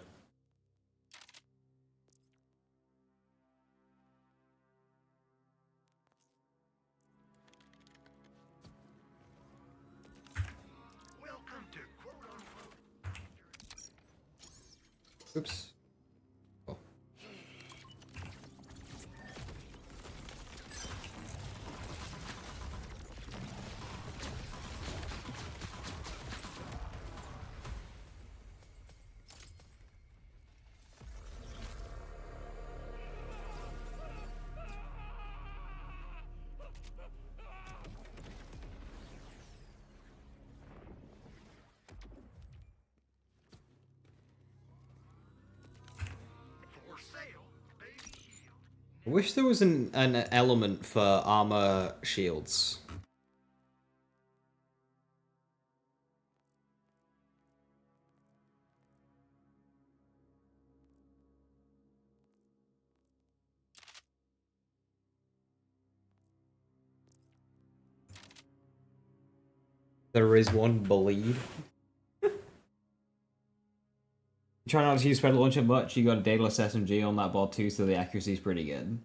Oops. Oh. I wish there was an element for armor shields. There is one, believe. Try not to use spread launcher much. You got a dataless SMG on that board too, so the accuracy is pretty good.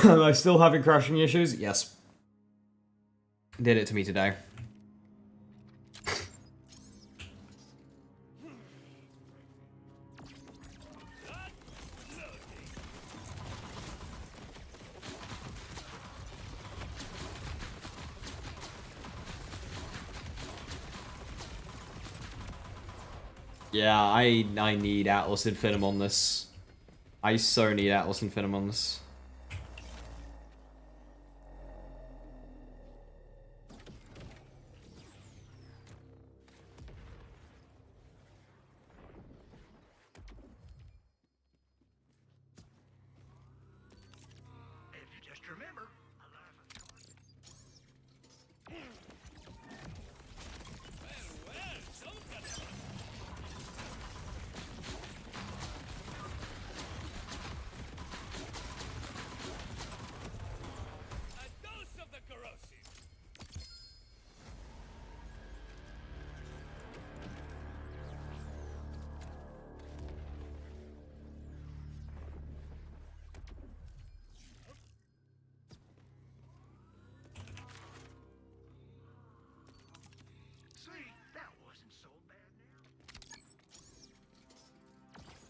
Am I still having crashing issues? Yes. Did it to me today. Yeah, I need Atlas Infinitum on this. I so need Atlas Infinitum on this. Just remember, A dose of the corrosive. see, that wasn't so bad now.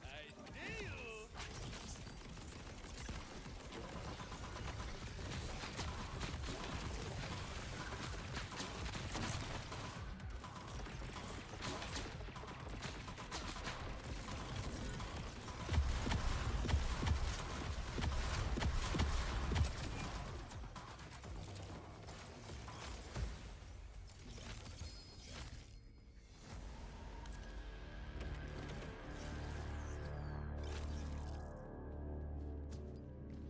I see you.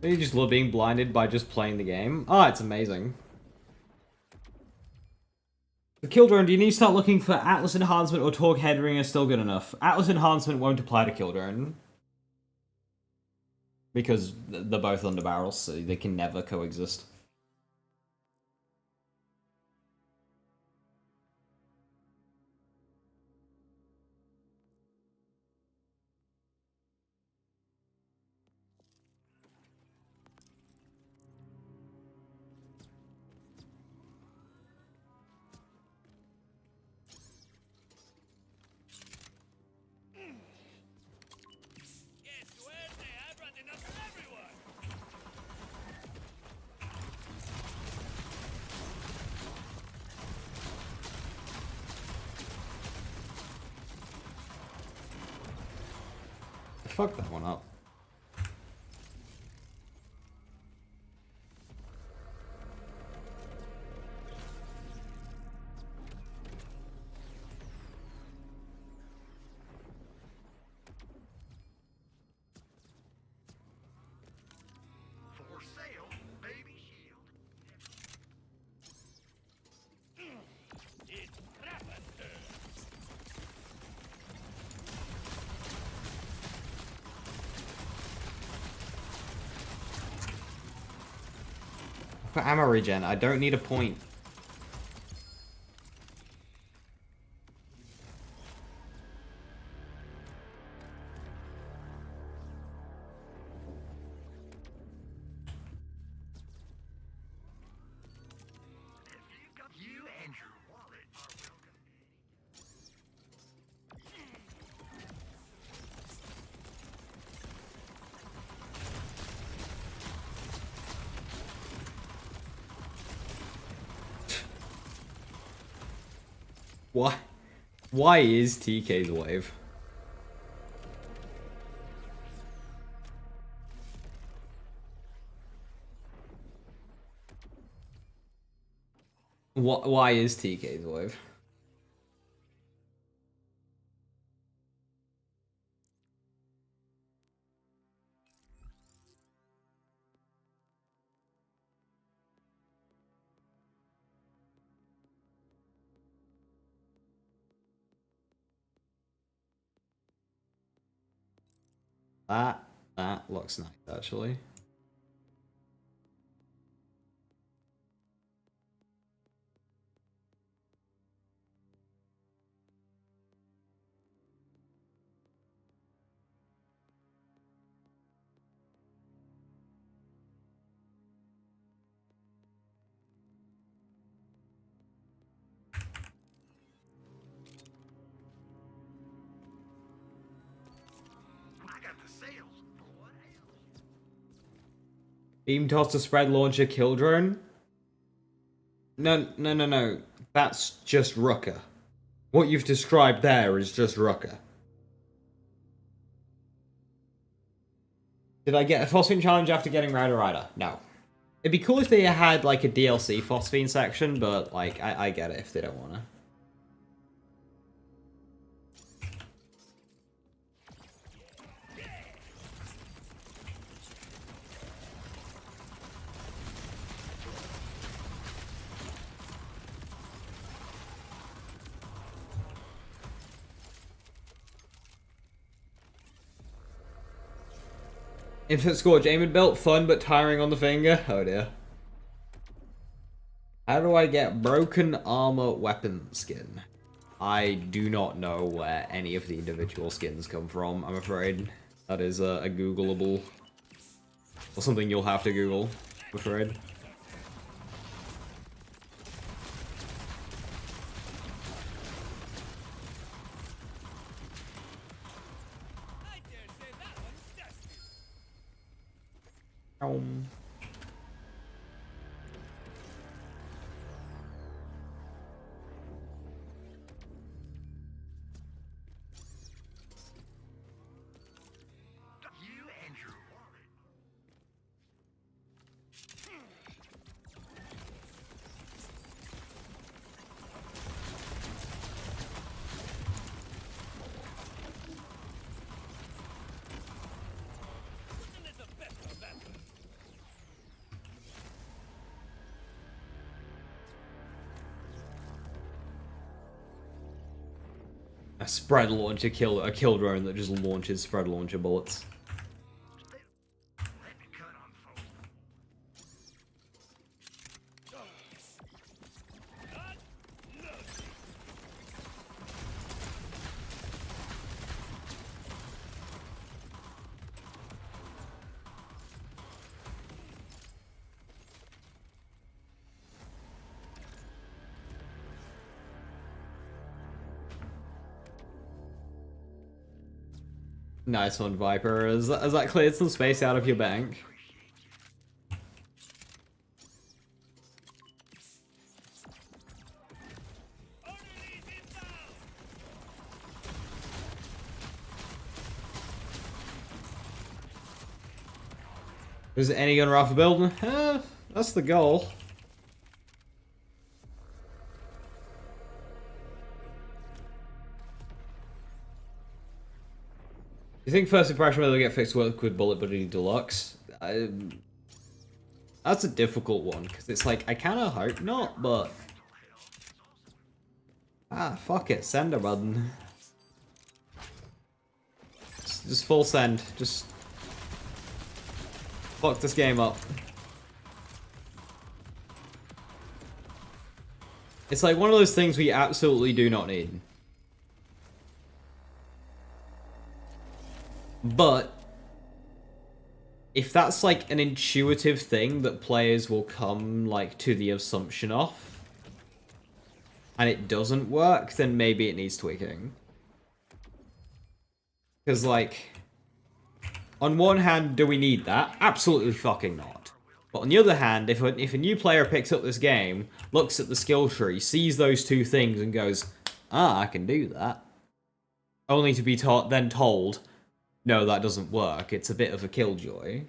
You just love being blinded by just playing the game. Oh, it's amazing. The Killdrawn, do you need to start looking for Atlas Enhancement or Torque Headringer still good enough? Atlas Enhancement won't apply to Killdrawn. Because they're both under barrels, so they can never coexist. Qué suerte, I've run enough for everyone. Fuck that one up. For sale, baby shield. It's Rafa's turn. I've got ammo regen. I don't need a point. You and your wallet are welcome. Why is TK's wave? Why is TK's wave? That looks nice, actually. I got the sales. What else? Beam toss spread launcher kill drone? No. That's just Rucker. What you've described there is just Rucker. Did I get a phosphine challenge after getting Rider? No. It'd be cool if they had like a DLC phosphine section, but like I get it if they don't wanna. Infant Scourge aiming belt, fun but tiring on the finger. Oh dear. How do I get broken armor weapon skin? I do not know where any of the individual skins come from, I'm afraid. That is a Googleable. Or something you'll have to Google, I'm afraid. You and your wallet. A spread launcher a kill drone that just launches spread launcher bullets. Let me cut on folks. Nice one, Viper. Has that cleared some space out of your bank? Is it any gun Rafa building? That's the goal. You think first impression will get fixed with Bullet Buddy Deluxe? That's a difficult one, because it's like, I kind of hope not, but... fuck it, send a button. Just full send, just... fuck this game up. It's like one of those things we absolutely do not need. But if that's like an intuitive thing that players will come like to the assumption of, and it doesn't work, then maybe it needs tweaking. Because like, on one hand, do we need that? Absolutely fucking not. But on the other hand, if a new player picks up this game, looks at the skill tree, sees those two things and goes, I can do that. Only to be then told, no, that doesn't work. It's a bit of a killjoy.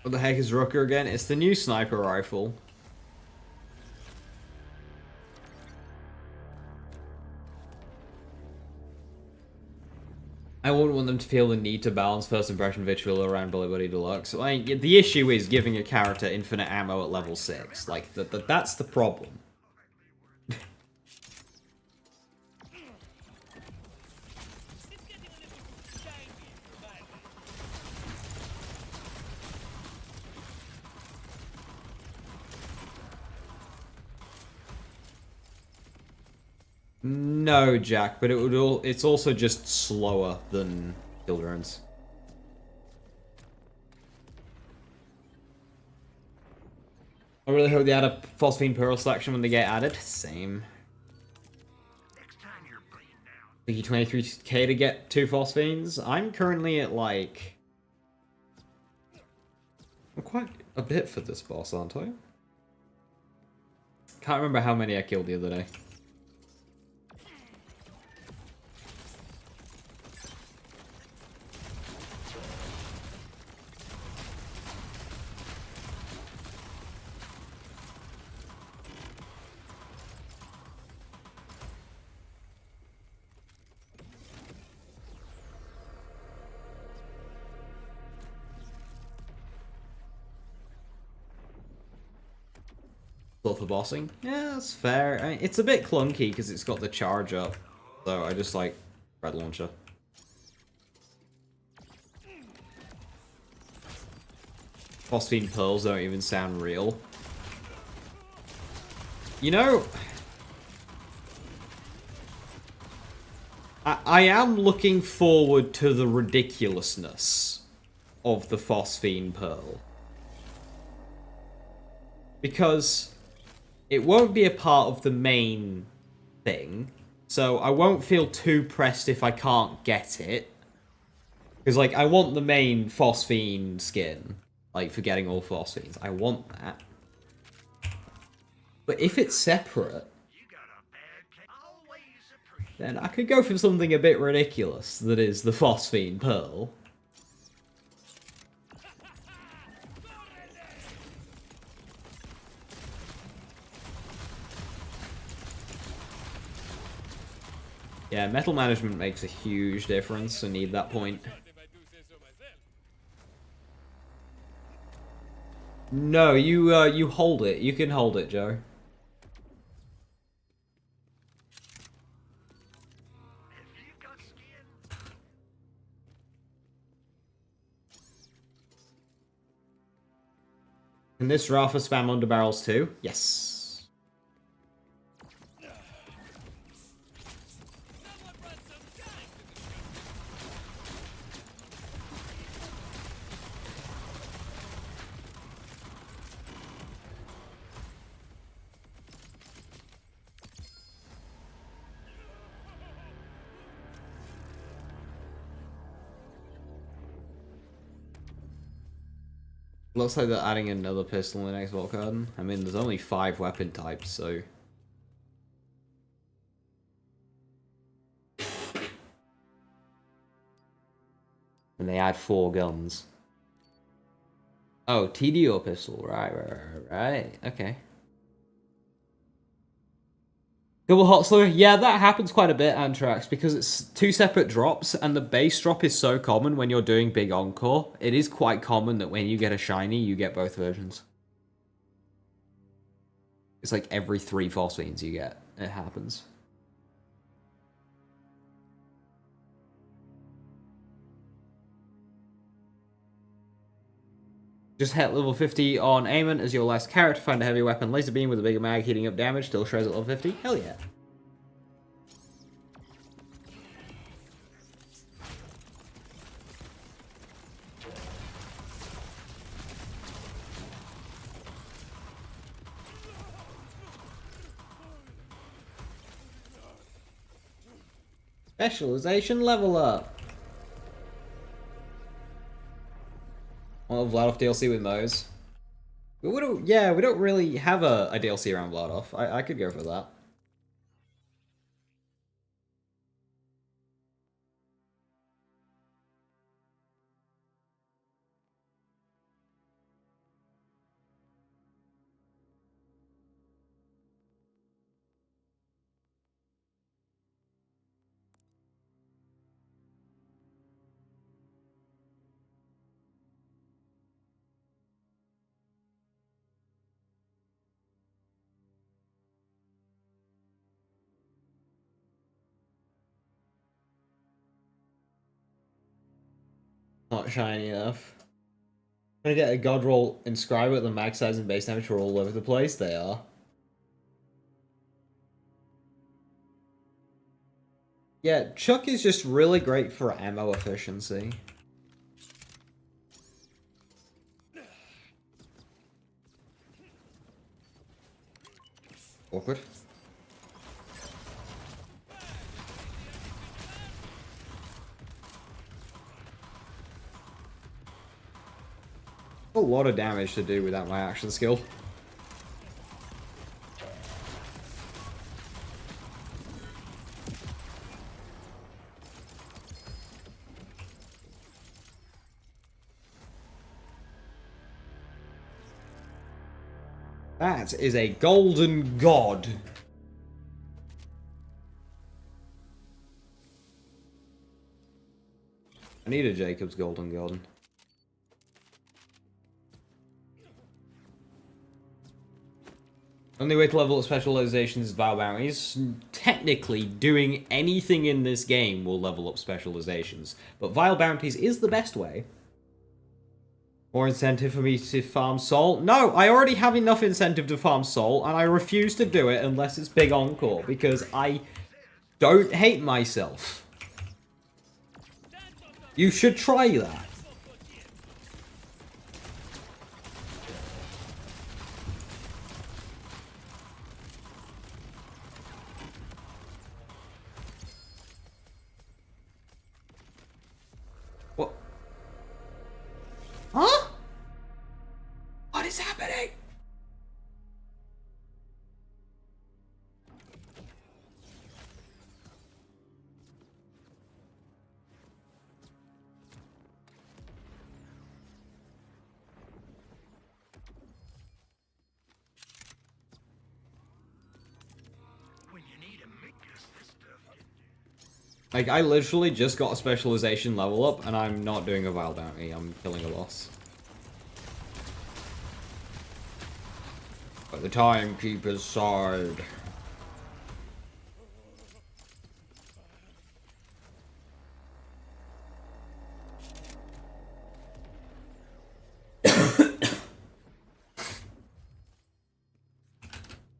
What the heck is Rucker again? It's the new sniper rifle. I wouldn't want them to feel the need to balance first impression vitriol around Bullet Buddy Deluxe. Like, the issue is giving a character infinite ammo at level 6. Like, that's the problem. No, Jack, but it's also just slower than kill drones. I really hope they add a Phosphine Pearl selection when they get added. Same. Think you 23k to get 2 Phosphines? I'm currently at like... I'm quite a bit for this boss, aren't I? Can't remember how many I killed the other day. For bossing? Yeah, that's fair. I mean, it's a bit clunky because it's got the charge up. So I just like Red Launcher. Phosphine Pearls don't even sound real. You know... I am looking forward to the ridiculousness of the Phosphine Pearl. Because... it won't be a part of the main thing, so I won't feel too pressed if I can't get it. Because, like, I want the main Phosphine skin, like, for getting all Phosphines. I want that. But if it's separate, then I could go for something a bit ridiculous that is the Phosphine Pearl. Yeah, metal management makes a huge difference. I need that point. No, you hold it. You can hold it, Joe. Can this Rafa spam under barrels too? Yes. Looks like they're adding another pistol in the next vault card. I mean, there's only 5 weapon types, so... and they add 4 guns. Oh, Tediore pistol. Right. Okay. Double hot slur? Yeah, that happens quite a bit, Antrax, because it's 2 separate drops, and the base drop is so common when you're doing big encore. It is quite common that when you get a shiny, you get both versions. It's like every 3 Phosphines you get, it happens. Just hit level 50 on Amon as your last character. Find a heavy weapon, laser beam with a bigger mag, heating up damage, still shreds at level 50. Hell yeah. Specialization level up. Well, Vladoff DLC with Moe's. We don't, yeah, we don't really have a DLC around Vladoff. I could go for that. Not shiny enough. Gonna get a god roll inscriber at the max size and base damage are all over the place. They are. Yeah, Chuck is just really great for ammo efficiency. Awkward. A lot of damage to do without my action skill. That is a golden god. I need a Jacob's golden god. Only way to level up specializations is Vile Bounties. Technically, doing anything in this game will level up specializations, but Vile Bounties is the best way. More incentive for me to farm soul? No, I already have enough incentive to farm soul, and I refuse to do it unless it's big encore, because I don't hate myself. You should try that. What? Huh? What is happening? Like, I literally just got a specialization level up, and I'm not doing a Vile Bounty, I'm killing a boss. By the Timekeeper's side.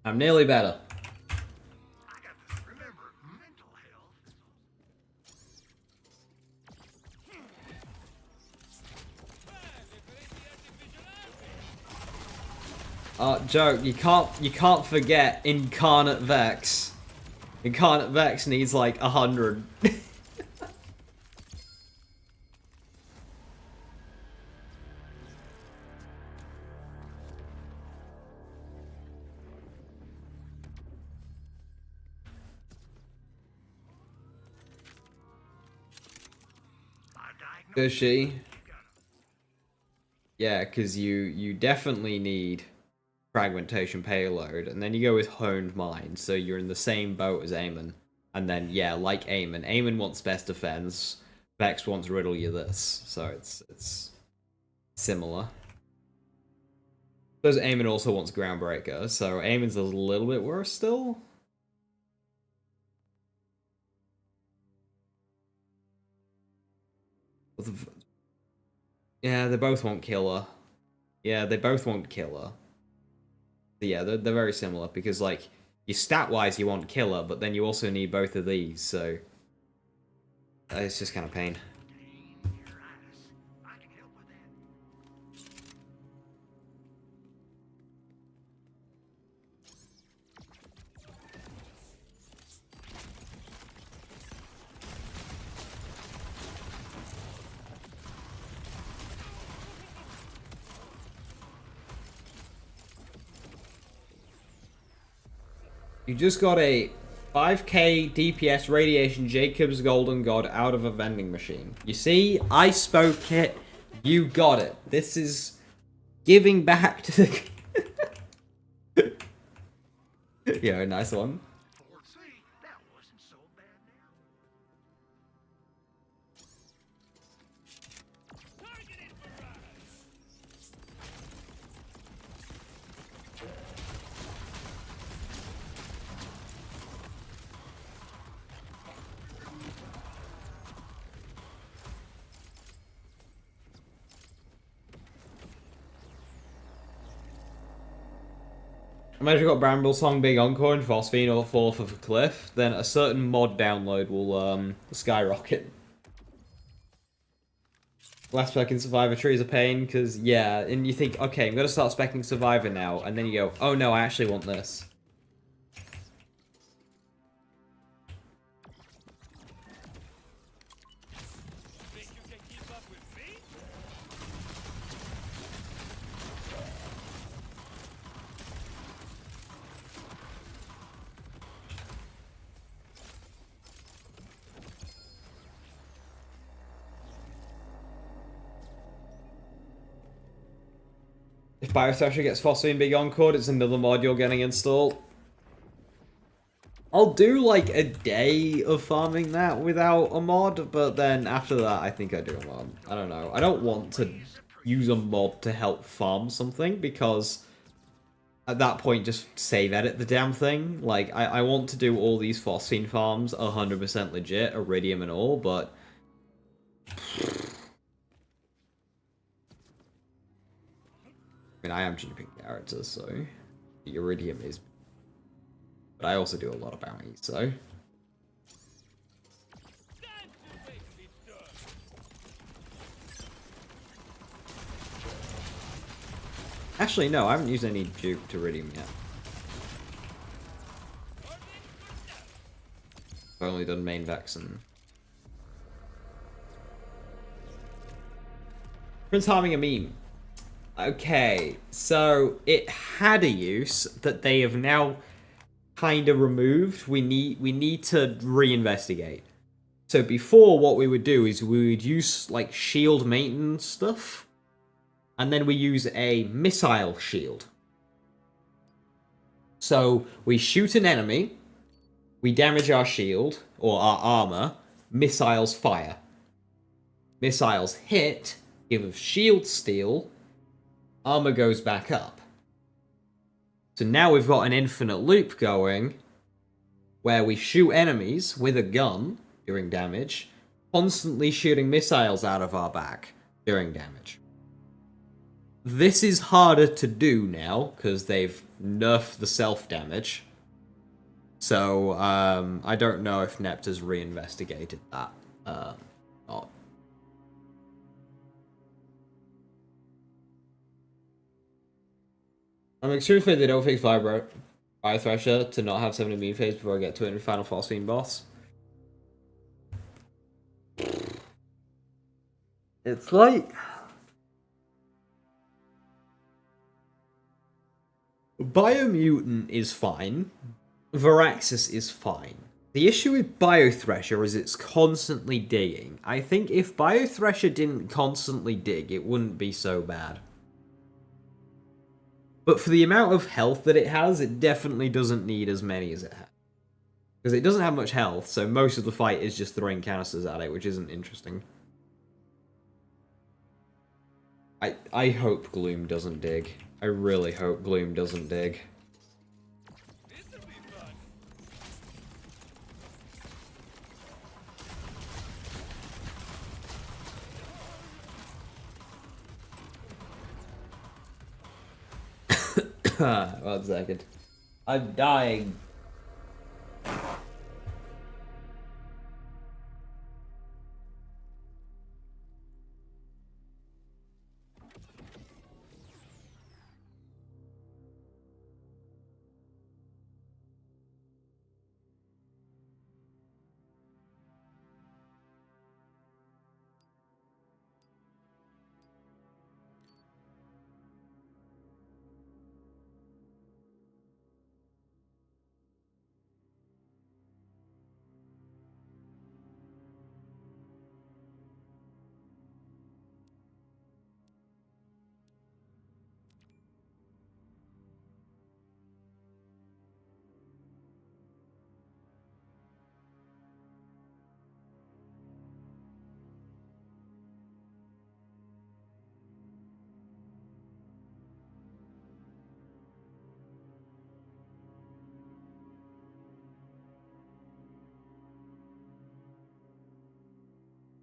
I'm nearly better. Joe, you can't forget Incarnate Vex. Incarnate Vex needs like 100. Does she? Yeah, because you definitely need fragmentation payload, and then you go with honed mind, so you're in the same boat as Amon. And then, yeah, like Amon wants best defense, Vex wants riddle you this, so it's similar. Because Amon also wants groundbreaker, so Amon's a little bit worse still. Yeah, they both want killer. Yeah, they both want killer. Yeah, they're very similar, because, like, you stat-wise you want killer, but then you also need both of these, so it's just kind of pain. You just got a 5k DPS radiation Jacob's Golden God out of a vending machine. You see, I spoke it. You got it. This is giving back to the... Yeah, nice one. Imagine you got Bramble Song, Big Encore, and Phosphine all fall off of a cliff, then a certain mod download will skyrocket. Last spec in Survivor Tree is a pain, because, yeah, and you think, okay, I'm going to start specking Survivor now, and then you go, oh no, I actually want this. If Biothrasher gets Phosphine Big Encore, it's another mod you're getting installed. I'll do like a day of farming that without a mod, but then after that I think I do a mod. I don't know. I don't want to use a mod to help farm something because at that point just save edit the damn thing. Like, I want to do all these phosphine farms 100% legit, iridium and all, but... I mean, I am chipping characters, so the iridium is... But I also do a lot of bounties, so... Actually, no, I haven't used any duped iridium yet. I've only done main Vex and... Prince harming a meme. Okay, so it had a use that they have now kind of removed. We need to reinvestigate. So before, what we would do is we would use like shield maintenance stuff, and then we use a missile shield. So we shoot an enemy, we damage our shield or our armor, missiles fire. Missiles hit, give us shield steal, armor goes back up. So now we've got an infinite loop going where we shoot enemies with a gun doing damage, constantly shooting missiles out of our back doing damage. This is harder to do now because they've nerfed the self-damage. So I don't know if Nept has reinvestigated that. Not. I'm extremely afraid they don't fix Fire Thresher to not have 70 mean phase before I get to it in Final Phosphine boss. It's like... Biomutant is fine. Varaxis is fine. The issue with Biothresher is it's constantly digging. I think if Biothresher didn't constantly dig, it wouldn't be so bad. But for the amount of health that it has, it definitely doesn't need as many as it has. Because it doesn't have much health, so most of the fight is just throwing canisters at it, which isn't interesting. I hope Gloom doesn't dig. I really hope Gloom doesn't dig. One second. I'm dying.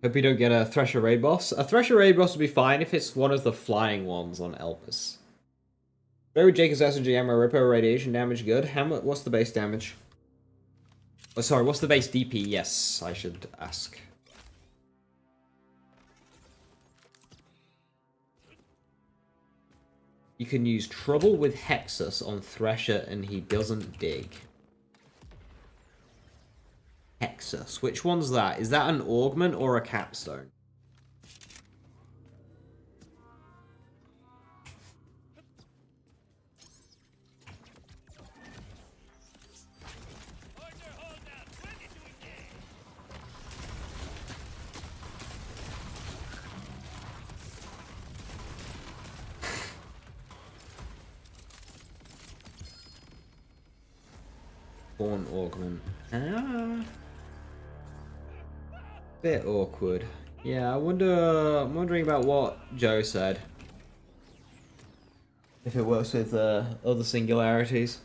Hope you don't get a Thresher raid boss. A Thresher raid boss would be fine if it's one of the flying ones on Elpis. Very Jacob's SMG ammo, Ripper, radiation damage, good. What's the base damage? Oh, sorry, what's the base DP? Yes, I should ask. You can use Trouble with Hexus on Thresher and he doesn't dig. Hexus. Which one's that? Is that an augment or a capstone? Born augment. Ah. Bit awkward. Yeah, I'm wondering about what Joe said. If it works with other singularities.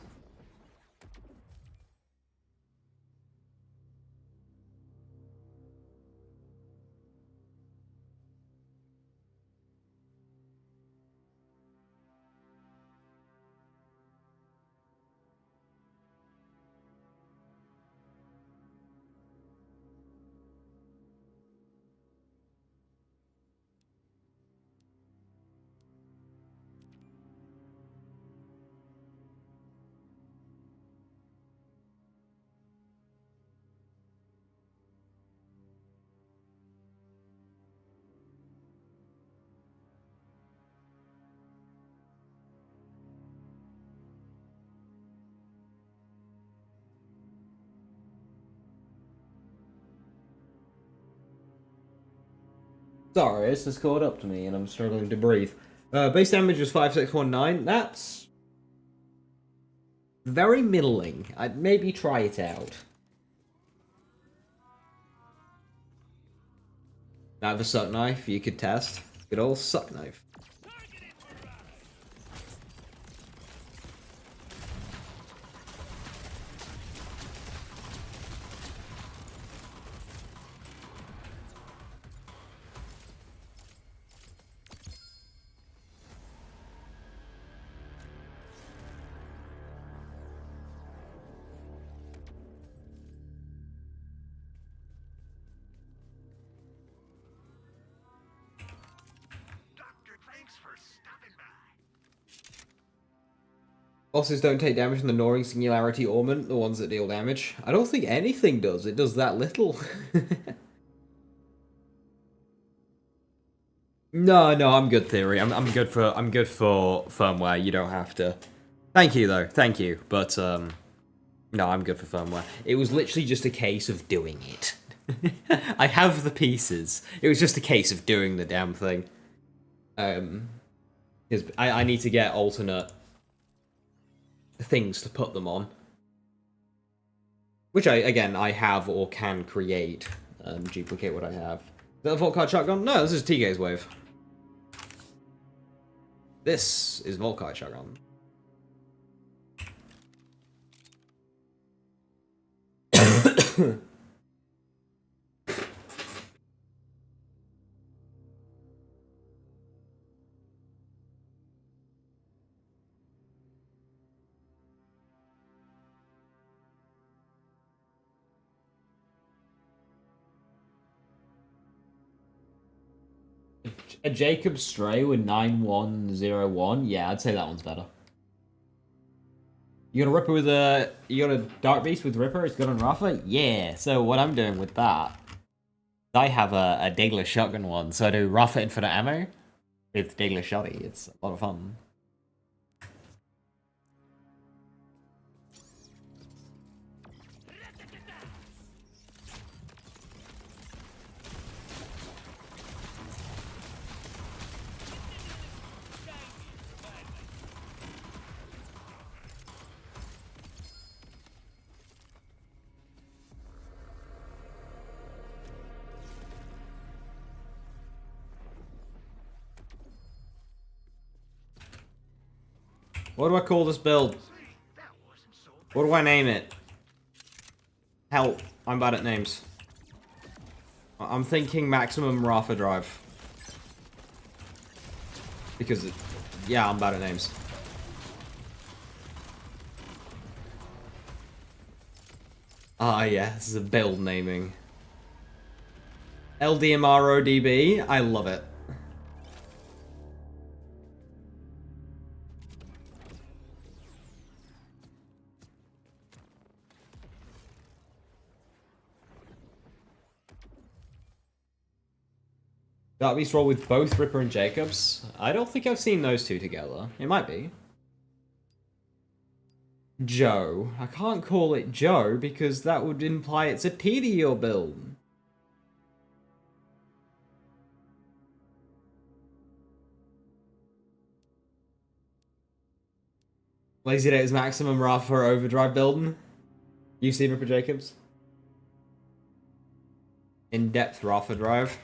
Sorry, it's just caught up to me and I'm struggling to breathe. Base damage was 5619. That's very middling. I'd maybe try it out. Now the suck knife you could test. Good old suck knife. Bosses don't take damage from the gnawing singularity augment, the ones that deal damage. I don't think anything does. It does that little. No, I'm good theory. I'm good for firmware. You don't have to. Thank you though. Thank you. But no, I'm good for firmware. It was literally just a case of doing it. I have the pieces. It was just a case of doing the damn thing. Because I need to get alternate things to put them on, which I have or can create, duplicate what I have. Is that a Vault Card Shotgun? No, this is TK's wave. This is Vault Card Shotgun. A Jacob Stray with 9101? Yeah, I'd say that one's better. You got a Ripper with a... You got a Dark Beast with Ripper? It's good on Rafa? Yeah, so what I'm doing with that... I have a Daedalus Shotgun one, so I do Rafa Infinite Ammo with Daedalus Shotty. It's a lot of fun. What do I call this build? What do I name it? Help, I'm bad at names. I'm thinking maximum Rafa drive. Because, yeah, I'm bad at names. Ah, yeah, this is a build naming. LDMRODB, I love it. That beast roll with both Ripper and Jacobs? I don't think I've seen those two together. It might be. Joe. I can't call it Joe because that would imply it's a Tediore build. Lazy Days maximum Rafa overdrive building. You've seen Ripper Jacobs? In-depth Rafa drive.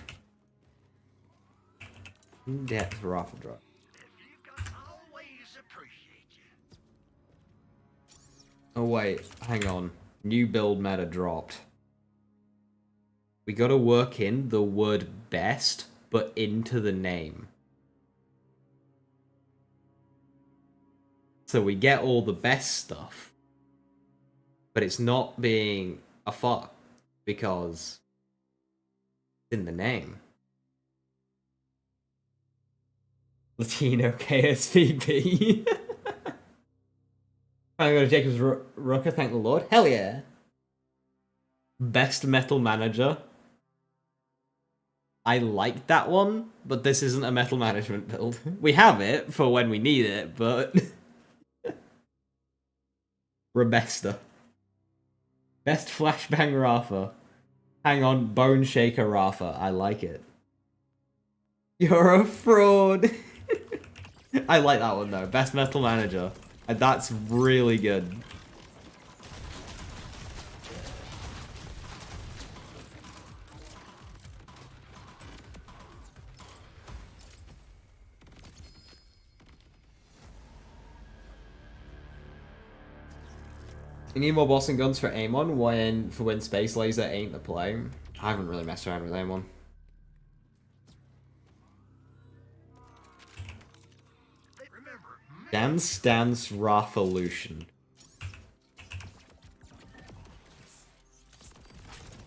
In-depth Rafa drive. Oh wait, hang on. New build meta dropped. We gotta work in the word best, but into the name. So we get all the best stuff. But it's not being a fuck, because it's in the name. Latino KSVP. I'm going to Jacob's Rucker, thank the Lord. Hell yeah. Best metal manager. I like that one, but this isn't a metal management build. We have it for when we need it, but... Rebesta. Best flashbang Rafa. Hang on, Bone Shaker Rafa. I like it. You're a fraud. I like that one though. Best metal manager. That's really good. You need more boss and guns for Amon when Space Laser ain't the play. I haven't really messed around with Amon. Dance Rafalution.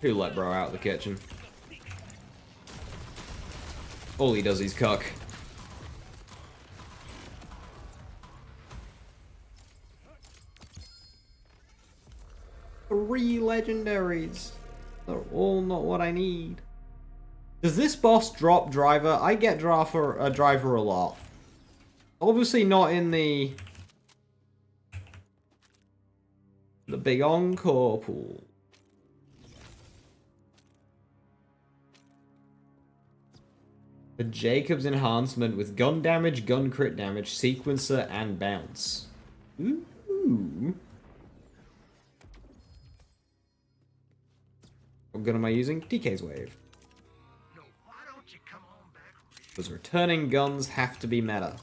Who let bro out of the kitchen? All he does is cook. Three legendaries. They're all not what I need. Does this boss drop driver? I get driver a lot. Obviously not in the big encore pool. The Jacobs enhancement with gun damage, gun crit damage, sequencer, and bounce. Ooh. What gun am I using? DK's Wave. Because returning guns have to be meta.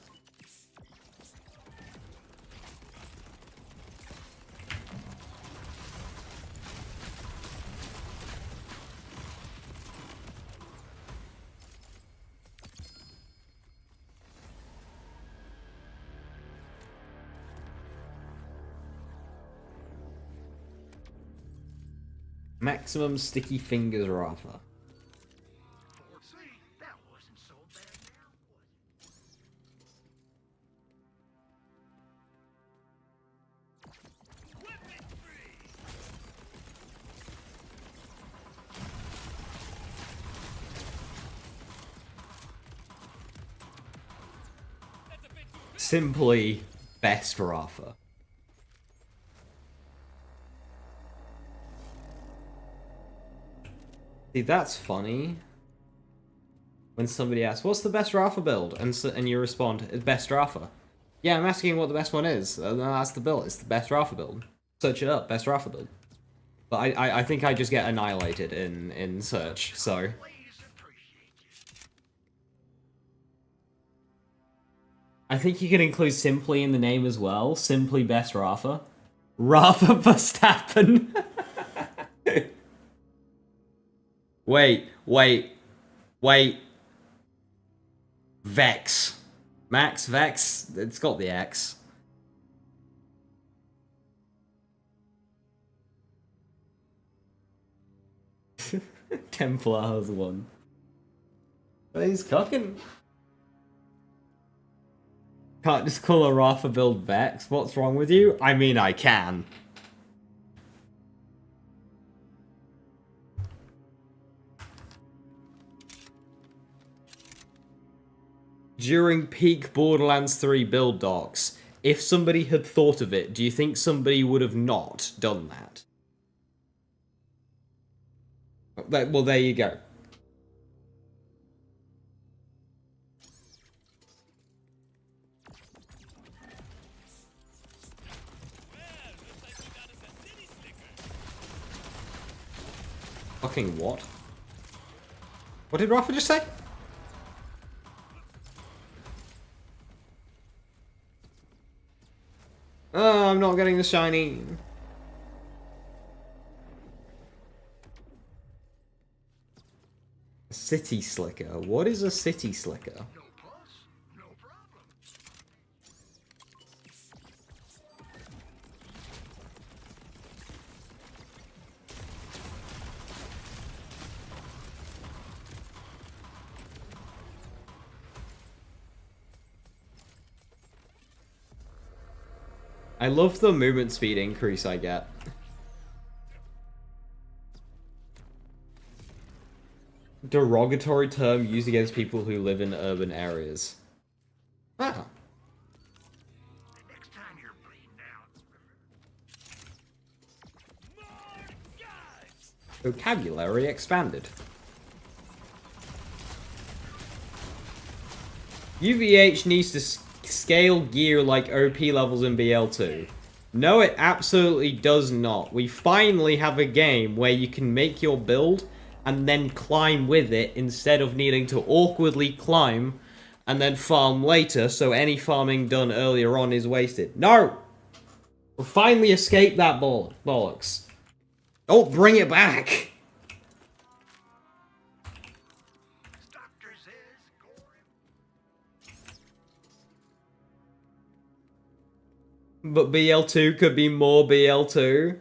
Maximum sticky fingers Rafa. Simply best Rafa. See, that's funny. When somebody asks, what's the best Rafa build? And you respond, it's best Rafa. Yeah, I'm asking what the best one is. No, that's the build. It's the best Rafa build. Search it up, best Rafa build. But I think I just get annihilated in search, so... I think you can include Simply in the name as well. Simply best Rafa. Rafa Verstappen. Wait, Wait. Wait. Vex. Max, Vex, it's got the X. Templar's one. But he's cooking. Can't just call a Rafa build Vex. What's wrong with you? I mean, I can. During peak Borderlands 3 build docs, if somebody had thought of it, do you think somebody would have not done that? Well, there you go. Fucking what? What did Rafa just say? Oh, I'm not getting the shiny. City Slicker. What is a City Slicker? I love the movement speed increase I get. Derogatory term used against people who live in urban areas. Ah. Next time you're bleeding out. Vocabulary expanded. UVH needs to scale gear like OP levels in BL2. No, it absolutely does not. We finally have a game where you can make your build and then climb with it instead of needing to awkwardly climb and then farm later, so any farming done earlier on is wasted. No! We'll finally escape that bollocks. Don't bring it back! But BL2 could be more BL2.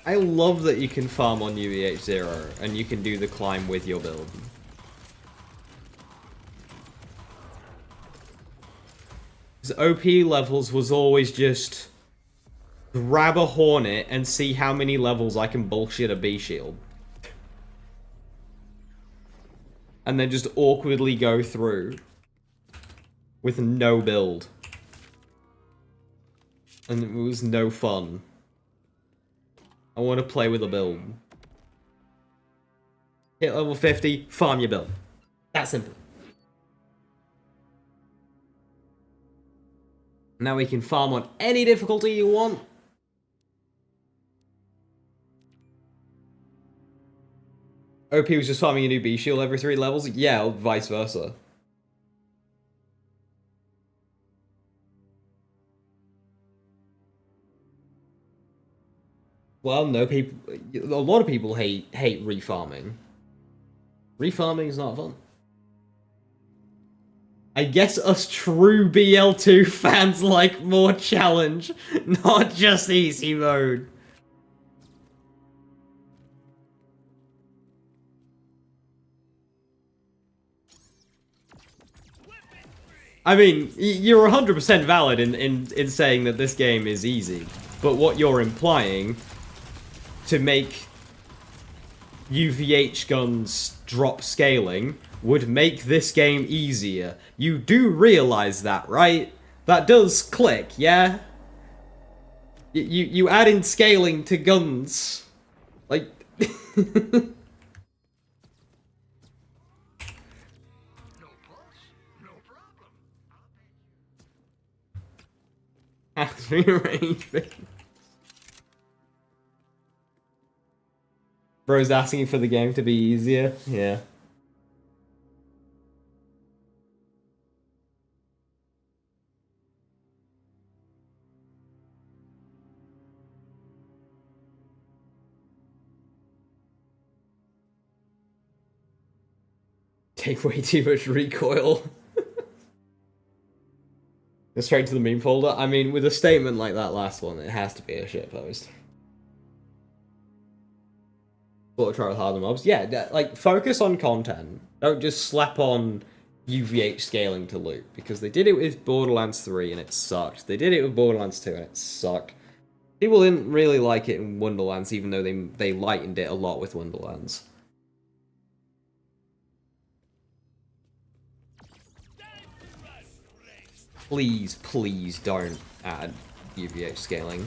I love that you can farm on UVH0 and you can do the climb with your build. Because OP levels was always just grab a Hornet and see how many levels I can bullshit a B shield. And then just awkwardly go through with no build. And it was no fun. I want to play with a build. Hit level 50, farm your build. That simple. Now we can farm on any difficulty you want. OP was just farming a new B shield every 3 levels? Yeah, or vice versa. Well, no people. A lot of people hate refarming. Refarming is not fun. I guess us true BL2 fans like more challenge, not just easy mode. I mean, you're 100% valid in saying that this game is easy, but what you're implying to make UVH guns drop scaling would make this game easier. You do realize that, right? That does click, yeah? You add in scaling to guns. Like... Has rearranged. Bro's asking for the game to be easier. Yeah. take way too much recoil. Go straight to the meme folder. I mean, with a statement like that last one, it has to be a shitpost. Try with harder mobs. Yeah, like, focus on content. Don't just slap on UVH scaling to loot, because they did it with Borderlands 3 and it sucked. They did it with Borderlands 2 and it sucked. People didn't really like it in Wonderlands, even though they lightened it a lot with Wonderlands. Please, please don't add UVH scaling.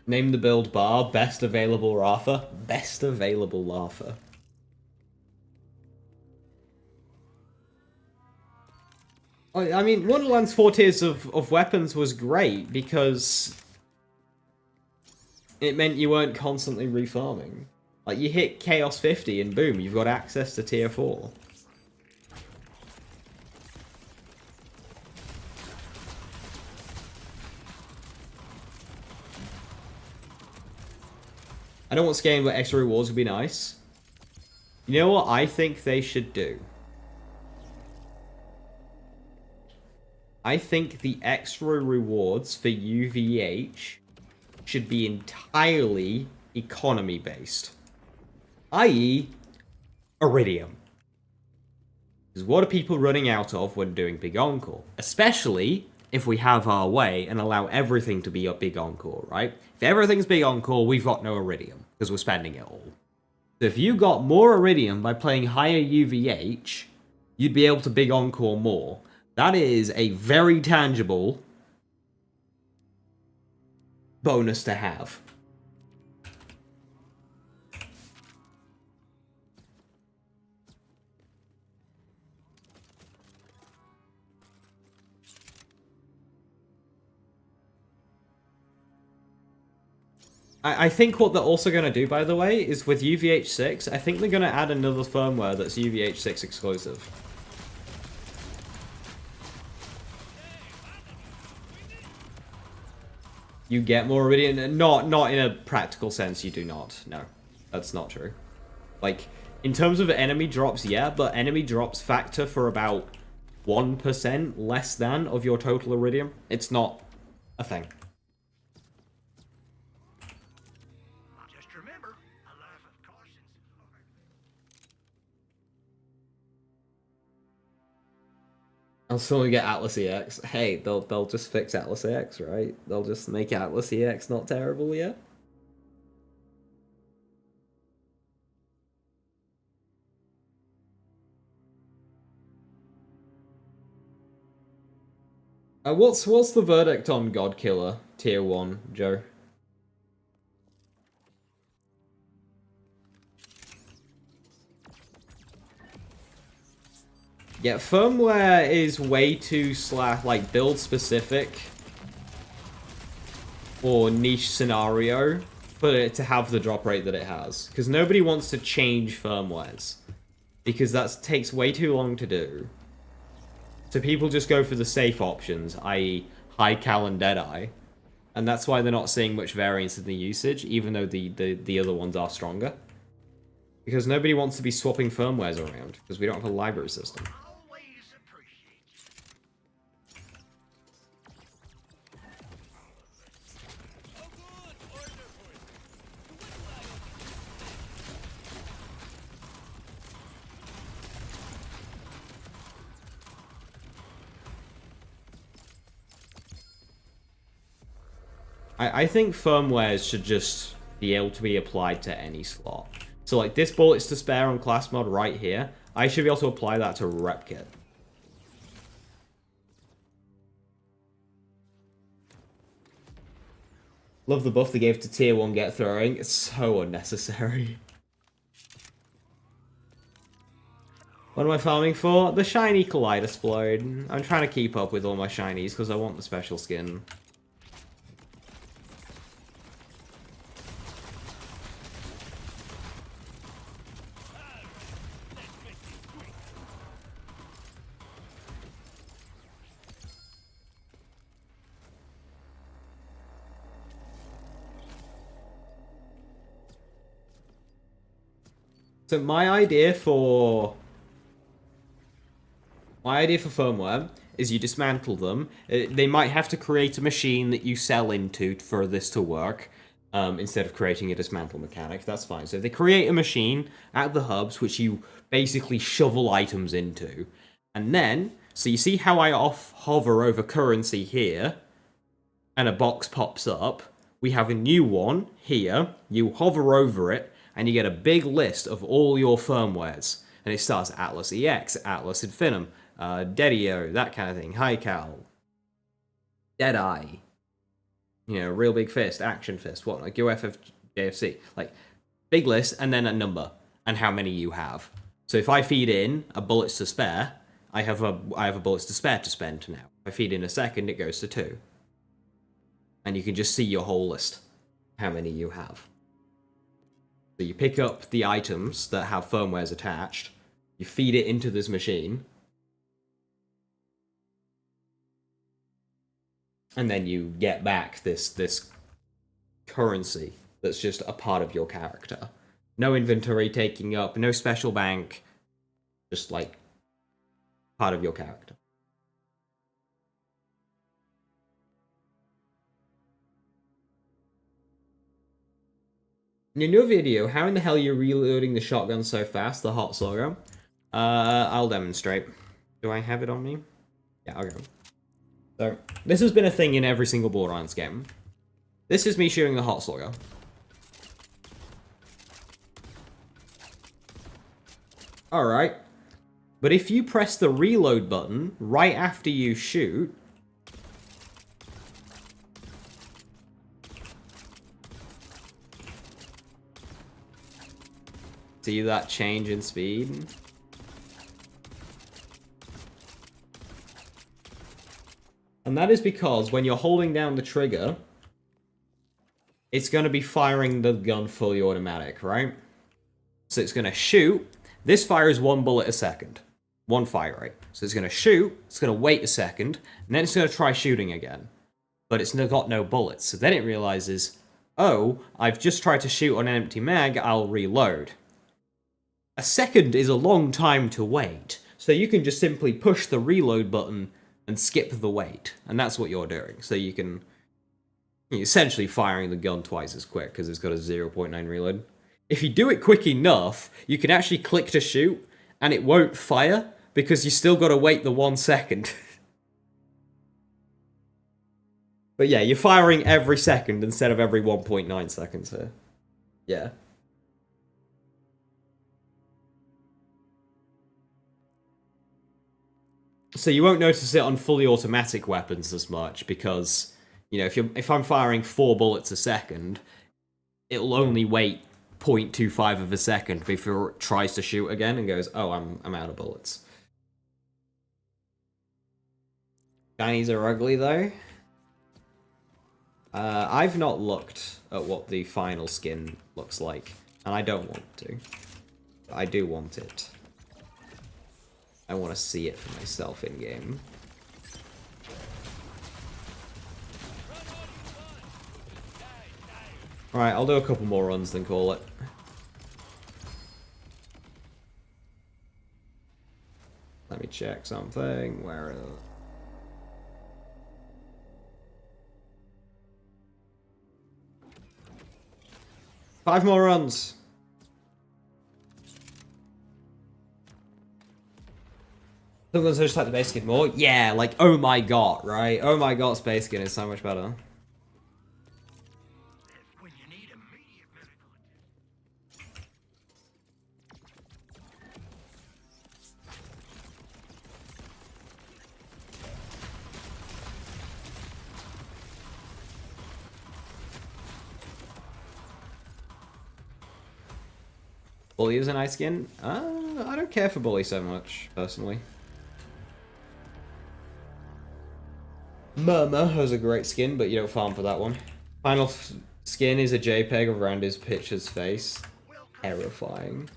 Name the build bar, best available Rafa. Best available Rafa. I mean, Wonderland's 4 tiers of weapons was great because it meant you weren't constantly refarming. Like, you hit Chaos 50 and boom, you've got access to tier 4. I don't want scaling, but extra rewards would be nice. You know what I think they should do? I think the extra rewards for UVH should be entirely economy-based. I.e., Iridium. Because what are people running out of when doing Big Encore? Especially if we have our way and allow everything to be a Big Encore, right? If everything's Big Encore, we've got no Iridium, because we're spending it all. So if you got more Iridium by playing higher UVH, you'd be able to Big Encore more. That is a very tangible bonus to have. I think what they're also going to do, by the way, is with UVH 6, I think they're going to add another firmware that's UVH 6 exclusive. You get more Iridium. Not in a practical sense, you do not. No, that's not true. Like, in terms of enemy drops, yeah, but enemy drops factor for about 1% less than of your total Iridium. It's not a thing. Just remember, a life of caution's hard. I'll still get Atlas EX. Hey, they'll just fix Atlas EX, right? They'll just make Atlas EX not terrible, yeah? What's the verdict on Godkiller Tier 1, Joe? Yeah, firmware is way too like build specific or niche scenario for it to have the drop rate that it has. Because nobody wants to change firmwares. Because that takes way too long to do. So people just go for the safe options, i.e. high cal and Deadeye. And that's why they're not seeing much variance in the usage, even though the other ones are stronger. Because nobody wants to be swapping firmwares around, because we don't have a library system. I think firmwares should just be able to be applied to any slot. So like this bullets to spare on class mod right here, I should be able to apply that to rep kit. Love the buff they gave to tier 1 get throwing. It's so unnecessary. What am I farming for? The shiny Kaleidosplode. I'm trying to keep up with all my shinies because I want the special skin. So my idea for firmware is you dismantle them. They might have to create a machine that you sell into for this to work, instead of creating a dismantle mechanic. That's fine. So if they create a machine at the hubs, which you basically shovel items into, and then, so you see how I hover over currency here, and a box pops up. We have a new one here. You hover over it, and you get a big list of all your firmwares. And it starts Atlas EX, Atlas Infinitum, Tediore, that kind of thing, Hycal, Deadeye, you know, Real Big Fist, Action Fist, what, like UFF, JFC. Like, big list, and then a number, and how many you have. So if I feed in a bullets to spare, I have a bullets to spare to spend now. If I feed in a second, it goes to 2. And you can just see your whole list, how many you have. So you pick up the items that have firmwares attached, you feed it into this machine, and then you get back this currency that's just a part of your character. No inventory taking up, no special bank, just like part of your character. In your new video, how in the hell are you reloading the shotgun so fast, the hot slugger? I'll demonstrate. Do I have it on me? Yeah, I'll go. So, this has been a thing in every single Borderlands game. This is me shooting the hot slugger. Alright. But if you press the reload button right after you shoot, see that change in speed? And that is because when you're holding down the trigger, it's going to be firing the gun fully automatic, right? So it's going to shoot. This fires 1 bullet a second. 1 fire rate. So it's going to shoot, it's going to wait a second, and then it's going to try shooting again. But it's got no bullets. So then it realizes, oh, I've just tried to shoot on an empty mag, I'll reload. A second is a long time to wait. So you can just simply push the reload button and skip the wait. And that's what you're doing. So you're essentially firing the gun twice as quick because it's got a 0.9 reload. If you do it quick enough, you can actually click to shoot and it won't fire because you still got to wait the 1 second. But yeah, you're firing every second instead of every 1.9 seconds here. Yeah. So you won't notice it on fully automatic weapons as much because, you know, if I'm firing 4 bullets a second, it'll only wait 0.25 of a second before it tries to shoot again and goes, oh, I'm out of bullets. Shinies are ugly though. I've not looked at what the final skin looks like, and I don't want to. But I do want it. I want to see it for myself in-game. Alright, I'll do a couple more runs then call it. Let me check something. Where is it? Five more runs. Sometimes I just like the base skin more. Yeah, like, oh my god, right? Oh my god, space skin is so much better. When you need immediate medical Bully is a nice skin? I don't care for Bully so much, personally. Murmur has a great skin, but you don't farm for that one. Final skin is a JPEG of Randy's picture's face. Terrifying.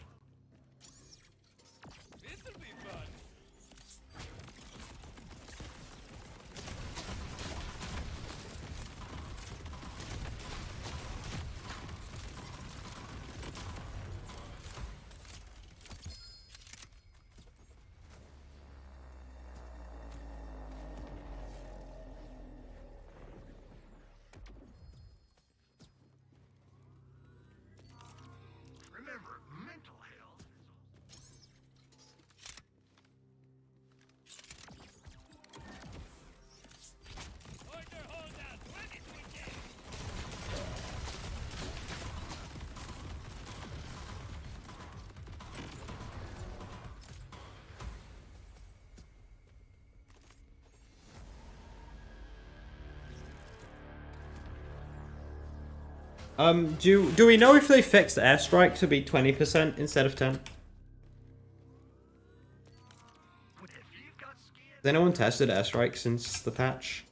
Do we know if they fixed airstrike to be 20% instead of 10? Has anyone tested airstrike since the patch?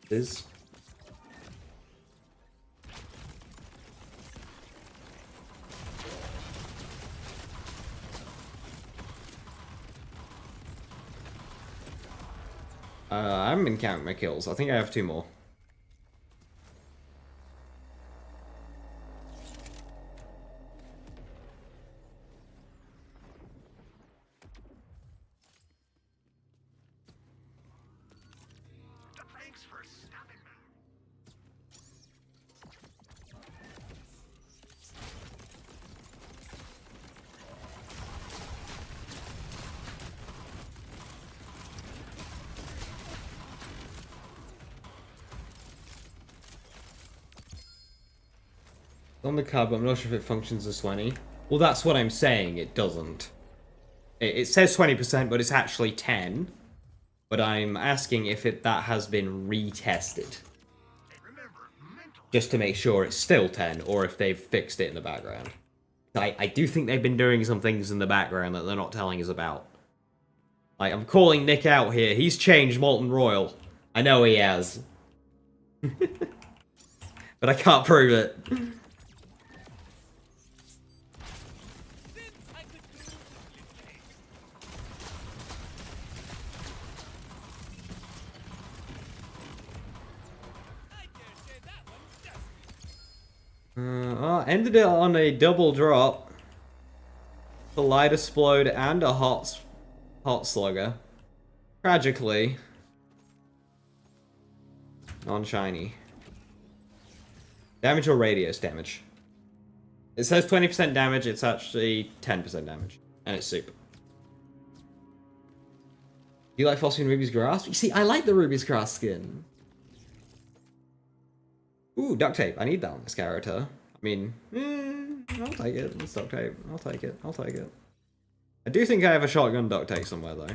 Is? I haven't been counting my kills. I think I have 2 more. Thanks for stopping me. On the card, but I'm not sure if it functions as 20. Well, that's what I'm saying, it doesn't. It says 20%, but it's actually 10. But I'm asking if that has been retested. Just to make sure it's still 10, or if they've fixed it in the background. I do think they've been doing some things in the background that they're not telling us about. Like, I'm calling Nick out here. He's changed Molten Royal. I know he has. But I can't prove it. Ended it on a double drop. The light explode and a hot slugger. Tragically. Non-shiny. Damage or radius damage? It says 20% damage, it's actually 10% damage. And it's soup. Do you like Phosphine Ruby's Grasp? You see, I like the Ruby's Grasp skin. Ooh, duct tape. I need that on this character. I mean, I'll take it. It's duct tape. I'll take it. I'll take it. I do think I have a shotgun duct tape somewhere, though.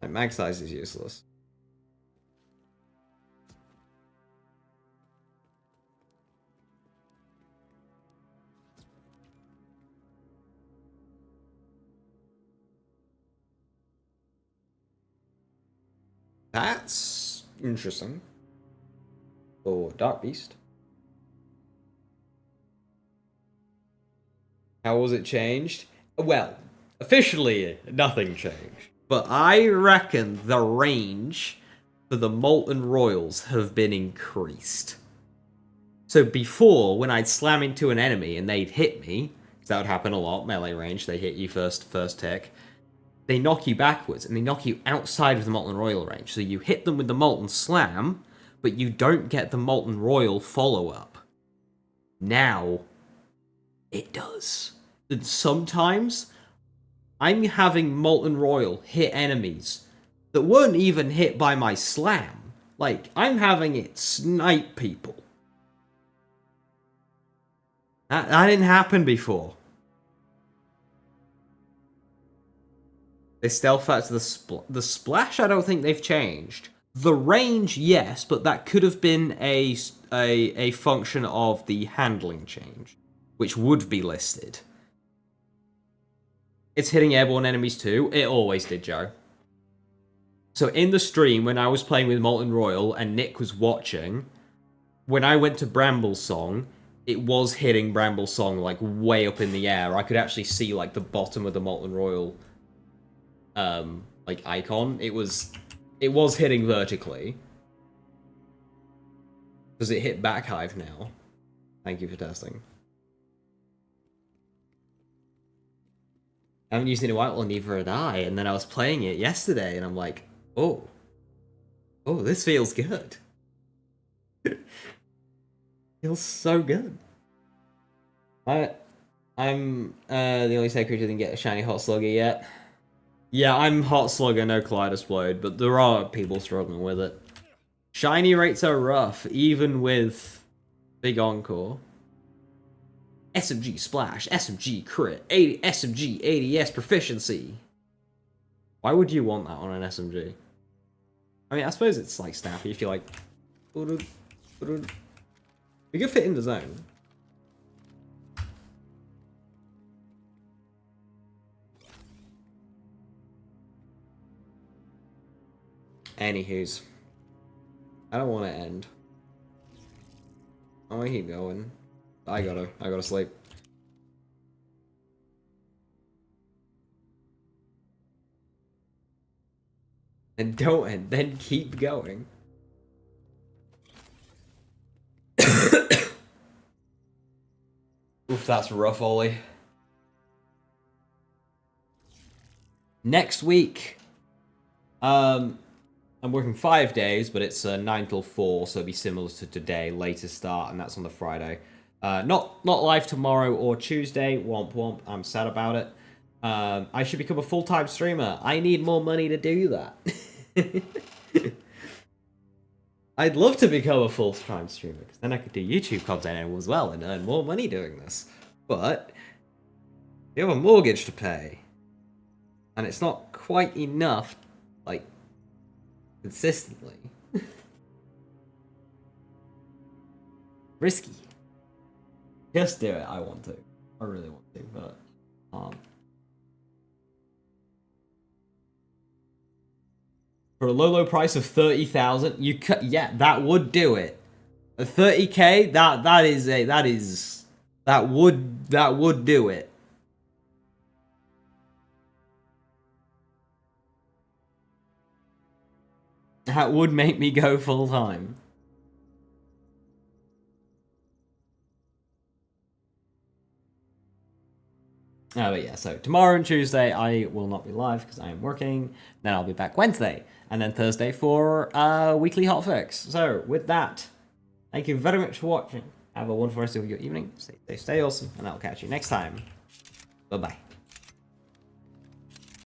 Like, mag size is useless. That's interesting. Oh, Dark Beast. How was it changed? Well, officially, nothing changed. But I reckon the range for the Molten Royals have been increased. So before, when I'd slam into an enemy and they'd hit me, because that would happen a lot, melee range, they hit you first tick, they knock you backwards, and they knock you outside of the Molten Royal range. So you hit them with the Molten Slam, but you don't get the Molten Royal follow-up. Now, it does. And sometimes, I'm having Molten Royal hit enemies that weren't even hit by my slam. Like, I'm having it snipe people. That didn't happen before. They stealth factor the splash, I don't think they've changed. The range, yes, but that could have been a function of the handling change, which would be listed. It's hitting airborne enemies too. It always did, Joe. So in the stream, when I was playing with Molten Royal and Nick was watching, when I went to Bramble Song, it was hitting Bramble Song like way up in the air. I could actually see like the bottom of the Molten Royal like icon. It was hitting vertically. Does it hit back hive now? Thank you for testing. I haven't used it in a while, well, neither had I. And then I was playing it yesterday, and I'm like, oh, this feels good. Feels so good. I'm the only sacred who didn't get a shiny Hot Slugger yet. Yeah, I'm Hot Slugger, no Kaleidosplode, but there are people struggling with it. Shiny rates are rough, even with Big Encore. SMG Splash, SMG Crit, 80, SMG ADS Proficiency. Why would you want that on an SMG? I mean, I suppose it's like snappy if you like... We could fit in the zone. Anywho's. I don't want to end. I want to keep going. I gotta sleep. And don't end, then keep going. Oof, that's rough, Ollie. Next week, I'm working 5 days, but it's 9 till 4, so it'll be similar to today, later start, and that's on the Friday. Not live tomorrow or Tuesday. Womp womp. I'm sad about it. I should become a full-time streamer. I need more money to do that. I'd love to become a full-time streamer, because then I could do YouTube content as well and earn more money doing this. But you have a mortgage to pay, and it's not quite enough, like, consistently. Risky. Just do it. I want to. I really want to, but for a low price of 30,000, you cut. Yeah, that would do it. A 30k. That would do it. That would make me go full time. Oh, but yeah, so tomorrow and Tuesday I will not be live because I am working. Then I'll be back Wednesday. And then Thursday for weekly hotfix. So, with that, thank you very much for watching. Have a wonderful rest of your evening. Stay safe, stay awesome, and I'll catch you next time. Bye-bye.